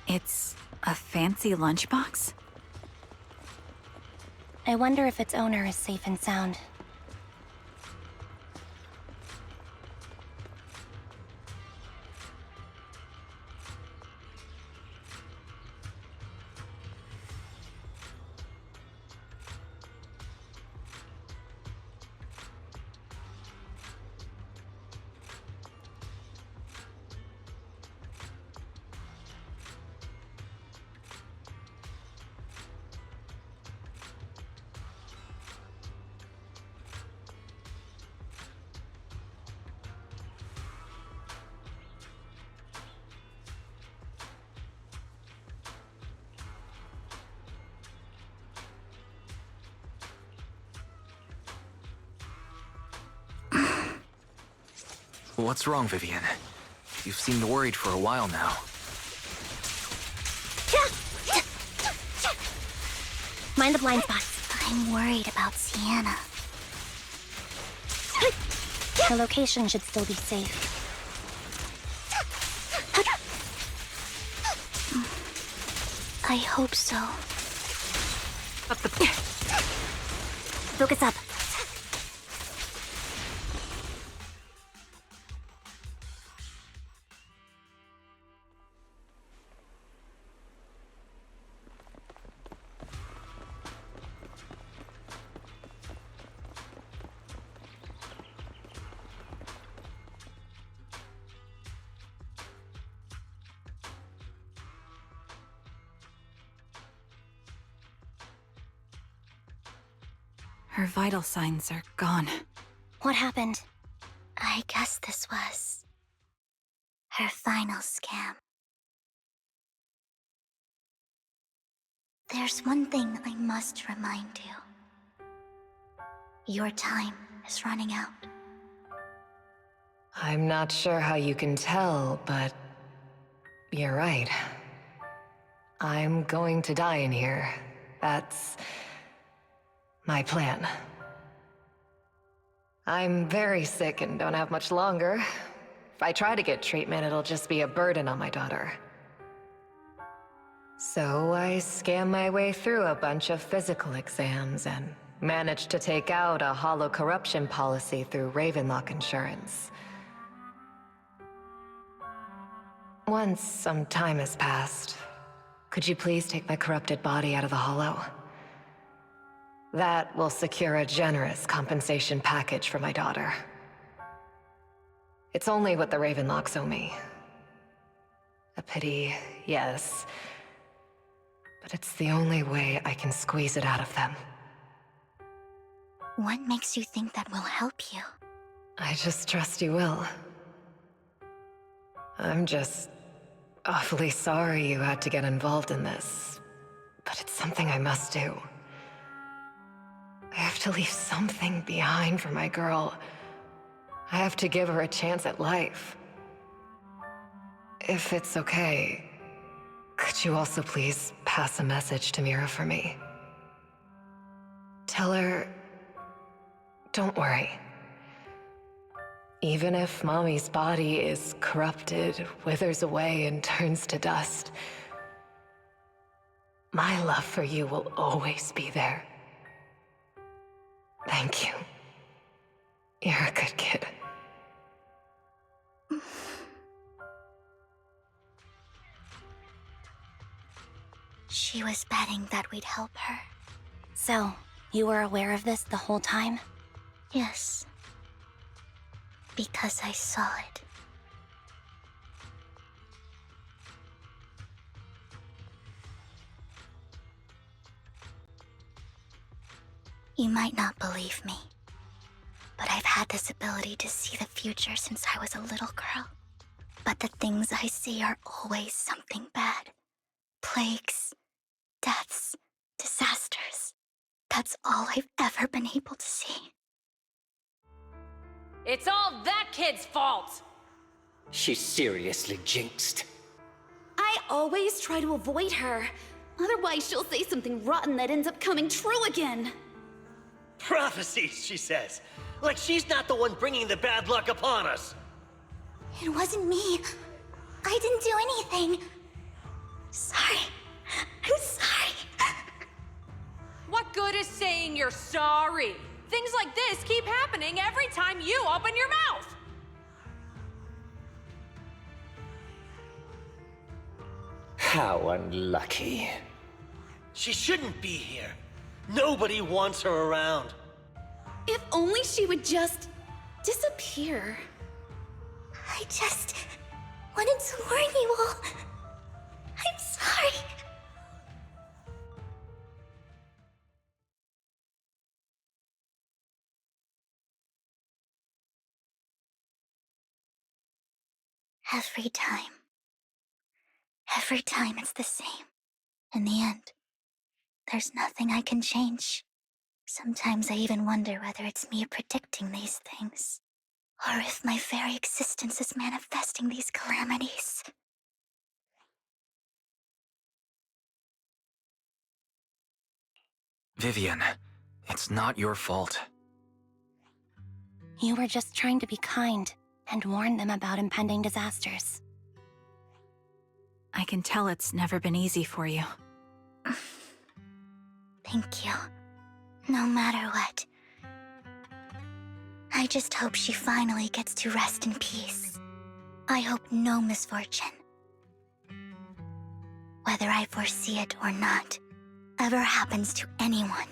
It's a fancy lunchbox? I wonder if its owner is safe and sound. What's wrong, Vivian? You've seemed worried for a while now. Mind the blind spots. I'm worried about Sienna. The location should still be safe. I hope so. Focus up. Her vital signs are gone. What happened? I guess this was her final scam. There's one thing I must remind you. Your time is running out. I'm not sure how you can tell, but you're right. I'm going to die in here. That's my plan. I'm very sick and don't have much longer. If I try to get treatment, it'll just be a burden on my daughter. So I scam my way through a bunch of physical exams and managed to take out a hollow corruption policy through Ravenlock Insurance. Once some time has passed, could you please take my corrupted body out of the hollow? That will secure a generous compensation package for my daughter. It's only what the Ravenlocks owe me. A pity, yes. But it's the only way I can squeeze it out of them. What makes you think that will help you? I just trust you will. I'm just awfully sorry you had to get involved in this. But it's something I must do. I have to leave something behind for my girl. I have to give her a chance at life. If it's okay, could you also please pass a message to Mira for me? Tell her, don't worry. Even if Mommy's body is corrupted, withers away, and turns to dust, my love for you will always be there. Thank you. You're a good kid. She was betting that we'd help her. So, you were aware of this the whole time? Yes. Because I saw it. You might not believe me, but I've had this ability to see the future since I was a little girl. But the things I see are always something bad. Plagues, deaths, disasters. That's all I've ever been able to see. It's all that kid's fault! She's seriously jinxed. I always try to avoid her. Otherwise, she'll say something rotten that ends up coming true again. Prophecies, she says. Like she's not the one bringing the bad luck upon us. It wasn't me. I didn't do anything. Sorry. I'm sorry. What good is saying you're sorry? Things like this keep happening every time you open your mouth! How unlucky. She shouldn't be here. Nobody wants her around. If only she would just disappear. I just wanted to warn you all. I'm sorry. Every time it's the same. In the end, there's nothing I can change. Sometimes I even wonder whether it's me predicting these things, or if my very existence is manifesting these calamities. Vivian, it's not your fault. You were just trying to be kind and warn them about impending disasters. I can tell it's never been easy for you. Thank you. No matter what. I just hope she finally gets to rest in peace. I hope no misfortune, whether I foresee it or not, ever happens to anyone.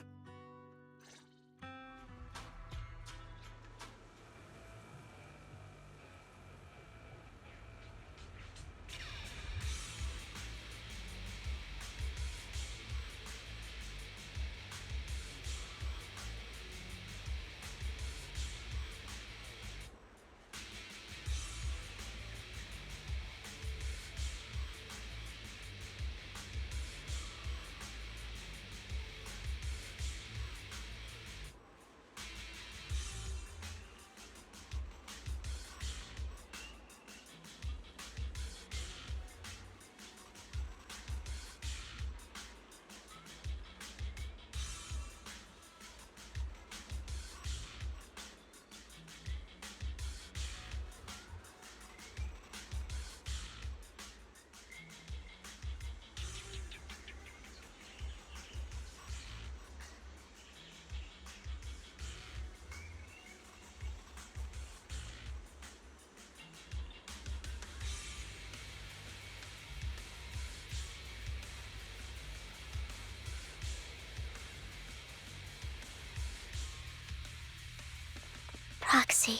Roxy,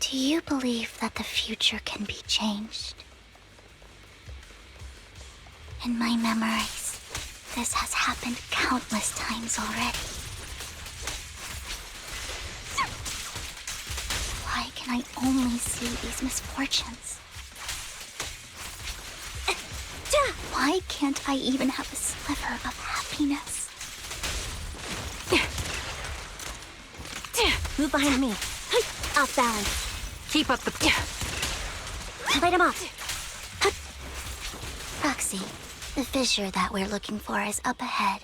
do you believe that the future can be changed? In my memories, this has happened countless times already. Why can I only see these misfortunes? Why can't I even have a sliver of happiness? Move behind me. Off balance. Keep up the... Light him off. Roxy, the fissure that we're looking for is up ahead.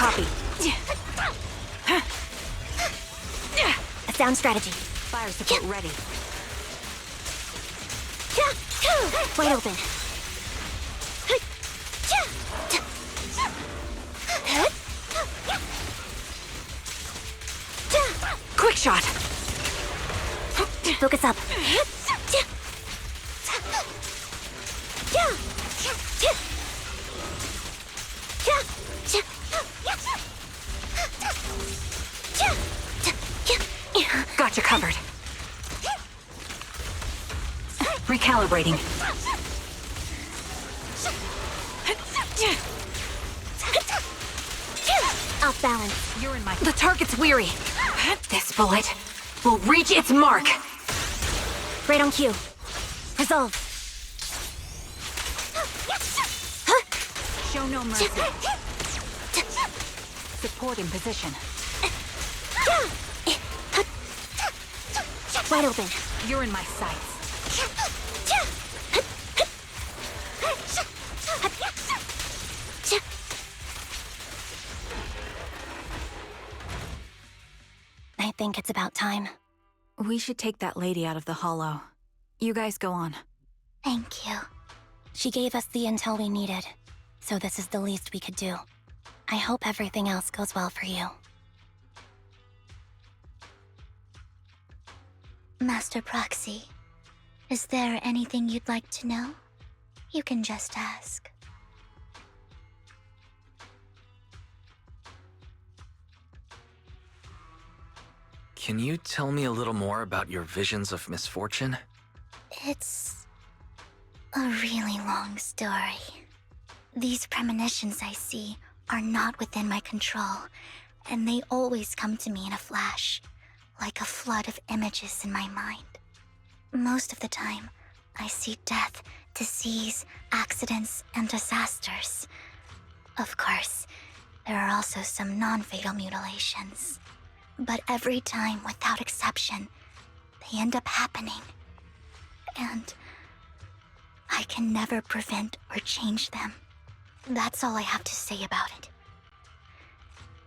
Copy. A sound strategy. Fire support ready. Wide open. Quick shot. Focus up. Gotcha covered. Recalibrating. Off balance. You're in my... The target's weary. This bullet will reach its mark. Right on cue. Resolve. Show no mercy. Support in position. Wide open. You're in my sights. I think it's about time. We should take that lady out of the hollow. You guys go on. Thank you. She gave us the intel we needed, so this is the least we could do. I hope everything else goes well for you. Master Proxy, is there anything you'd like to know? You can just ask. Can you tell me a little more about your visions of misfortune? It's a really long story. These premonitions I see are not within my control, and they always come to me in a flash, like a flood of images in my mind. Most of the time, I see death, disease, accidents, and disasters. Of course, there are also some non-fatal mutilations. But every time, without exception, they end up happening. And I can never prevent or change them. That's all I have to say about it.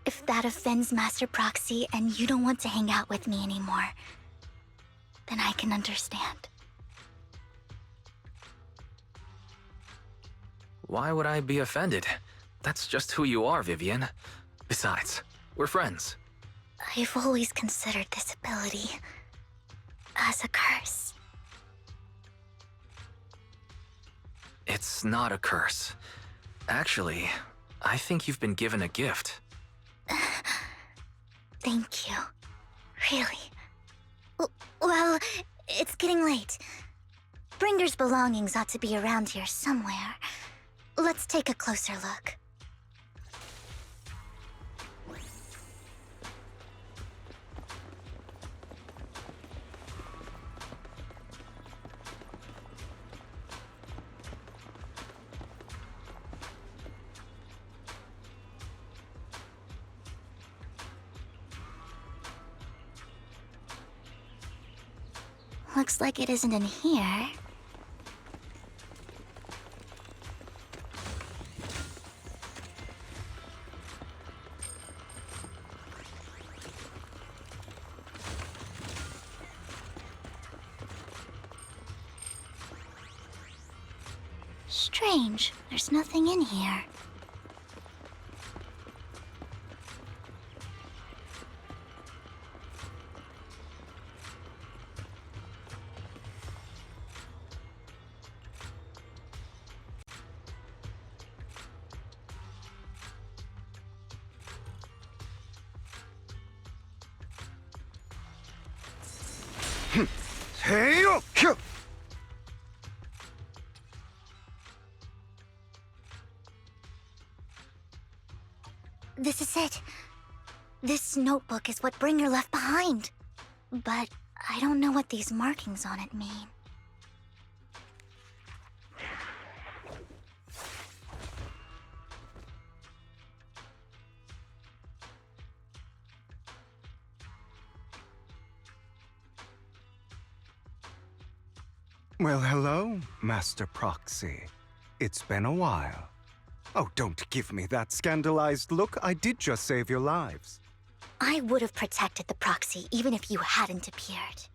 If that offends Master Proxy and you don't want to hang out with me anymore, then I can understand. Why would I be offended? That's just who you are, Vivian. Besides, we're friends. I've always considered this ability as a curse. It's not a curse. Actually, I think you've been given a gift. Thank you. Really. Well, it's getting late. Bringer's belongings ought to be around here somewhere. Let's take a closer look. Looks like it isn't in here. Strange, there's nothing in here. This is it. This notebook is what Bringer left behind. But I don't know what these markings on it mean. Well, hello, Master Proxy. It's been a while. Oh, don't give me that scandalized look. I did just save your lives. I would have protected the proxy even if you hadn't appeared.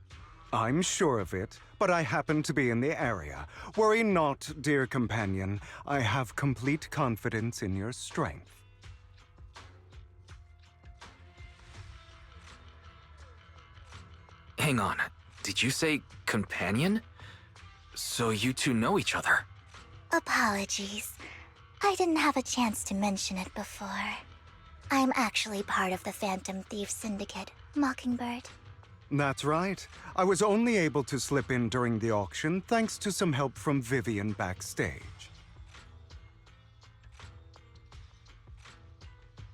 I'm sure of it, but I happen to be in the area. Worry not, dear companion. I have complete confidence in your strength. Hang on. Did you say companion? So you two know each other? Apologies. I didn't have a chance to mention it before. I'm actually part of the Phantom Thief Syndicate, Mockingbird. That's right. I was only able to slip in during the auction thanks to some help from Vivian backstage.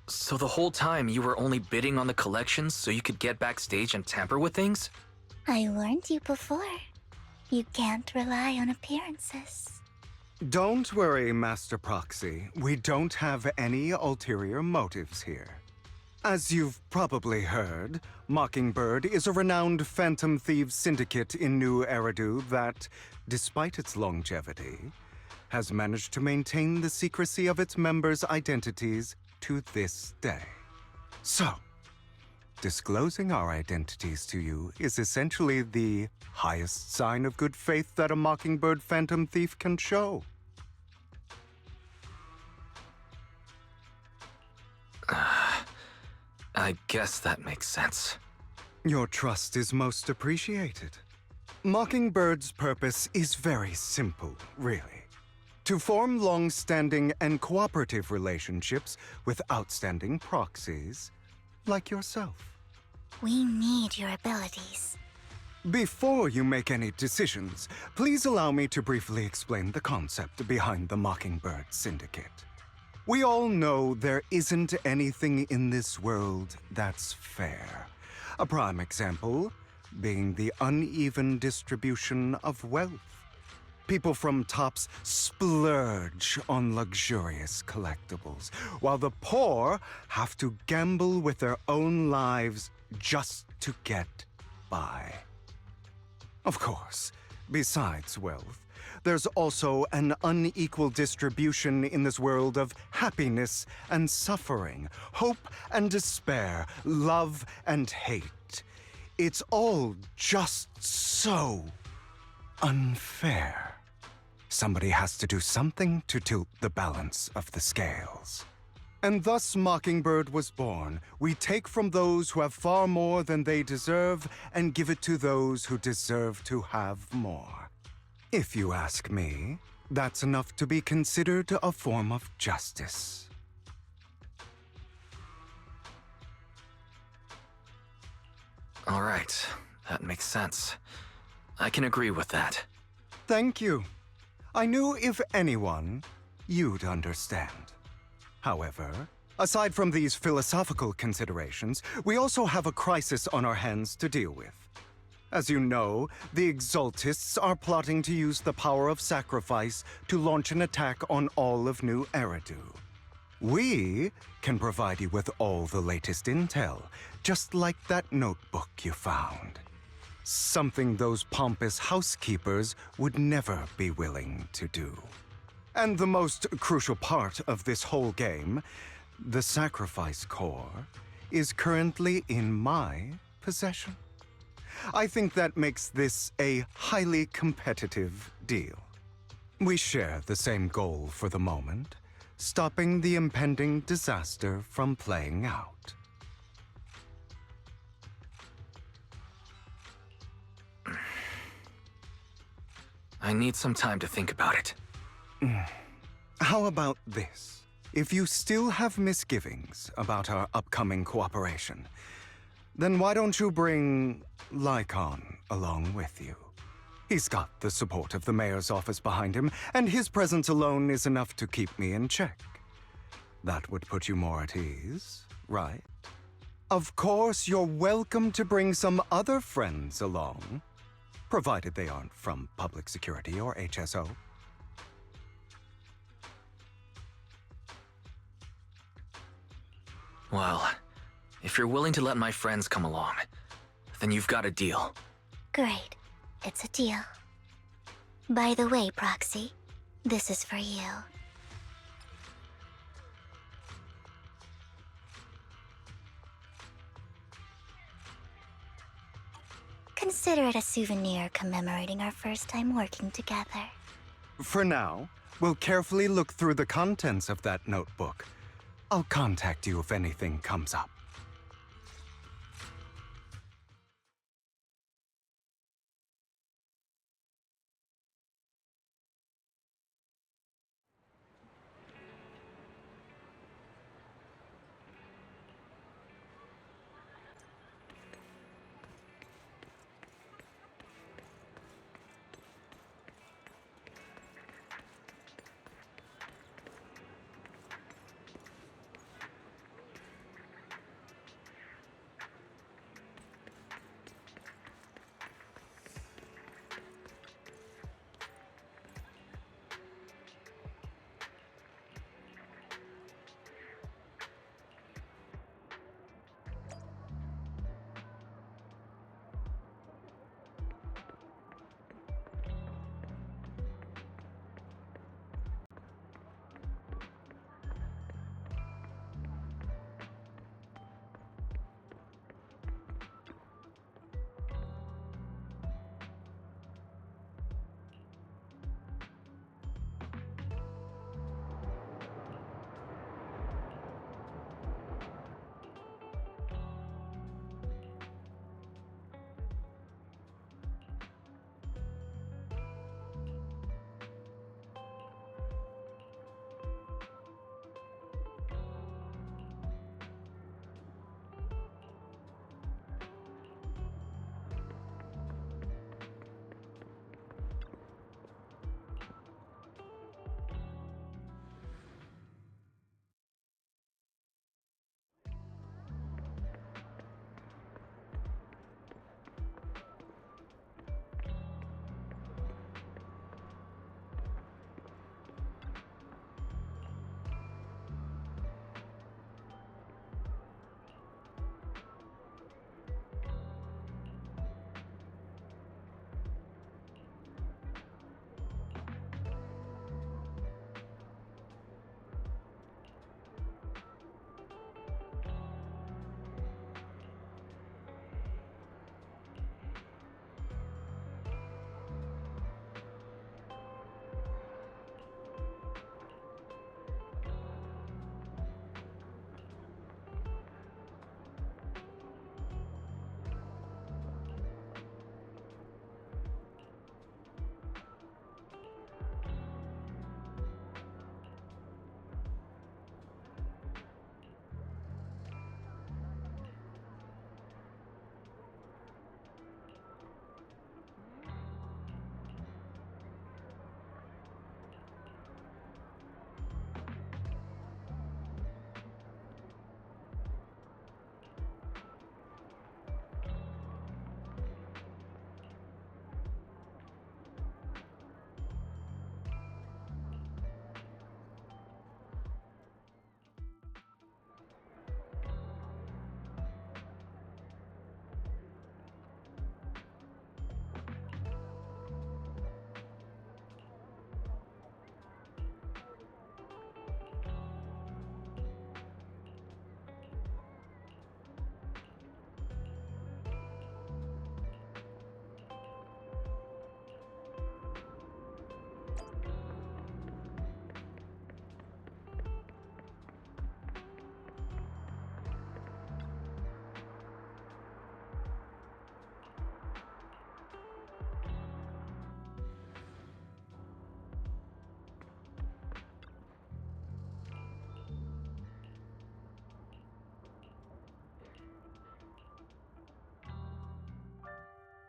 So the whole time you were only bidding on the collections so you could get backstage and tamper with things? I warned you before. You can't rely on appearances. Don't worry, Master Proxy. We don't have any ulterior motives here. As you've probably heard, Mockingbird is a renowned Phantom Thieves syndicate in New Eridu that, despite its longevity, has managed to maintain the secrecy of its members' identities to this day. So, disclosing our identities to you is essentially the highest sign of good faith that a Mockingbird Phantom Thief can show. I guess that makes sense. Your trust is most appreciated. Mockingbird's purpose is very simple, really. To form long-standing and cooperative relationships with outstanding proxies like yourself. We need your abilities. Before you make any decisions, please allow me to briefly explain the concept behind the Mockingbird Syndicate. We all know there isn't anything in this world that's fair. A prime example being the uneven distribution of wealth. People from tops splurge on luxurious collectibles, while the poor have to gamble with their own lives just to get by. Of course, besides wealth, there's also an unequal distribution in this world of happiness and suffering, hope and despair, love and hate. It's all just so unfair. Somebody has to do something to tilt the balance of the scales. And thus Mockingbird was born. We take from those who have far more than they deserve and give it to those who deserve to have more. If you ask me, that's enough to be considered a form of justice. All right, that makes sense. I can agree with that. Thank you. I knew if anyone, you'd understand. However, aside from these philosophical considerations, we also have a crisis on our hands to deal with. As you know, the Exaltists are plotting to use the power of sacrifice to launch an attack on all of New Eridu. We can provide you with all the latest intel, just like that notebook you found. Something those pompous housekeepers would never be willing to do. And the most crucial part of this whole game, the sacrifice core, is currently in my possession. I think that makes this a highly competitive deal. We share the same goal for the moment, stopping the impending disaster from playing out. I need some time to think about it. How about this? If you still have misgivings about our upcoming cooperation, then why don't you bring Lycon along with you? He's got the support of the mayor's office behind him, and his presence alone is enough to keep me in check. That would put you more at ease, right? Of course, you're welcome to bring some other friends along, provided they aren't from public security or HSO. Well, if you're willing to let my friends come along, then you've got a deal. Great. It's a deal. By the way, Proxy, this is for you. Consider it a souvenir commemorating our first time working together. For now, we'll carefully look through the contents of that notebook. I'll contact you if anything comes up.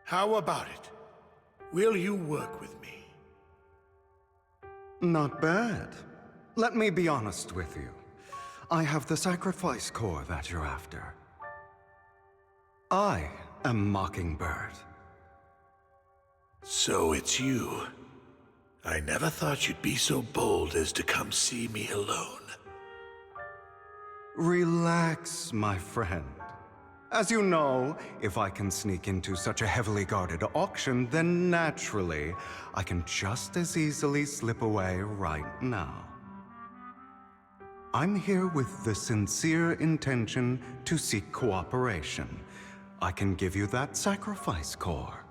How about it? Will you work with me? Not bad. Let me be honest with you. I have the sacrifice core that you're after. I am Mockingbird. So it's you. I never thought you'd be so bold as to come see me alone. Relax, my friend. As you know, if I can sneak into such a heavily guarded auction, then naturally, I can just as easily slip away right now. I'm here with the sincere intention to seek cooperation, I can give you that sacrifice core.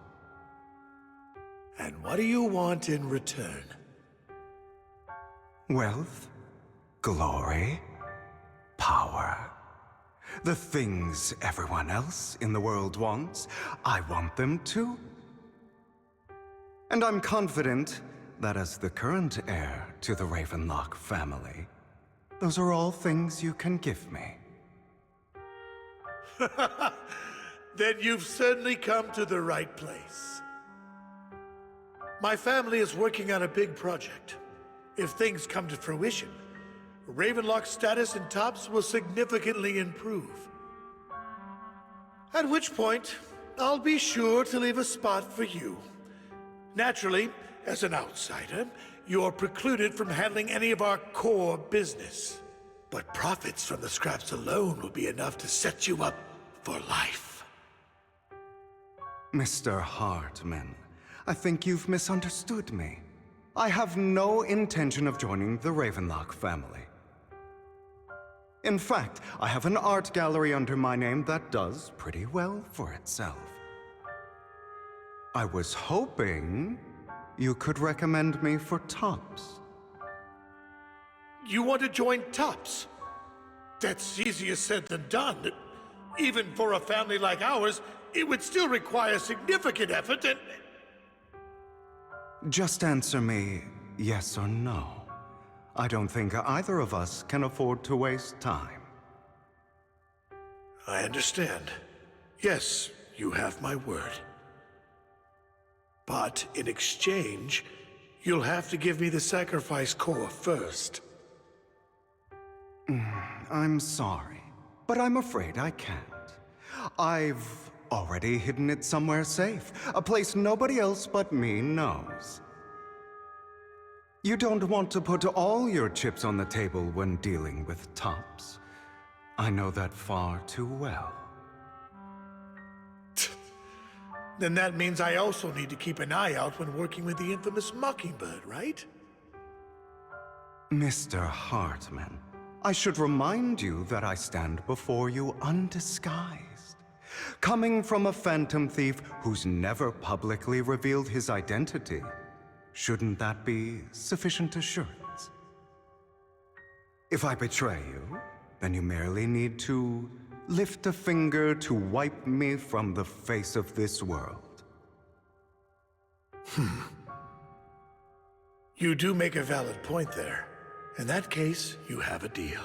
And what do you want in return? Wealth, glory, power. The things everyone else in the world wants, I want them too. And I'm confident that as the current heir to the Ravenlock family, those are all things you can give me. Then you've certainly come to the right place. My family is working on a big project. If things come to fruition, Ravenlock's status in Tops will significantly improve. At which point, I'll be sure to leave a spot for you. Naturally, as an outsider, you're precluded from handling any of our core business. But profits from the scraps alone will be enough to set you up for life. Mr. Hartman, I think you've misunderstood me. I have no intention of joining the Ravenlock family. In fact, I have an art gallery under my name that does pretty well for itself. I was hoping you could recommend me for Tops. You want to join Tops? That's easier said than done. Even for a family like ours, it would still require significant effort and... Just answer me yes or no. I don't think either of us can afford to waste time. I understand. Yes, you have my word. But in exchange, you'll have to give me the sacrifice core first. I'm sorry, but I'm afraid I can't. I've already hidden it somewhere safe, a place nobody else but me knows. You don't want to put all your chips on the table when dealing with Tops. I know that far too well. Then that means I also need to keep an eye out when working with the infamous Mockingbird, right? Mr. Hartman, I should remind you that I stand before you undisguised. Coming from a phantom thief who's never publicly revealed his identity, shouldn't that be sufficient assurance? If I betray you, then you merely need to lift a finger to wipe me from the face of this world. You do make a valid point there. In that case, you have a deal.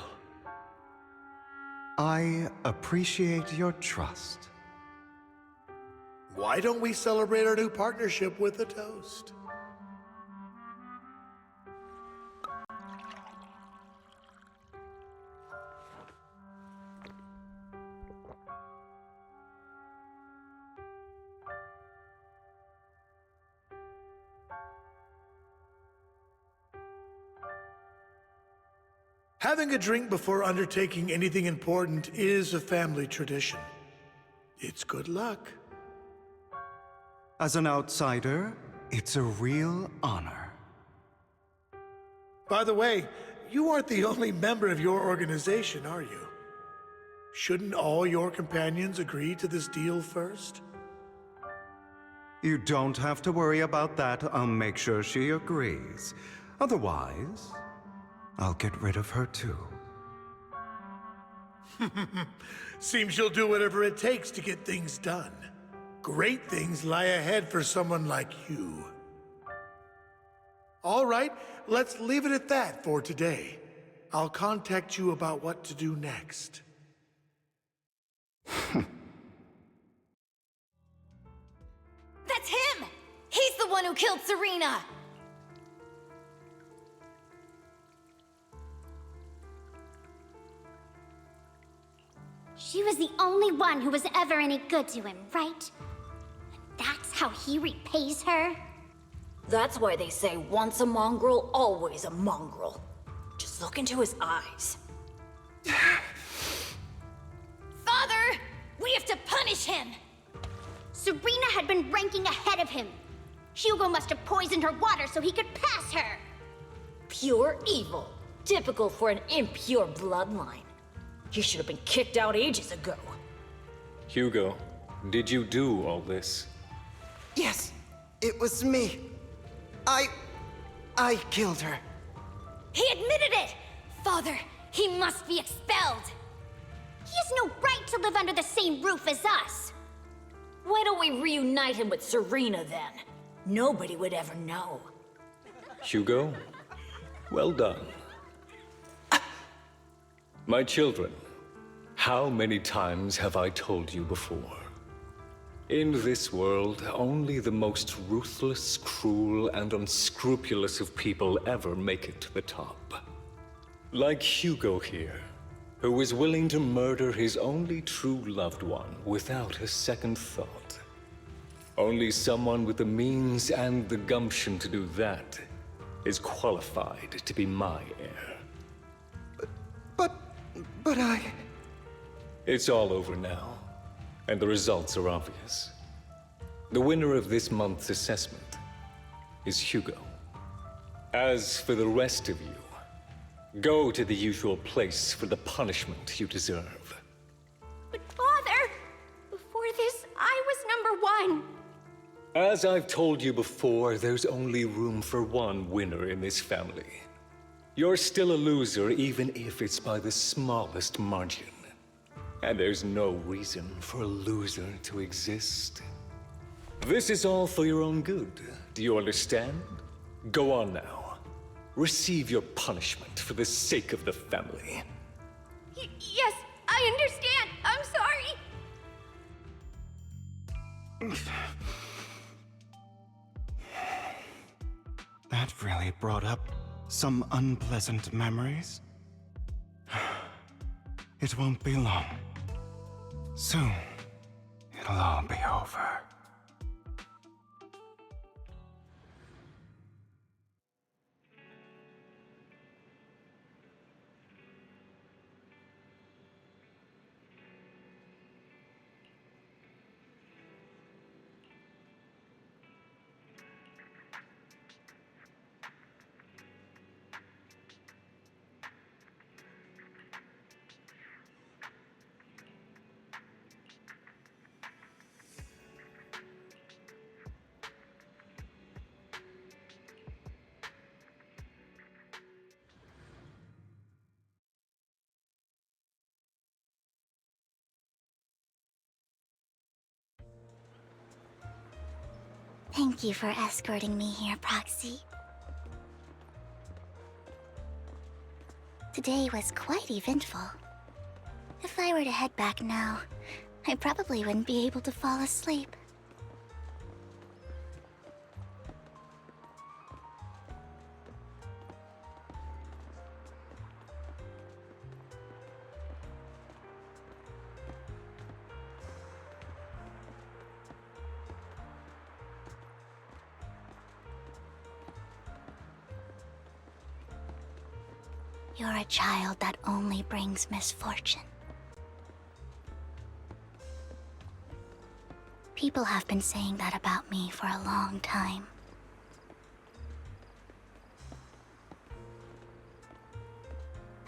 I appreciate your trust. Why don't we celebrate our new partnership with a toast? Having a drink before undertaking anything important is a family tradition. It's good luck. As an outsider, it's a real honor. By the way, you aren't the only member of your organization, are you? Shouldn't all your companions agree to this deal first? You don't have to worry about that. I'll make sure she agrees. Otherwise, I'll get rid of her too. Seems you'll do whatever it takes to get things done. Great things lie ahead for someone like you. All right, let's leave it at that for today. I'll contact you about what to do next. That's him! He's the one who killed Serena! She was the only one who was ever any good to him, right? That's how he repays her? That's why they say once a mongrel, always a mongrel. Just look into his eyes. Father! We have to punish him! Serena had been ranking ahead of him. Hugo must have poisoned her water so he could pass her. Pure evil. Typical for an impure bloodline. He should have been kicked out ages ago. Hugo, Did you do all this? Yes, it was me. I killed her. He admitted it! Father, he must be expelled! He has no right to live under the same roof as us! Why don't we reunite him with Serena then? Nobody would ever know. Hugo, well done. My children, how many times have I told you before? In this world, only the most ruthless, cruel, and unscrupulous of people ever make it to the top. Like Hugo here, who is willing to murder his only true loved one without a second thought. Only someone with the means and the gumption to do that is qualified to be my heir. But I... It's all over now, and the results are obvious. The winner of this month's assessment is Hugo. As for the rest of you, go to the usual place for the punishment you deserve. But Father, before this, I was number one. As I've told you before, there's only room for one winner in this family. You're still a loser, even if it's by the smallest margin. And there's no reason for a loser to exist. This is all for your own good. Do you understand? Go on now. Receive your punishment for the sake of the family. Yes, I understand. I'm sorry. That really brought up some unpleasant memories. It won't be long. Soon, it'll all be over. Thank you for escorting me here, Proxy. Today was quite eventful. If I were to head back now, I probably wouldn't be able to fall asleep. You're a child that only brings misfortune. People have been saying that about me for a long time.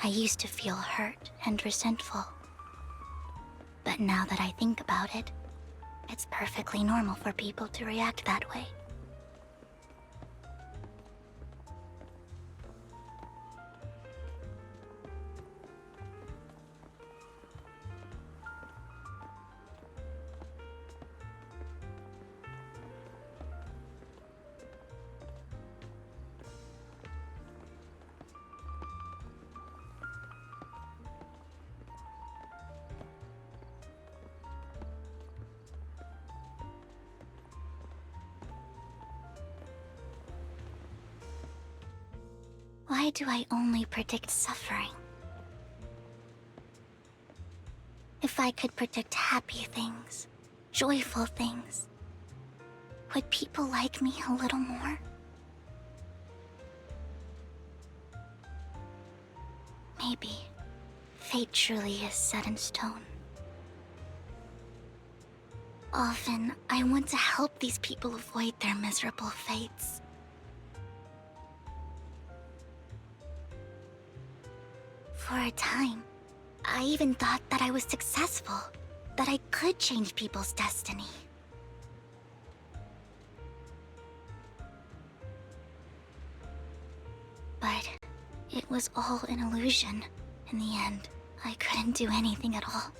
I used to feel hurt and resentful. But now that I think about it, it's perfectly normal for people to react that way. Why do I only predict suffering? If I could predict happy things, joyful things, would people like me a little more? Maybe fate truly is set in stone. Often, I want to help these people avoid their miserable fates. For a time, I even thought that I was successful, that I could change people's destiny. But it was all an illusion. In the end, I couldn't do anything at all.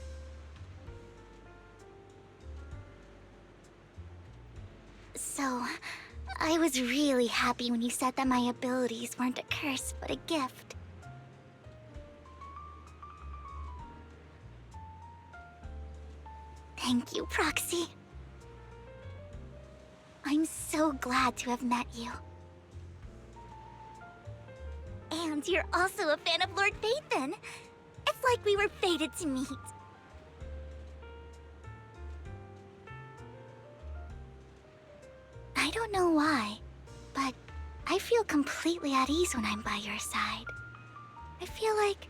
So, I was really happy when you said that my abilities weren't a curse, but a gift. Thank you, Proxy. I'm so glad to have met you. And you're also a fan of Lord Phaethon. It's like we were fated to meet. I don't know why, but I feel completely at ease when I'm by your side. I feel like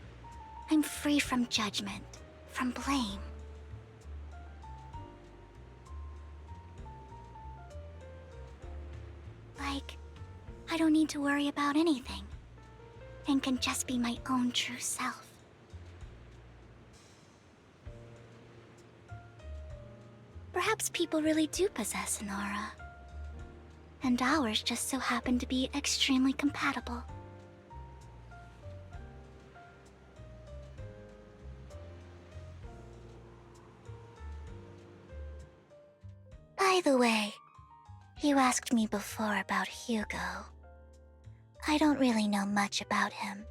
I'm free from judgment, from blame. Like, I don't need to worry about anything, and can just be my own true self. Perhaps people really do possess an aura, and ours just so happen to be extremely compatible. By the way, you asked me before about Hugo. I don't really know much about him.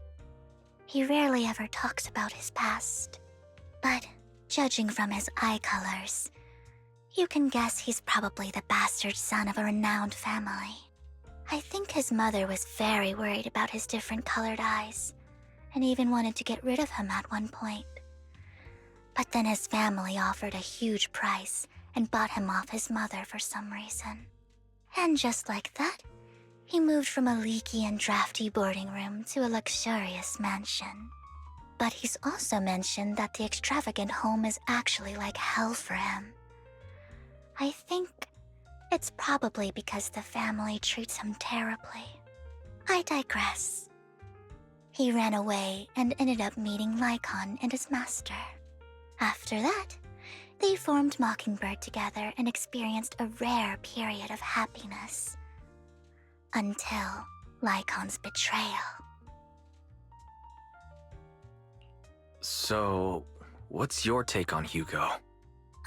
He rarely ever talks about his past. But judging from his eye colors, you can guess he's probably the bastard son of a renowned family. I think his mother was very worried about his different colored eyes, and even wanted to get rid of him at one point. But then his family offered a huge price and bought him off his mother for some reason. And just like that, he moved from a leaky and drafty boarding room to a luxurious mansion. But he's also mentioned that the extravagant home is actually like hell for him. I think it's probably because the family treats him terribly. I digress. He ran away and ended up meeting Lycon and his master. After that, they formed Mockingbird together and experienced a rare period of happiness. Until Lycon's betrayal. So, what's your take on Hugo?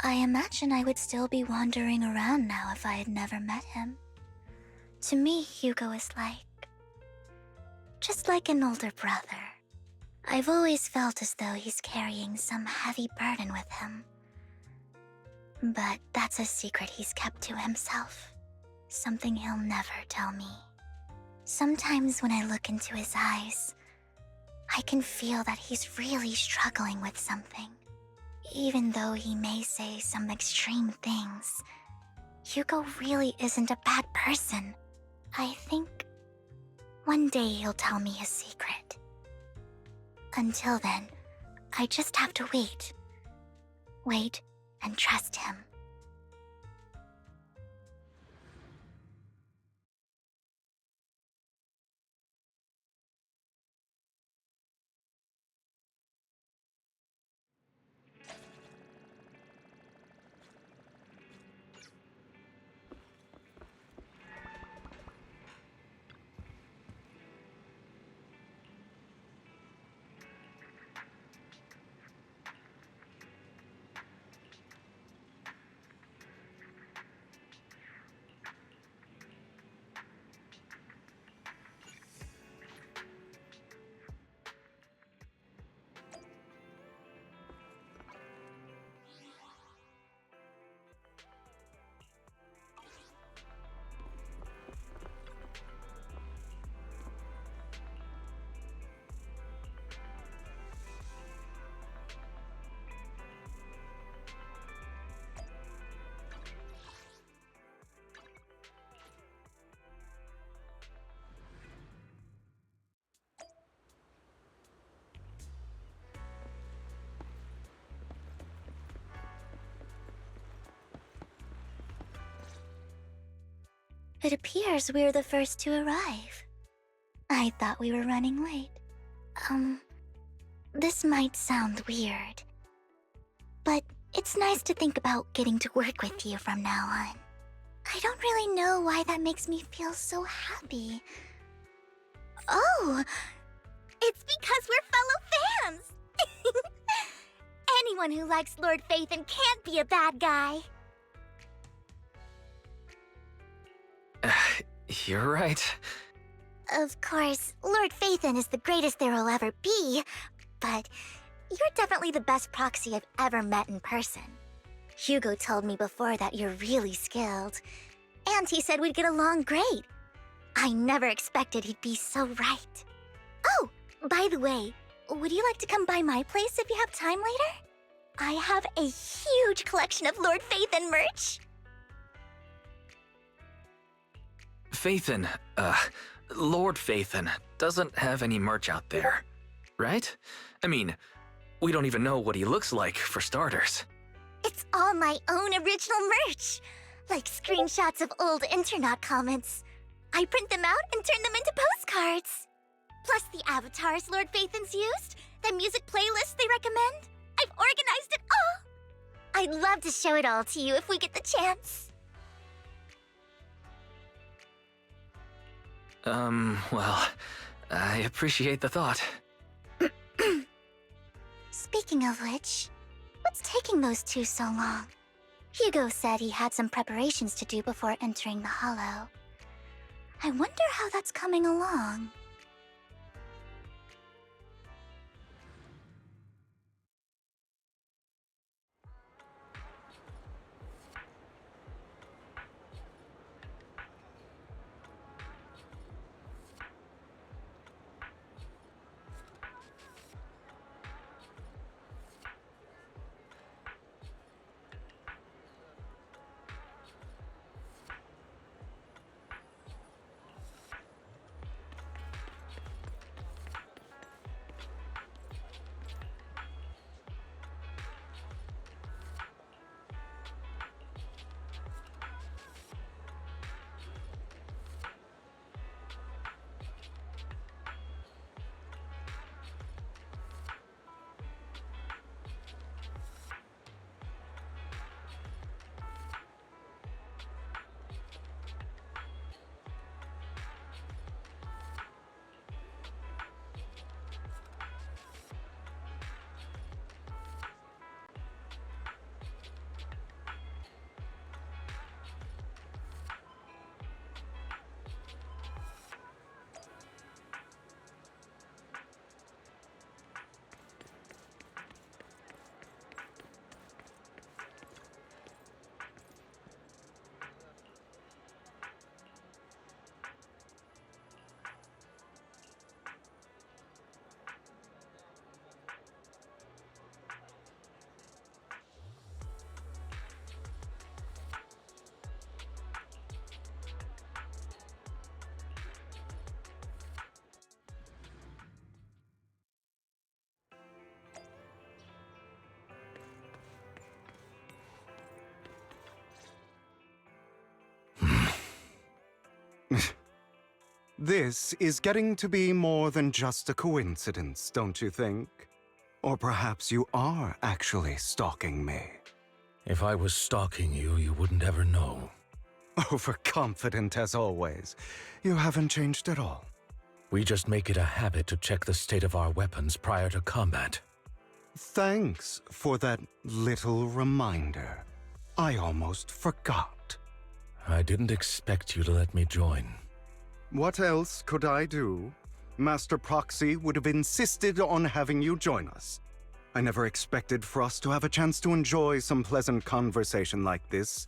I imagine I would still be wandering around now if I had never met him. To me, Hugo is just like an older brother. I've always felt as though he's carrying some heavy burden with him. But that's a secret he's kept to himself. Something he'll never tell me. Sometimes when I look into his eyes, I can feel that he's really struggling with something. Even though he may say some extreme things, Hugo really isn't a bad person. I think one day he'll tell me his secret. Until then, I just have to wait. Wait and trust him. It appears we're the first to arrive. I thought we were running late. This might sound weird, but It's nice to think about getting to work with you from now on. I don't really know why that makes me feel so happy. Oh, it's because we're fellow fans! Anyone who likes Lord Phaethon can't be a bad guy. You're right. Of course, Lord Phaethon is the greatest there will ever be, but you're definitely the best proxy I've ever met in person. Hugo told me before that you're really skilled, and he said we'd get along great. I never expected he'd be so right. Oh, by the way, would you like to come by my place if you have time later? I have a huge collection of Lord Phaethon merch. Phaethon, Lord Phaethon doesn't have any merch out there, right? I mean, we don't even know what he looks like, for starters. It's all my own original merch, like screenshots of old Internet comments. I print them out and turn them into postcards. Plus the avatars Lord Phaethon's used, the music playlists they recommend. I've organized it all. I'd love to show it all to you if we get the chance. Well, I appreciate the thought. Speaking of which, what's taking those two so long? Hugo said he had some preparations to do before entering the Hollow. I wonder how that's coming along. This is getting to be more than just a coincidence, don't you think? Or perhaps you are actually stalking me. If I was stalking you, you wouldn't ever know. Overconfident as always. You haven't changed at all. We just make it a habit to check the state of our weapons prior to combat. Thanks for that little reminder. I almost forgot. I didn't expect you to let me join. What else could I do? Master Proxy would have insisted on having you join us. I never expected for us to have a chance to enjoy some pleasant conversation like this,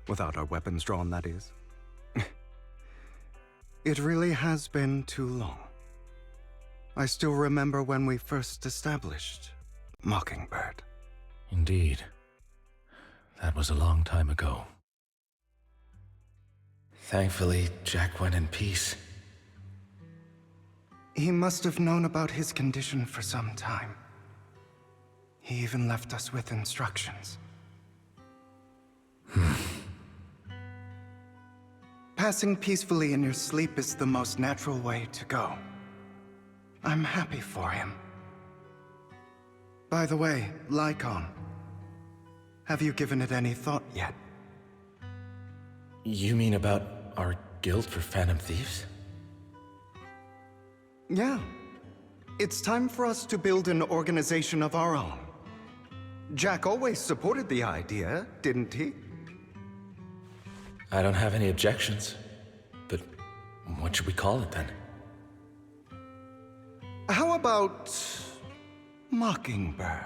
without our weapons drawn, that is. It really has been too long. I still remember when we first established Mockingbird. Indeed. That was a long time ago. Thankfully, Jack went in peace. He must have known about his condition for some time. He even left us with instructions. Passing peacefully in your sleep is the most natural way to go. I'm happy for him. By the way, Lycon, Have you given it any thought yet? You mean about our guild for Phantom Thieves? Yeah. It's time for us to build an organization of our own. Jack always supported the idea, didn't he? I don't have any objections. But what should we call it then? How about Mockingbird?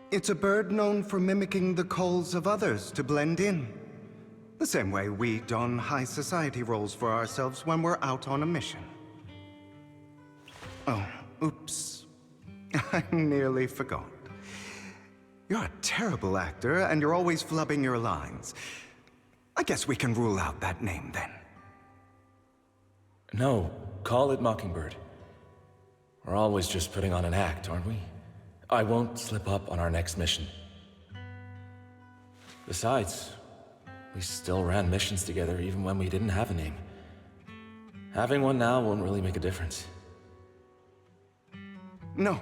It's a bird known for mimicking the calls of others to blend in. The same way we don high society roles for ourselves when we're out on a mission. Oh, oops. I nearly forgot. You're a terrible actor, and you're always flubbing your lines. I guess we can rule out that name, then. No, call it Mockingbird. We're always just putting on an act, aren't we? I won't slip up on our next mission. Besides, we still ran missions together even when we didn't have a name. Having one now won't really make a difference. No.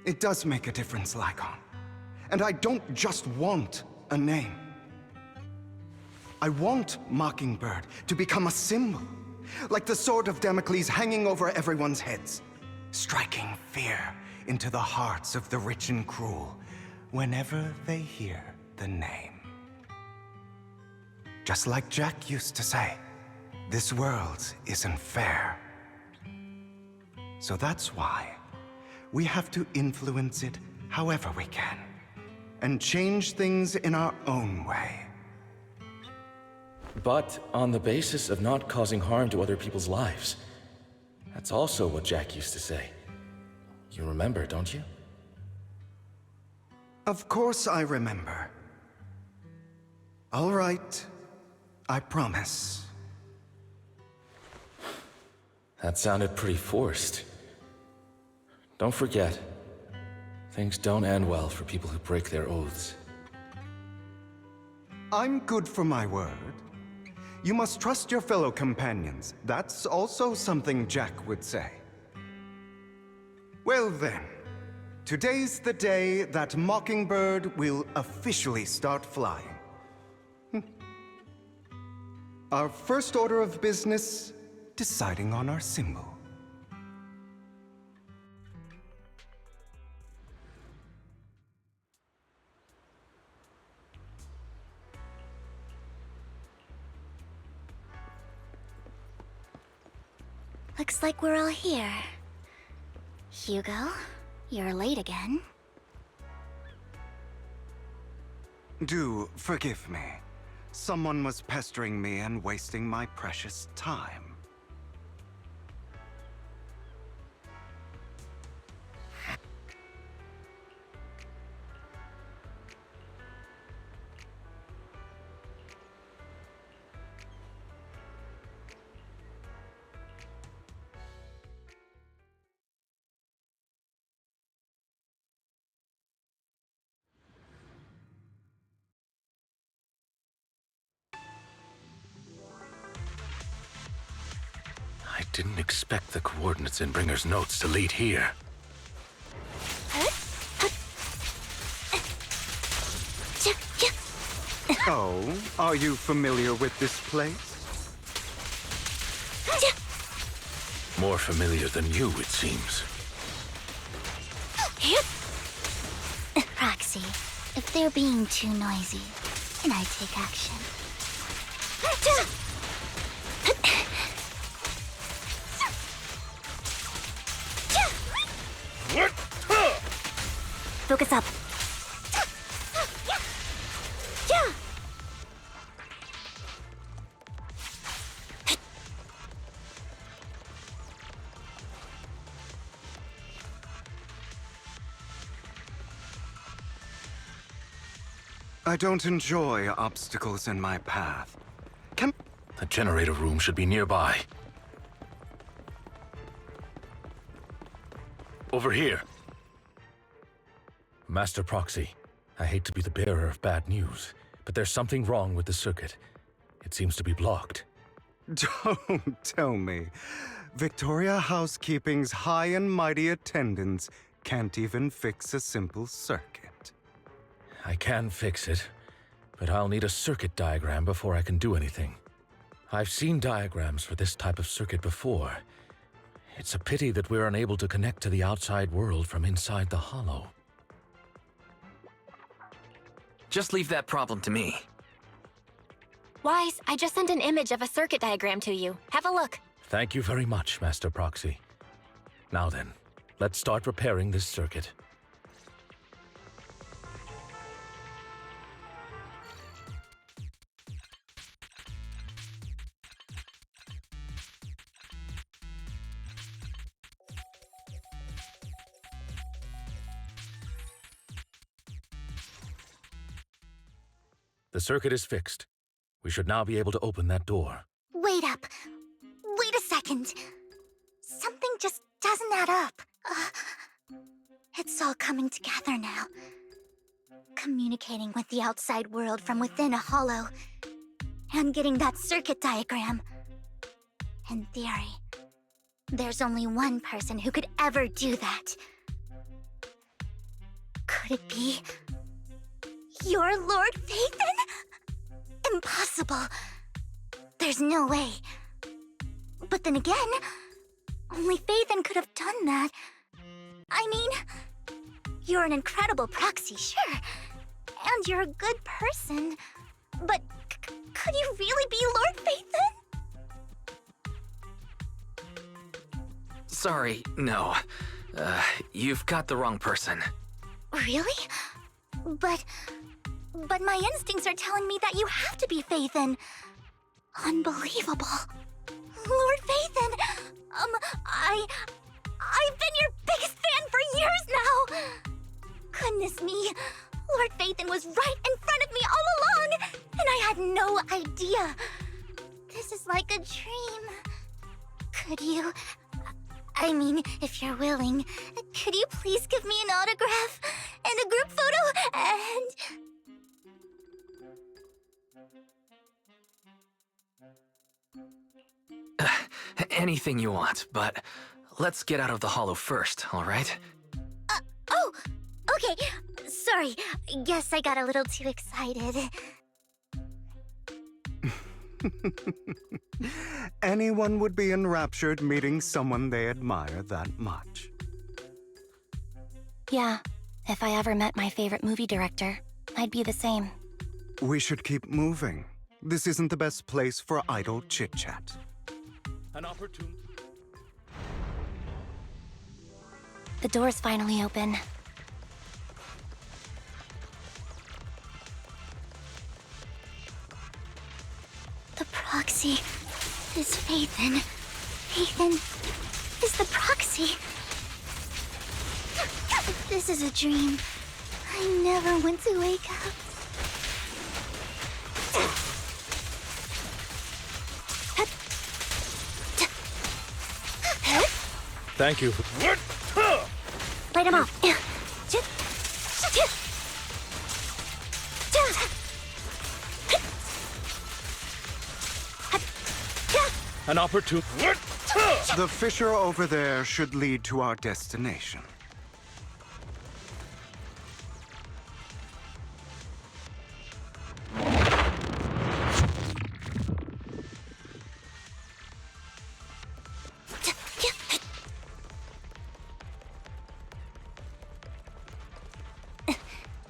It does make a difference, Lycon. And I don't just want a name. I want Mockingbird to become a symbol, like the sword of Damocles hanging over everyone's heads, striking fear into the hearts of the rich and cruel whenever they hear the name. Just like Jack used to say, this world isn't fair. So that's why we have to influence it however we can, and change things in our own way. But on the basis of not causing harm to other people's lives. That's also what Jack used to say. You remember, don't you? Of course I remember. All right, I promise. That sounded pretty forced. Don't forget, things don't end well for people who break their oaths. I'm good for my word. You must trust your fellow companions. That's also something Jack would say. Well then, today's the day that Mockingbird will officially start flying. Our first order of business, deciding on our symbol. Looks like we're all here. Hugo, you're late again. Do forgive me. Someone was pestering me and wasting my precious time. I didn't expect the coordinates in Bringer's notes to lead here. Oh, are you familiar with this place? More familiar than you, it seems. Roxy, if they're being too noisy, then I take action. Focus up. I don't enjoy obstacles in my path. The generator room should be nearby. Over here. Master Proxy, I hate to be the bearer of bad news, but there's something wrong with the circuit. It seems to be blocked. Don't tell me. Victoria Housekeeping's high and mighty attendants Can't even fix a simple circuit. I can fix it, but I'll need a circuit diagram before I can do anything. I've seen diagrams for this type of circuit before. It's a pity that we're unable to connect to the outside world from inside the hollow. Just leave that problem to me. Wise, I just sent an image of a circuit diagram to you. Have a look. Thank you very much, Master Proxy. Now then, let's start repairing this circuit. The circuit is fixed. We should now be able to open that door. Wait up. Wait a second. Something just doesn't add up. It's all coming together now. Communicating with the outside world from within a hollow. And getting that circuit diagram. In theory, there's only one person who could ever do that. Could it be your Lord Phaethon? Impossible. There's no way. But then again, only Phaethon could have done that. I mean, you're an incredible proxy, sure. And you're a good person. But could you really be Lord Phaethon? Sorry, no. You've got the wrong person. Really? But my instincts are telling me that you have to be Phaethon. Unbelievable. Lord Phaethon, I've been your biggest fan for years now. Goodness me, Lord Phaethon was right in front of me all along, and I had no idea. This is like a dream. Could you, I mean, if you're willing, could you please give me an autograph and a group photo and... Anything you want, but let's get out of the hollow first, all right? Oh, okay. Sorry, guess I got a little too excited. Anyone would be enraptured meeting someone they admire that much. Yeah, if I ever met my favorite movie director, I'd be the same. We should keep moving. This isn't the best place for idle chit-chat. An opportunity. The door's finally open. The proxy is Phaethon. Phaethon is the proxy. This is a dream. I never want to wake up. Thank you. Light him off. An opportunity. The fissure over there should lead to our destination.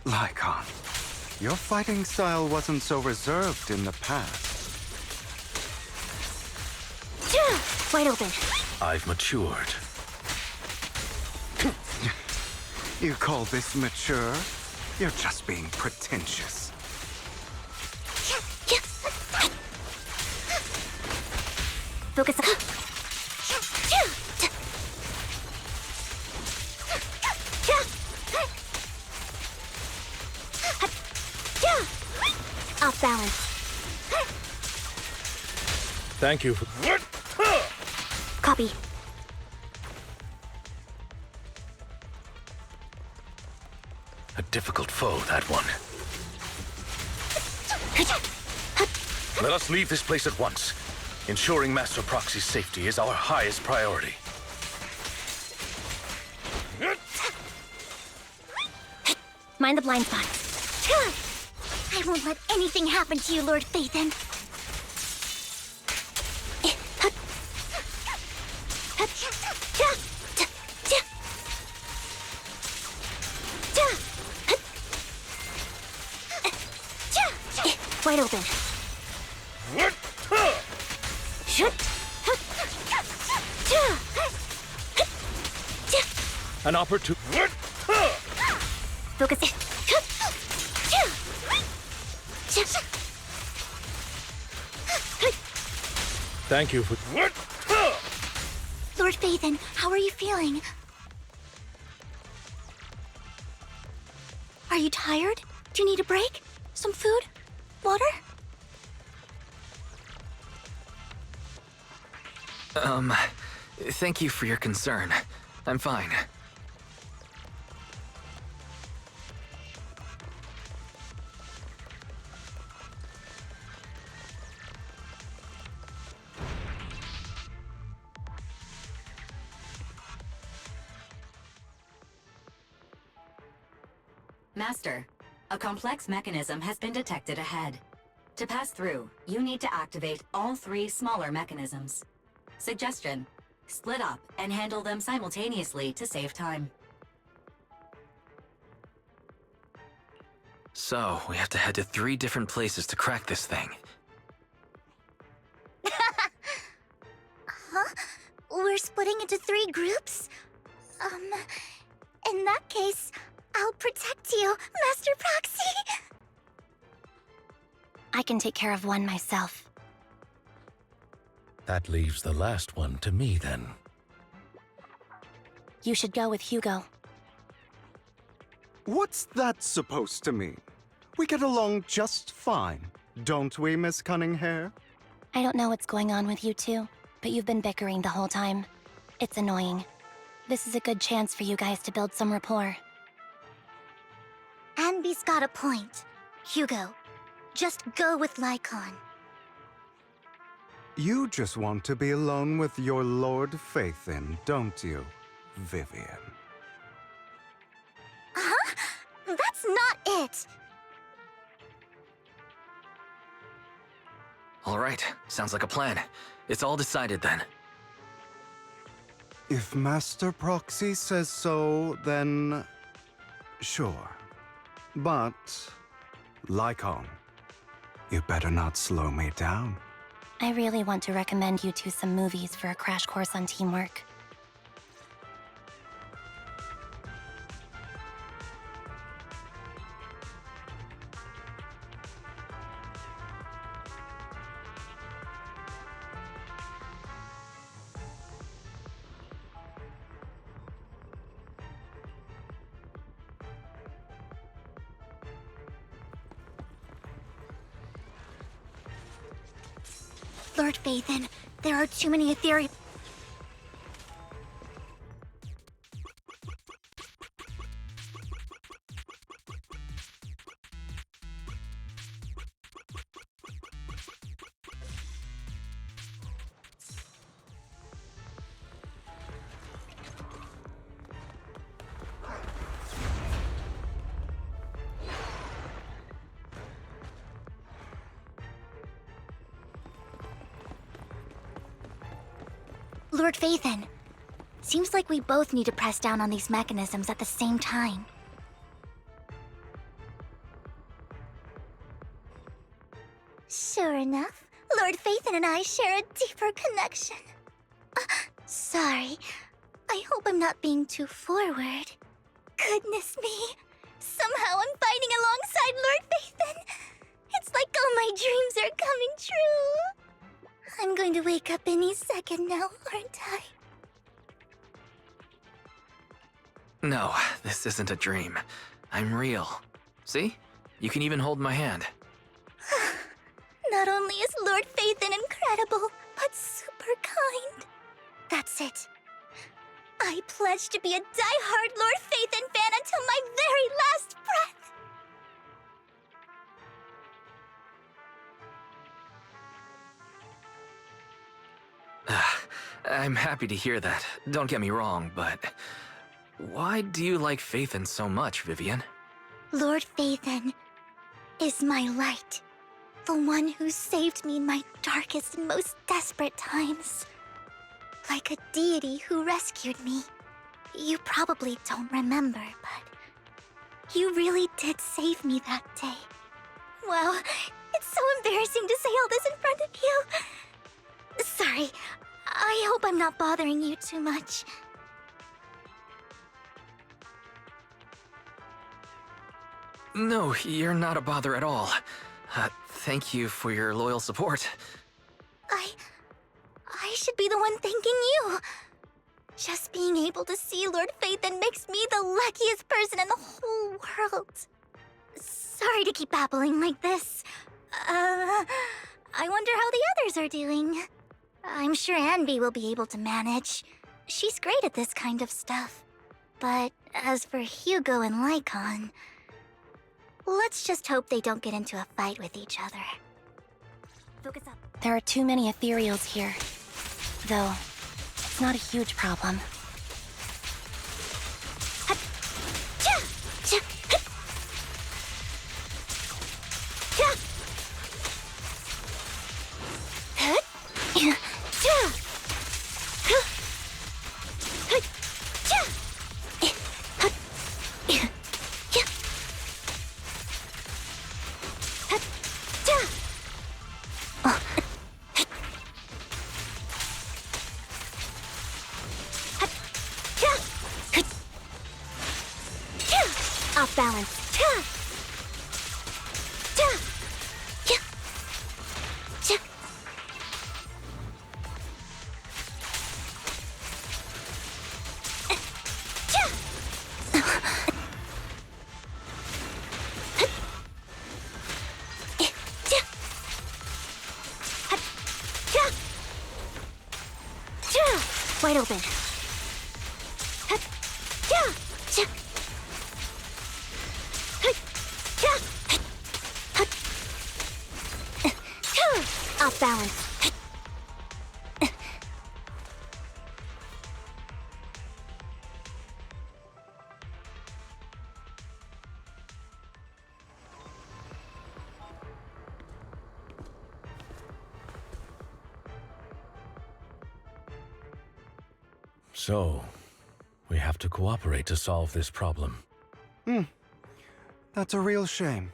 Lycon, your fighting style wasn't so reserved in the past. Wide open. I've matured. You call this mature? You're just being pretentious. Focus. Off balance. Thank you. Copy. A difficult foe, that one. Let us leave this place at once. Ensuring Master Proxy's safety is our highest priority. Mind the blind spot. I won't let anything happen to you, Lord Phaethon. Wide open. An opportunity. Focus. Thank you for. Lord Phaethon, how are you feeling? Are you tired? Do you need a break? Some food? Water? Thank you for your concern. I'm fine. Master, a complex mechanism has been detected ahead. To pass through, you need to activate all 3 smaller mechanisms. Suggestion: split up and handle them simultaneously to save time. So, we have to head to 3 different places to crack this thing. Huh? We're splitting into 3 groups? In that case, I'll protect you, Master Proxy! I can take care of one myself. That leaves the last one to me, then. You should go with Hugo. What's that supposed to mean? We get along just fine, don't we, Miss Cunninghair? I don't know what's going on with you two, but you've been bickering the whole time. It's annoying. This is a good chance for you guys to build some rapport. Anby's got a point. Hugo, just go with Lycon. You just want to be alone with your Lord Phaethon, don't you, Vivian? Huh? That's not it! All right, sounds like a plan. It's all decided then. If Master Proxy says so, then sure. But, Lycon, you better not slow me down. I really want to recommend you two some movies for a crash course on teamwork. Lord Phaethon, there are too many ethereal... Lord Phaethon, seems like we both need to press down on these mechanisms at the same time. Sure enough, Lord Phaethon and I share a deeper connection. Sorry, I hope I'm not being too forward. Goodness me, somehow I'm fighting alongside Lord Phaethon. It's like all my dreams are coming true. I'm going to wake up any second now, aren't I? No, this isn't a dream. I'm real. See? You can even hold my hand. Not only is Lord Phaethon incredible, but super kind. That's it. I pledge to be a die-hard Lord Phaethon fan until my very last breath. I'm happy to hear that. Don't get me wrong, but... why do you like Phaethon so much, Vivian? Lord Phaethon is my light. The one who saved me in my darkest and most desperate times. Like a deity who rescued me. You probably don't remember, but you really did save me that day. Wow, it's so embarrassing to say all this in front of you. Sorry, I hope I'm not bothering you too much. No, you're not a bother at all. Thank you for your loyal support. I should be the one thanking you. Just being able to see Lord Phaethon makes me the luckiest person in the whole world. Sorry to keep babbling like this. I wonder how the others are doing. I'm sure Anby will be able to manage. She's great at this kind of stuff. But as for Hugo and Lycon, let's just hope they don't get into a fight with each other. Focus up. There are too many ethereals here. Though, it's not a huge problem. Off balance. Wide open. Off balance. So, we have to cooperate to solve this problem. That's a real shame.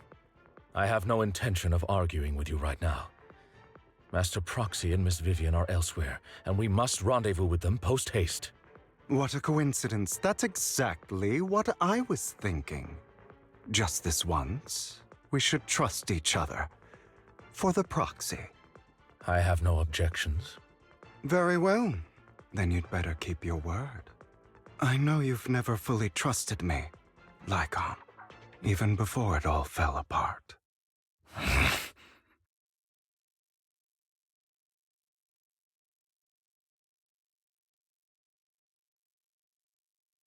I have no intention of arguing with you right now. Master Proxy and Miss Vivian are elsewhere, and we must rendezvous with them post-haste. What a coincidence. That's exactly what I was thinking. Just this once, we should trust each other. For the proxy. I have no objections. Very well. Then you'd better keep your word. I know you've never fully trusted me, Lycon, even before it all fell apart.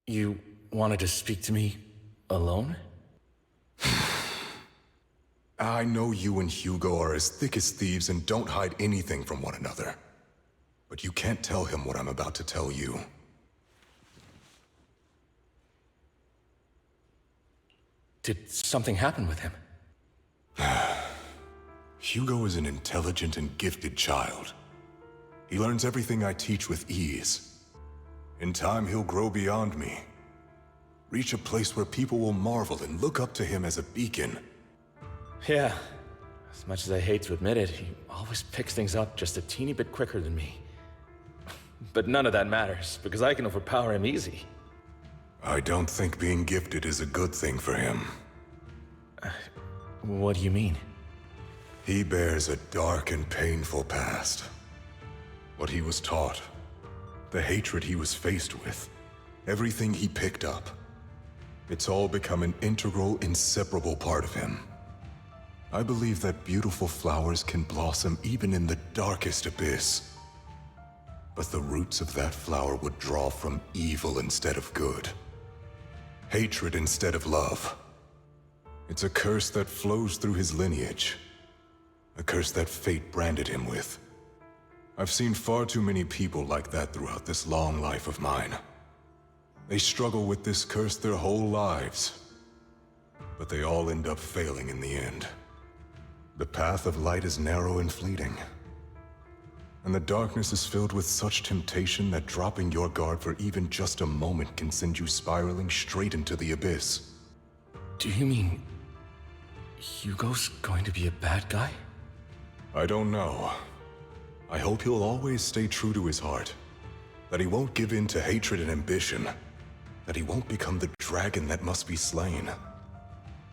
You wanted to speak to me alone? I know you and Hugo are as thick as thieves and don't hide anything from one another. But you can't tell him what I'm about to tell you. Did something happen with him? Hugo is an intelligent and gifted child. He learns everything I teach with ease. In time, he'll grow beyond me. Reach a place where people will marvel and look up to him as a beacon. Yeah. As much as I hate to admit it, he always picks things up just a teeny bit quicker than me. But none of that matters, because I can overpower him easy. I don't think being gifted is a good thing for him. What do you mean? He bears a dark and painful past. What he was taught, the hatred he was faced with, everything he picked up. It's all become an integral, inseparable part of him. I believe that beautiful flowers can blossom even in the darkest abyss. But the roots of that flower would draw from evil instead of good. Hatred instead of love. It's a curse that flows through his lineage. A curse that fate branded him with. I've seen far too many people like that throughout this long life of mine. They struggle with this curse their whole lives. but they all end up failing in the end. The path of light is narrow and fleeting, and the darkness is filled with such temptation that dropping your guard for even just a moment can send you spiraling straight into the abyss. Do you mean Hugo's going to be a bad guy? I don't know. I hope he'll always stay true to his heart. That he won't give in to hatred and ambition. That he won't become the dragon that must be slain.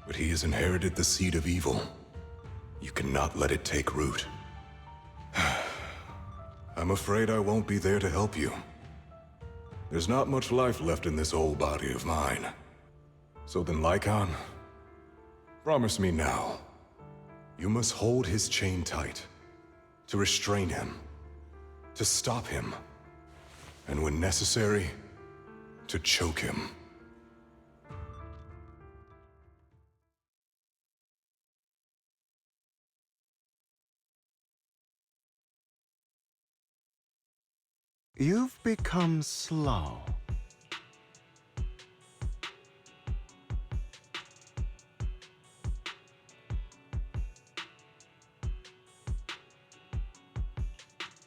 But he has inherited the seed of evil. You cannot let it take root. I'm afraid I won't be there to help you. There's not much life left in this old body of mine. So then, Lycon, promise me now. You must hold his chain tight. To restrain him. To stop him. And when necessary, to choke him. You've become slow.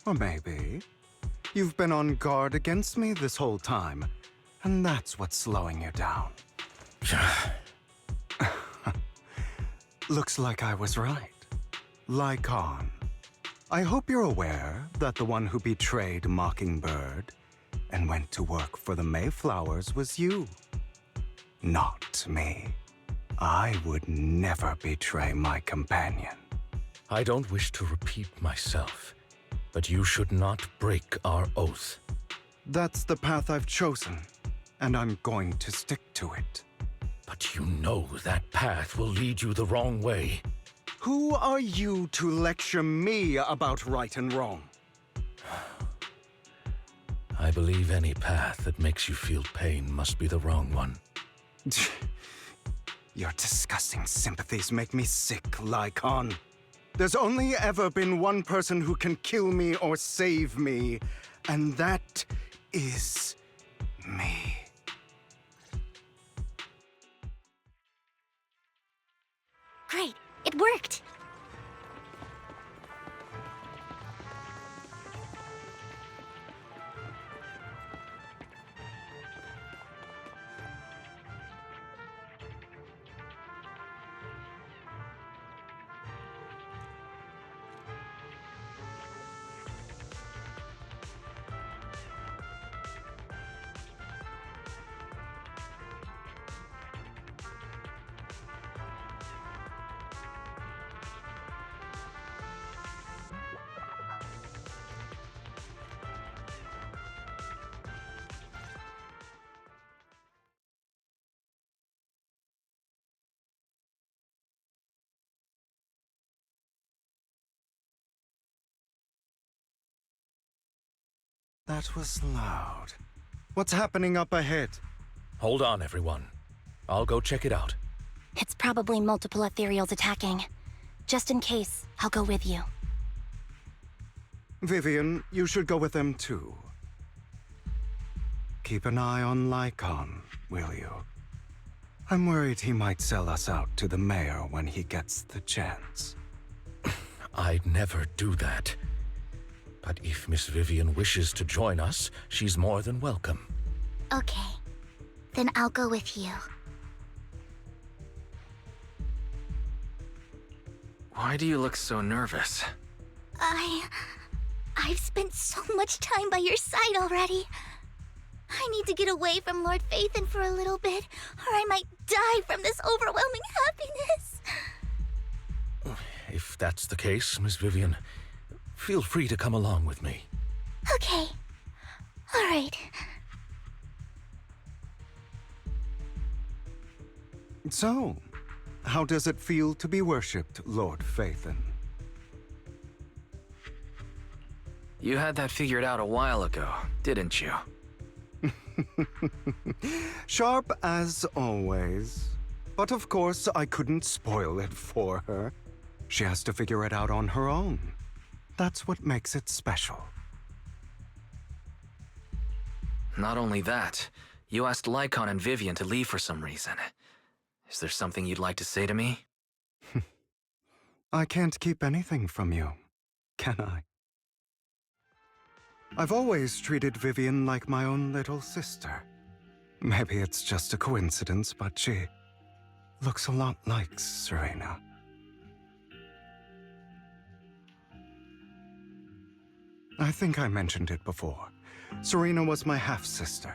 Or maybe you've been on guard against me this whole time, and that's what's slowing you down. Looks like I was right. Lycon. I hope you're aware that the one who betrayed Mockingbird and went to work for the Mayflowers was you. Not me. I would never betray my companion. I don't wish to repeat myself, but you should not break our oath. That's the path I've chosen, and I'm going to stick to it. But you know that path will lead you the wrong way. Who are you to lecture me about right and wrong? I believe any path that makes you feel pain must be the wrong one. Your disgusting sympathies make me sick, Lycon. There's only ever been one person who can kill me or save me, and that is me. Great, it worked! That was loud. What's happening up ahead? Hold on, everyone. I'll go check it out. It's probably multiple ethereals attacking. Just in case, I'll go with you. Vivian, you should go with them too. Keep an eye on Lycon, will you? I'm worried he might sell us out to the mayor when he gets the chance. I'd never do that. But if Miss Vivian wishes to join us, she's more than welcome. Okay. Then I'll go with you. Why do you look so nervous? I've spent so much time by your side already. I need to get away from Lord Phaethon for a little bit, or I might die from this overwhelming happiness. If that's the case, Miss Vivian, feel free to come along with me. Okay. All right. So, how does it feel to be worshipped, Lord Phaethon? You had that figured out a while ago, didn't you? Sharp as always. But of course, I couldn't spoil it for her. She has to figure it out on her own. That's what makes it special. Not only that, you asked Lycon and Vivian to leave for some reason. Is there something you'd like to say to me? I can't keep anything from you, can I? I've always treated Vivian like my own little sister. Maybe it's just a coincidence, but she looks a lot like Serena. I think I mentioned it before. Serena was my half-sister.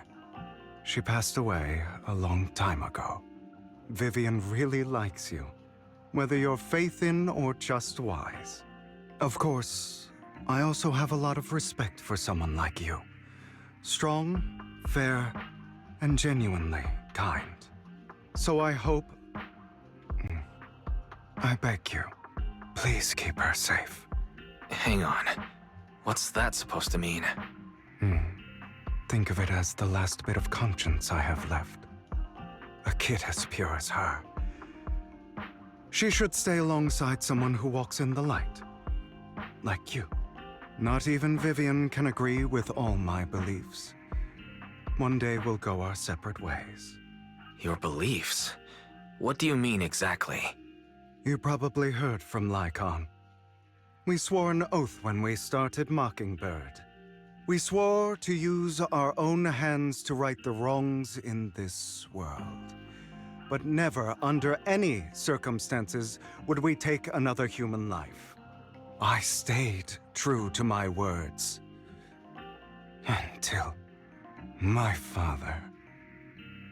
She passed away a long time ago. Vivian really likes you, whether you're faith in or just wise. Of course, I also have a lot of respect for someone like you. Strong, fair, and genuinely kind. So I hope... I beg you, please keep her safe. Hang on. What's that supposed to mean? Think of it as the last bit of conscience I have left. A kid as pure as her. She should stay alongside someone who walks in the light. Like you. Not even Vivian can agree with all my beliefs. One day we'll go our separate ways. Your beliefs? What do you mean exactly? You probably heard from Lycon. We swore an oath when we started Mockingbird. We swore to use our own hands to right the wrongs in this world. But never, under any circumstances, would we take another human life. I stayed true to my words. Until my father,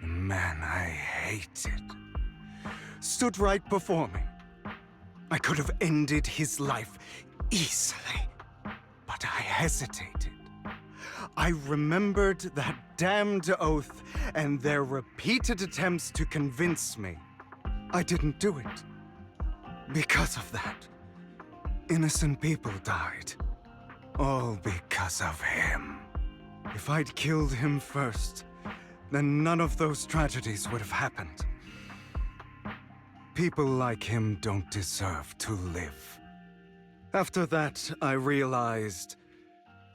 the man I hated, stood right before me. I could have ended his life easily, but I hesitated. I remembered that damned oath and their repeated attempts to convince me. I didn't do it. Because of that, innocent people died. All because of him. If I'd killed him first, then none of those tragedies would have happened. People like him don't deserve to live. After that, I realized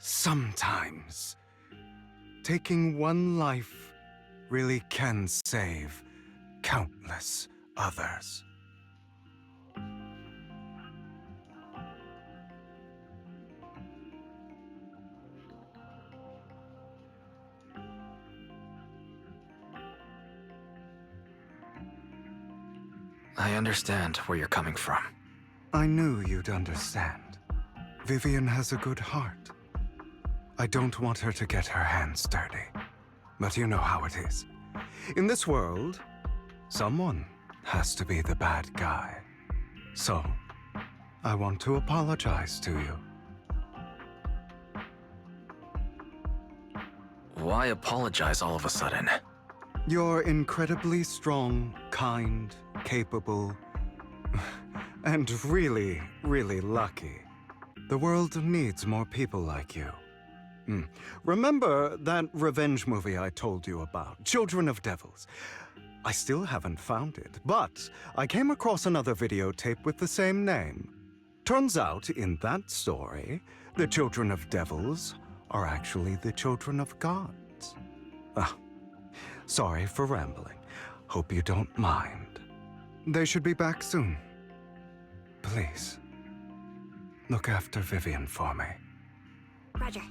sometimes taking one life really can save countless others. I understand where you're coming from. I knew you'd understand. Vivian has a good heart. I don't want her to get her hands dirty. But you know how it is. In this world, someone has to be the bad guy. So, I want to apologize to you. Why apologize all of a sudden? You're incredibly strong, kind, capable, and really, really lucky. The world needs more people like you. Remember that revenge movie I told you about, Children of Devils? I still haven't found it, but I came across another videotape with the same name. Turns out, in that story, the Children of Devils are actually the children of gods. Sorry for rambling. Hope you don't mind. They should be back soon. Please, look after Vivian for me. Roger.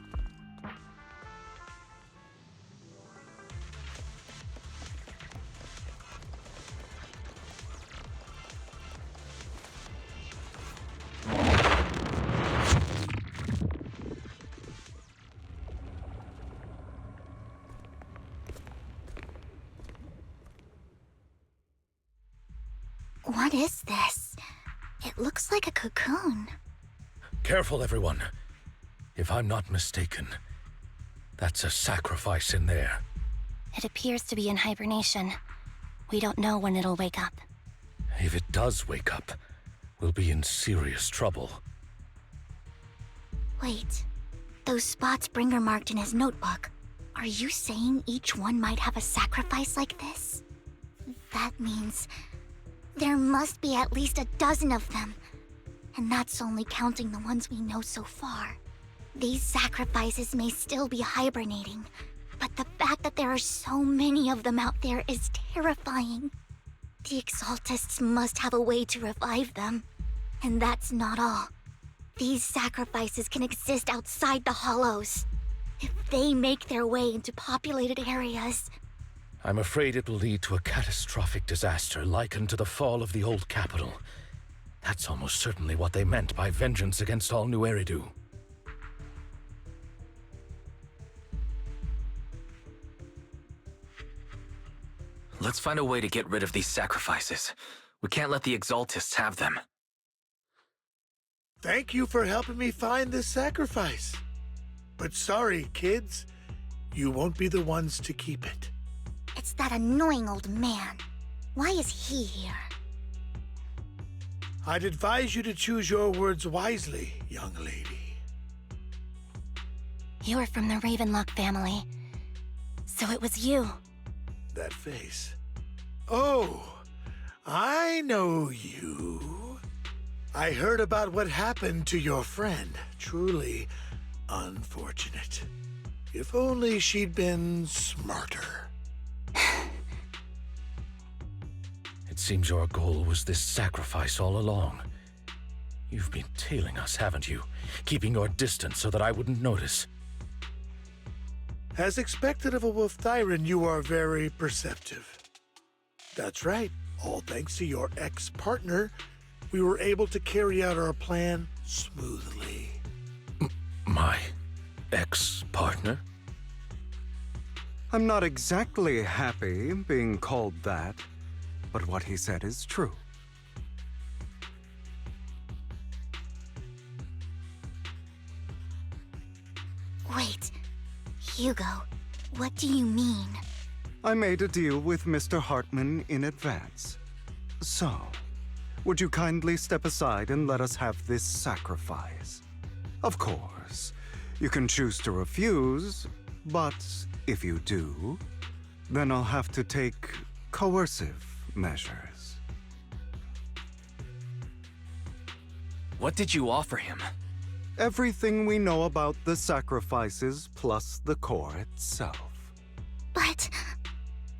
What is this? It looks like a cocoon. Careful, everyone. If I'm not mistaken, that's a sacrifice in there. It appears to be in hibernation. We don't know when it'll wake up. If it does wake up, we'll be in serious trouble. Wait, those spots Bringer marked in his notebook. Are you saying each one might have a sacrifice like this? That means there must be at least a dozen of them. And that's only counting the ones we know so far. These sacrifices may still be hibernating, but the fact that there are so many of them out there is terrifying. The Exaltists must have a way to revive them. And that's not all. These sacrifices can exist outside the Hollows. If they make their way into populated areas... I'm afraid it will lead to a catastrophic disaster likened to the fall of the old capital. That's almost certainly what they meant by vengeance against all New Eridu. Let's find a way to get rid of these sacrifices. We can't let the Exaltists have them. Thank you for helping me find this sacrifice. But sorry, kids. You won't be the ones to keep it. It's that annoying old man. Why is he here? I'd advise you to choose your words wisely, young lady. You're from the Ravenlock family. So it was you. That face. Oh, I know you. I heard about what happened to your friend. Truly unfortunate. If only she'd been smarter. It seems your goal was this sacrifice all along. You've been tailing us, haven't you? Keeping your distance so that I wouldn't notice. As expected of a Wolf Thyran, you are very perceptive. That's right. All thanks to your ex-partner, we were able to carry out our plan smoothly. My ex-partner? I'm not exactly happy being called that, but what he said is true. Wait, Hugo, what do you mean? I made a deal with Mr. Hartman in advance. So, would you kindly step aside and let us have this sacrifice? Of course, you can choose to refuse, but if you do, then I'll have to take coercive measures. What did you offer him? Everything we know about the sacrifices plus the core itself. But...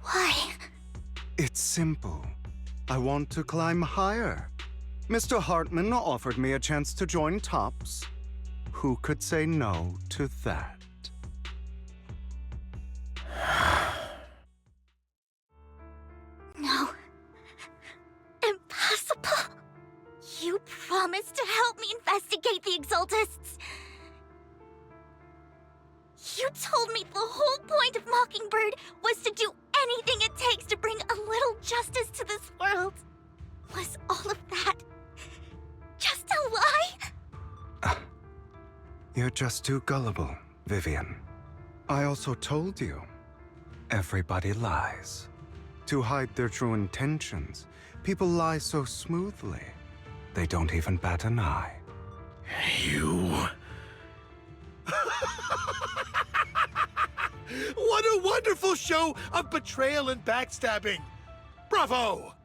why? It's simple. I want to climb higher. Mr. Hartman offered me a chance to join Tops. Who could say no to that? No. Impossible. You promised to help me investigate the Exaltists. You told me the whole point of Mockingbird was to do anything it takes to bring a little justice to this world. Was all of that just a lie? You're just too gullible, Vivian. I also told you, everybody lies. To hide their true intentions, people lie so smoothly, they don't even bat an eye. You... What a wonderful show of betrayal and backstabbing! Bravo!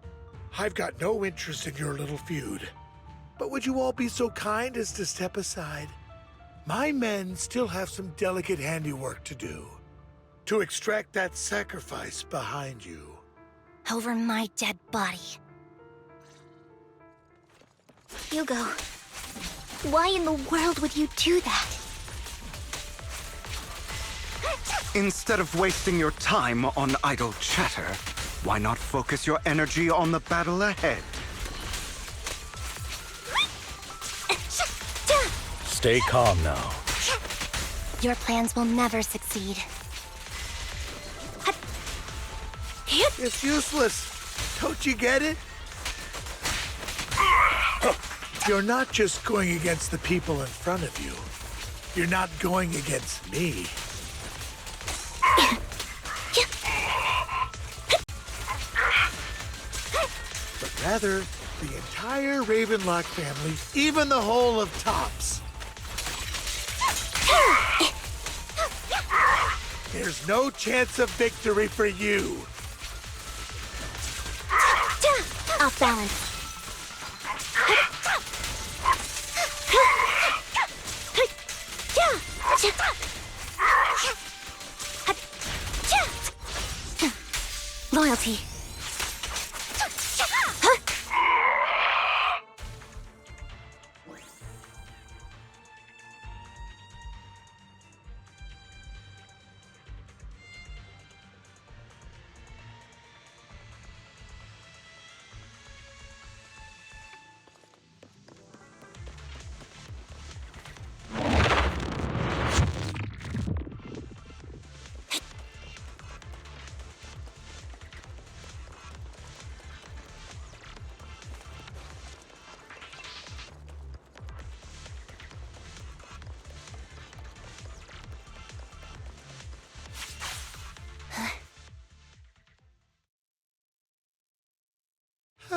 I've got no interest in your little feud. But would you all be so kind as to step aside? My men still have some delicate handiwork to do. To extract that sacrifice behind you. Over my dead body. Hugo, why in the world would you do that? Instead of wasting your time on idle chatter, why not focus your energy on the battle ahead? Stay calm now. Your plans will never succeed. It's useless. Don't you get it? You're not just going against the people in front of you. You're not going against me. But rather, the entire Ravenlock family, even the whole of Tops. There's no chance of victory for you. Off balance. Loyalty.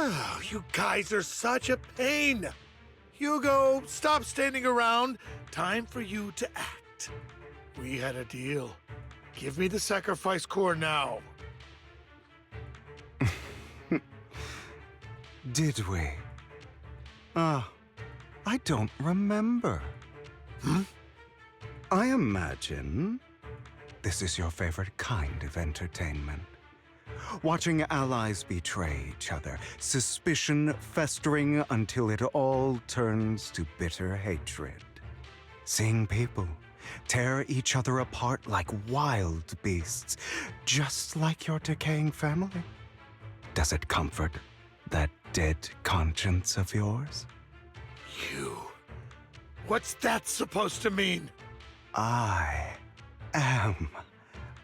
Oh, you guys are such a pain. Hugo, stop standing around. Time for you to act. We had a deal. Give me the sacrifice core now. Did we? I don't remember. I imagine this is your favorite kind of entertainment. Watching allies betray each other, suspicion festering until it all turns to bitter hatred. Seeing people tear each other apart like wild beasts, just like your decaying family. Does it comfort that dead conscience of yours? You. What's that supposed to mean? I am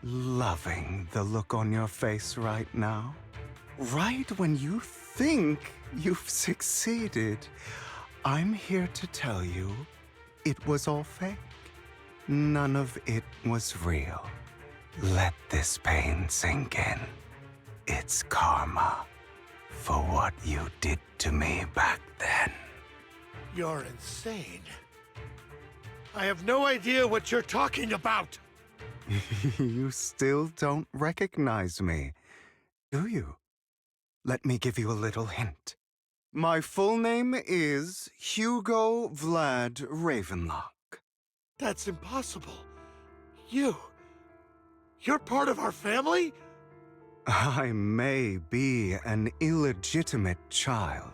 loving the look on your face right now. Right when you think you've succeeded, I'm here to tell you it was all fake. None of it was real. Let this pain sink in. It's karma for what you did to me back then. You're insane. I have no idea what you're talking about. You still don't recognize me, do you? Let me give you a little hint. My full name is Hugo Vlad Ravenlock. That's impossible. You're part of our family? I may be an illegitimate child,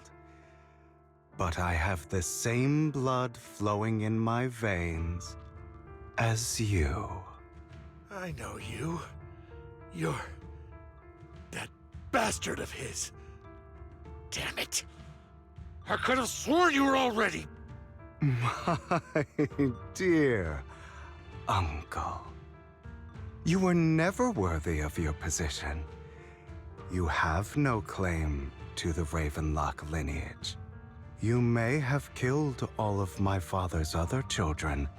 but I have the same blood flowing in my veins as you. I know you. You're that bastard of his. Damn it. I could have sworn you were already. My dear uncle, you were never worthy of your position. You have no claim to the Ravenlock lineage. You may have killed all of my father's other children,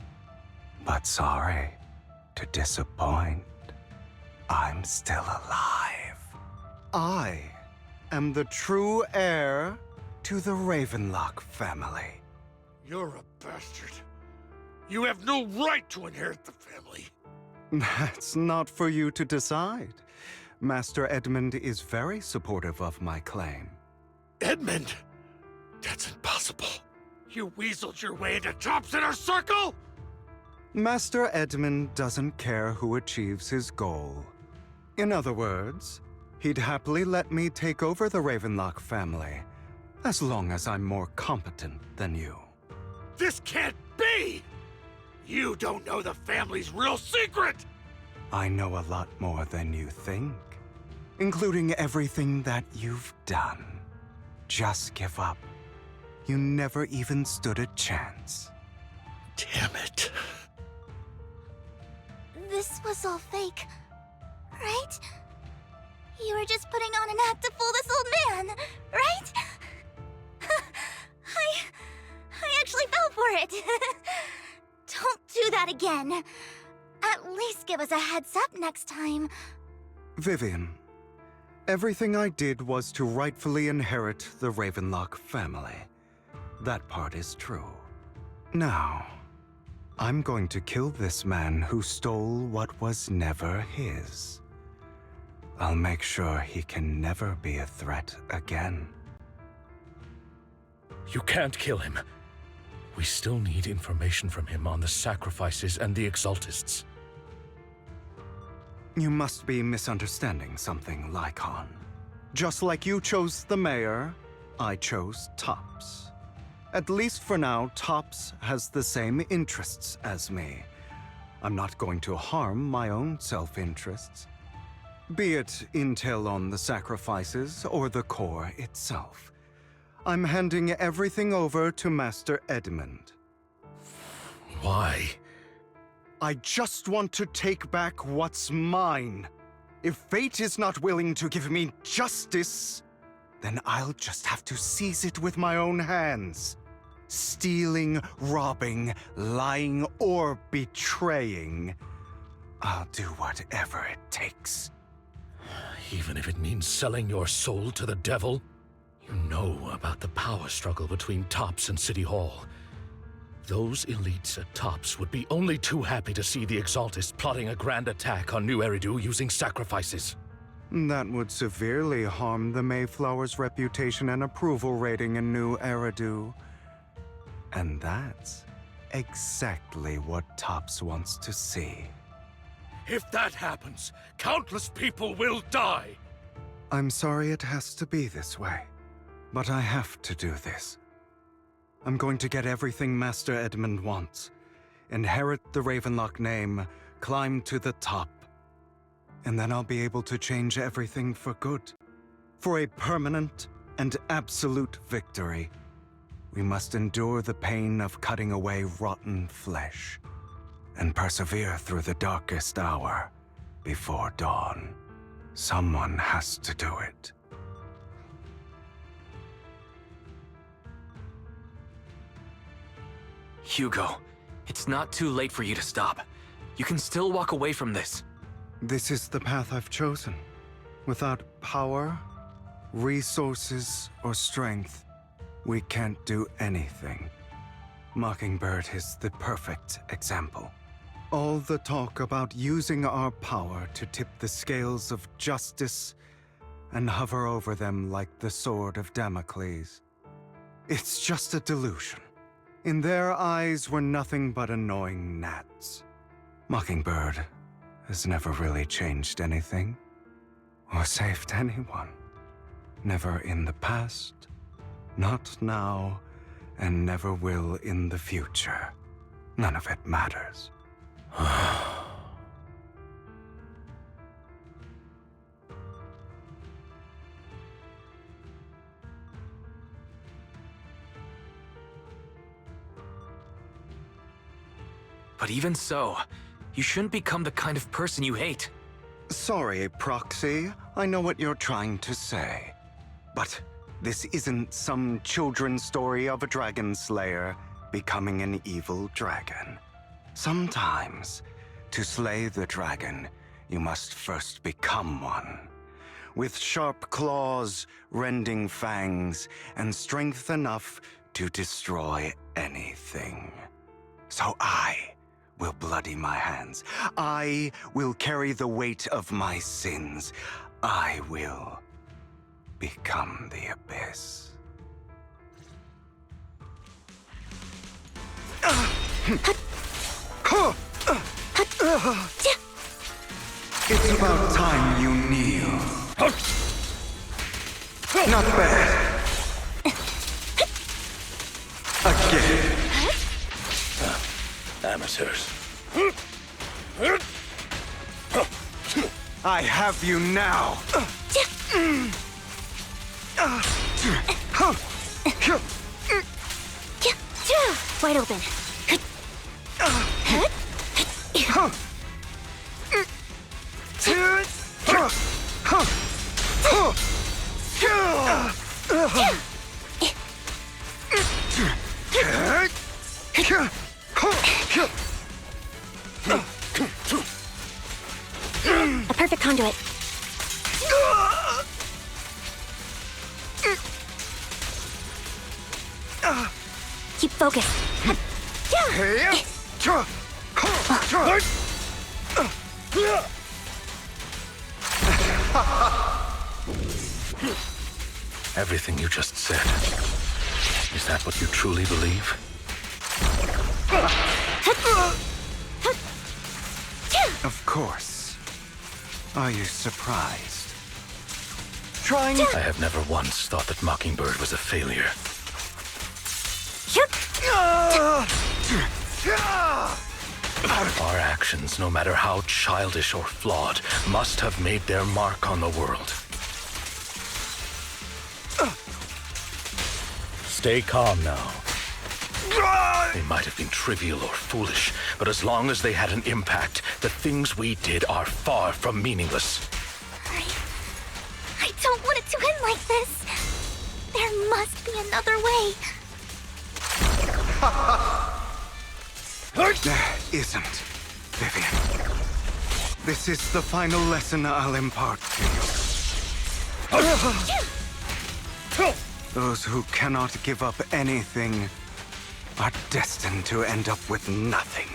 but sorry to disappoint. I'm still alive. I am the true heir to the Ravenlock family. You're a bastard. You have no right to inherit the family. That's not for you to decide. Master Edmund is very supportive of my claim. Edmund? That's impossible. You weaseled your way into Top's inner circle? Master Edmund doesn't care who achieves his goal. In other words, he'd happily let me take over the Ravenlock family, as long as I'm more competent than you. This can't be! You don't know the family's real secret! I know a lot more than you think, including everything that you've done. Just give up. You never even stood a chance. Damn it. This was all fake, right? You were just putting on an act to fool this old man, right? I actually fell for it. Don't do that again. At least give us a heads up next time. Vivian, everything I did was to rightfully inherit the Ravenlock family. That part is true. Now, I'm going to kill this man who stole what was never his. I'll make sure he can never be a threat again. You can't kill him. We still need information from him on the sacrifices and the Exaltists. You must be misunderstanding something, Lycon. Just like you chose the mayor, I chose Tops. At least for now, Tops has the same interests as me. I'm not going to harm my own self-interests. Be it intel on the sacrifices or the core itself. I'm handing everything over to Master Edmund. Why? I just want to take back what's mine. If fate is not willing to give me justice, then I'll just have to seize it with my own hands. Stealing, robbing, lying, or betraying. I'll do whatever it takes. Even if it means selling your soul to the devil? You You know about the power struggle between Tops and City Hall. Those elites at Tops would be only too happy to see the Exaltists plotting a grand attack on New Eridu using sacrifices. That would severely harm the Mayflower's reputation and approval rating in New Eridu. And that's exactly what Tops wants to see. If that happens, countless people will die! I'm sorry it has to be this way, but I have to do this. I'm going to get everything Master Edmund wants. Inherit the Ravenlock name, climb to the top. And then I'll be able to change everything for good. For a permanent and absolute victory. We must endure the pain of cutting away rotten flesh. And persevere through the darkest hour before dawn. Someone has to do it. Hugo, it's not too late for you to stop. You can still walk away from this. This is the path I've chosen. Without power, resources, or strength, we can't do anything. Mockingbird is the perfect example. All the talk about using our power to tip the scales of justice and hover over them like the sword of Damocles. It's just a delusion. In their eyes, we're nothing but annoying gnats. Mockingbird has never really changed anything, or saved anyone. Never in the past, not now, and never will in the future. None of it matters. But even so, you shouldn't become the kind of person you hate. Sorry, Proxy. I know what you're trying to say. But this isn't some children's story of a dragon slayer becoming an evil dragon. Sometimes, to slay the dragon, you must first become one. With sharp claws, rending fangs, and strength enough to destroy anything. So I will bloody my hands. I will carry the weight of my sins. I will become the Abyss. It's about time you kneel. Not bad. Again. Amateurs. I have you now. Wide open. A perfect conduit. Keep focused. Everything you just said. Is that what you truly believe? Of course. Are you surprised? I have never once thought that Mockingbird was a failure. Our actions, no matter how childish or flawed, must have made their mark on the world. Stay calm now. They might have been trivial or foolish, but as long as they had an impact, the things we did are far from meaningless. I don't want it to end like this. There must be another way. There isn't, Vivian. This is the final lesson I'll impart to you. Those who cannot give up anything are destined to end up with nothing.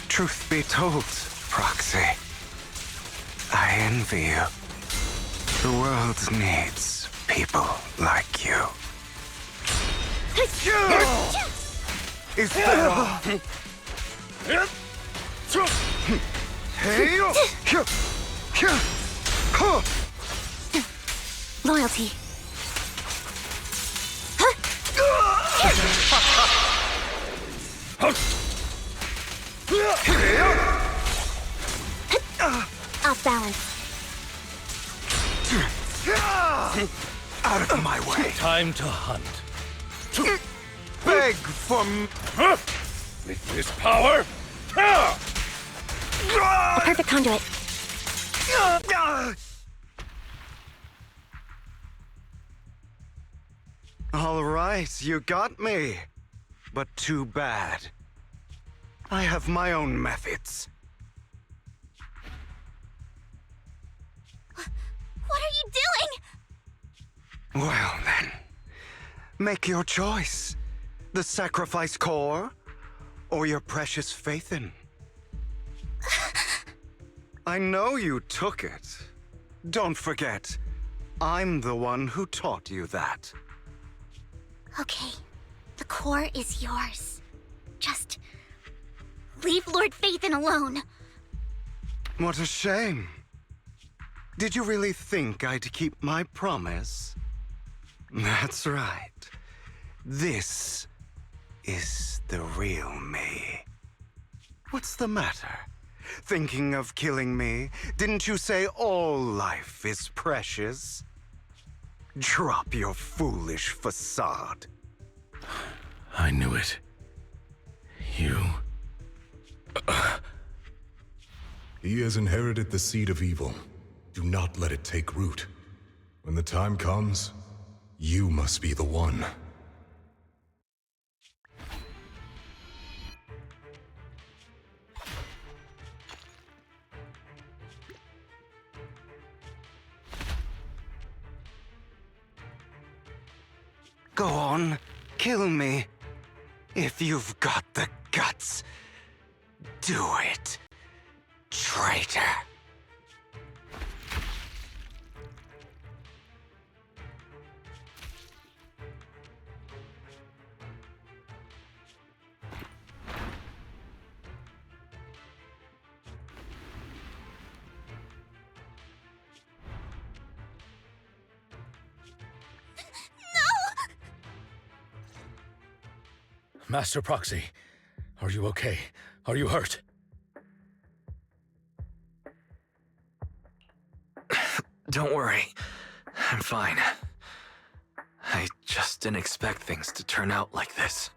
Truth be told, Proxy, I envy you. The world needs people like you. Is that all? Loyalty. Off balance. Out of my way. Time to hunt. Beg for With this power. A perfect conduit. All right, you got me. But too bad. I have my own methods. What are you doing? Well then, make your choice. The sacrifice core, or your precious Faithin. I know you took it. Don't forget, I'm the one who taught you that. Okay, the core is yours. Just leave Lord Faithin alone. What a shame. Did you really think I'd keep my promise? That's right. This is the real me. What's the matter? Thinking of killing me? Didn't you say all life is precious? Drop your foolish facade. I knew it. You... He has inherited the seed of evil. Do not let it take root. When the time comes, you must be the one. Go on, kill me. If you've got the guts, do it, traitor. Master Proxy, are you okay? Are you hurt? Don't worry. I'm fine. I just didn't expect things to turn out like this.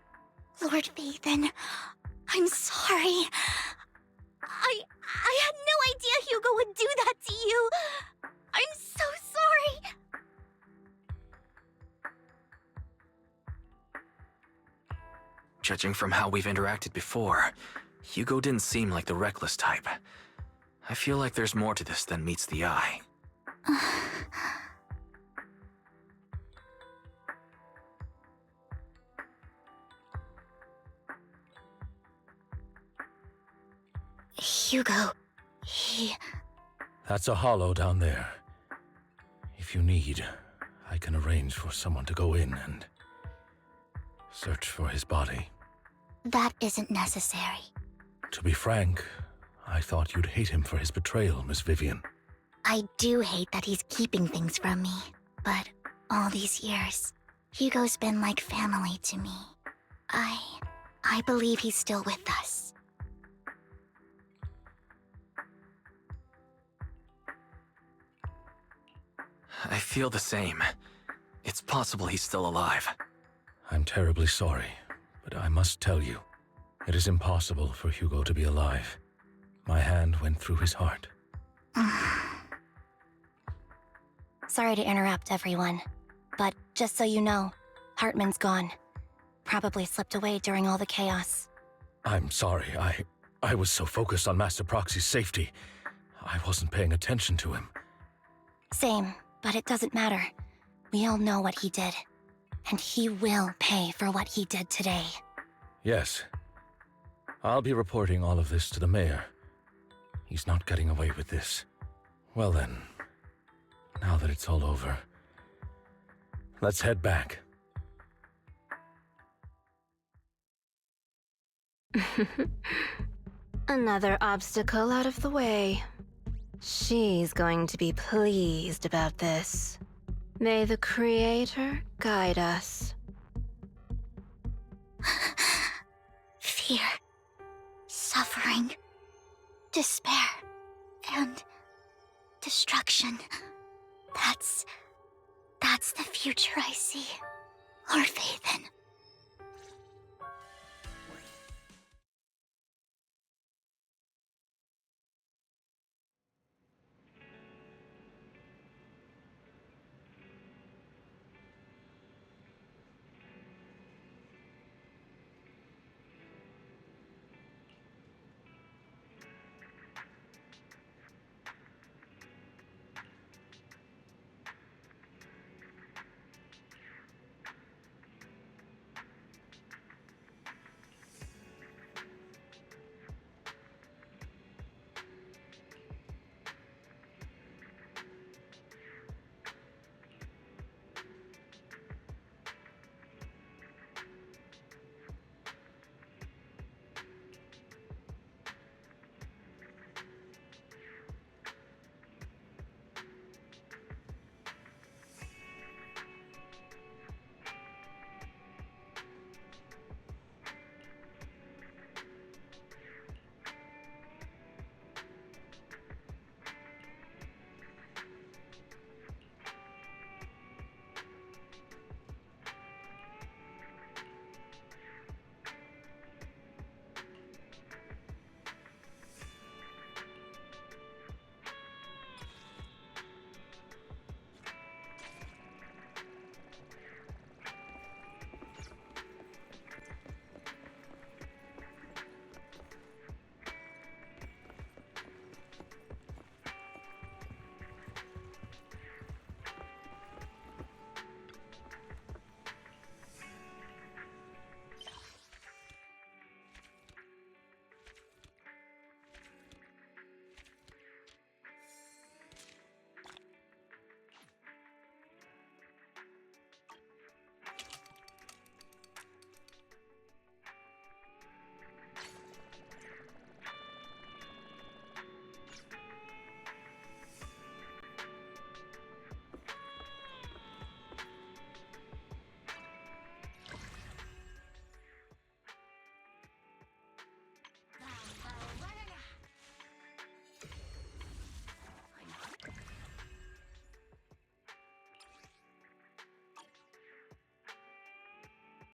Lord Faithin, I'm sorry. I had no idea Hugo would do that to you. I'm so sorry. Judging from how we've interacted before, Hugo didn't seem like the reckless type. I feel like there's more to this than meets the eye. Hugo, he... That's a hollow down there. If you need, I can arrange for someone to go in and search for his body. That isn't necessary. To be frank, I thought you'd hate him for his betrayal, Miss Vivian. I do hate that he's keeping things from me, but all these years, Hugo's been like family to me. I believe he's still with us. I feel the same. It's possible he's still alive. I'm terribly sorry, but I must tell you, it is impossible for Hugo to be alive. My hand went through his heart. Sorry to interrupt, everyone. But just so you know, Hartman's gone. Probably slipped away during all the chaos. I'm sorry, I was so focused on Master Proxy's safety. I wasn't paying attention to him. Same, but it doesn't matter. We all know what he did. And he will pay for what he did today. Yes. I'll be reporting all of this to the mayor. He's not getting away with this. Well then, now that it's all over, let's head back. Another obstacle out of the way. She's going to be pleased about this. May the Creator guide us. Fear, suffering, despair, and destruction. That's the future I see. Or faith in.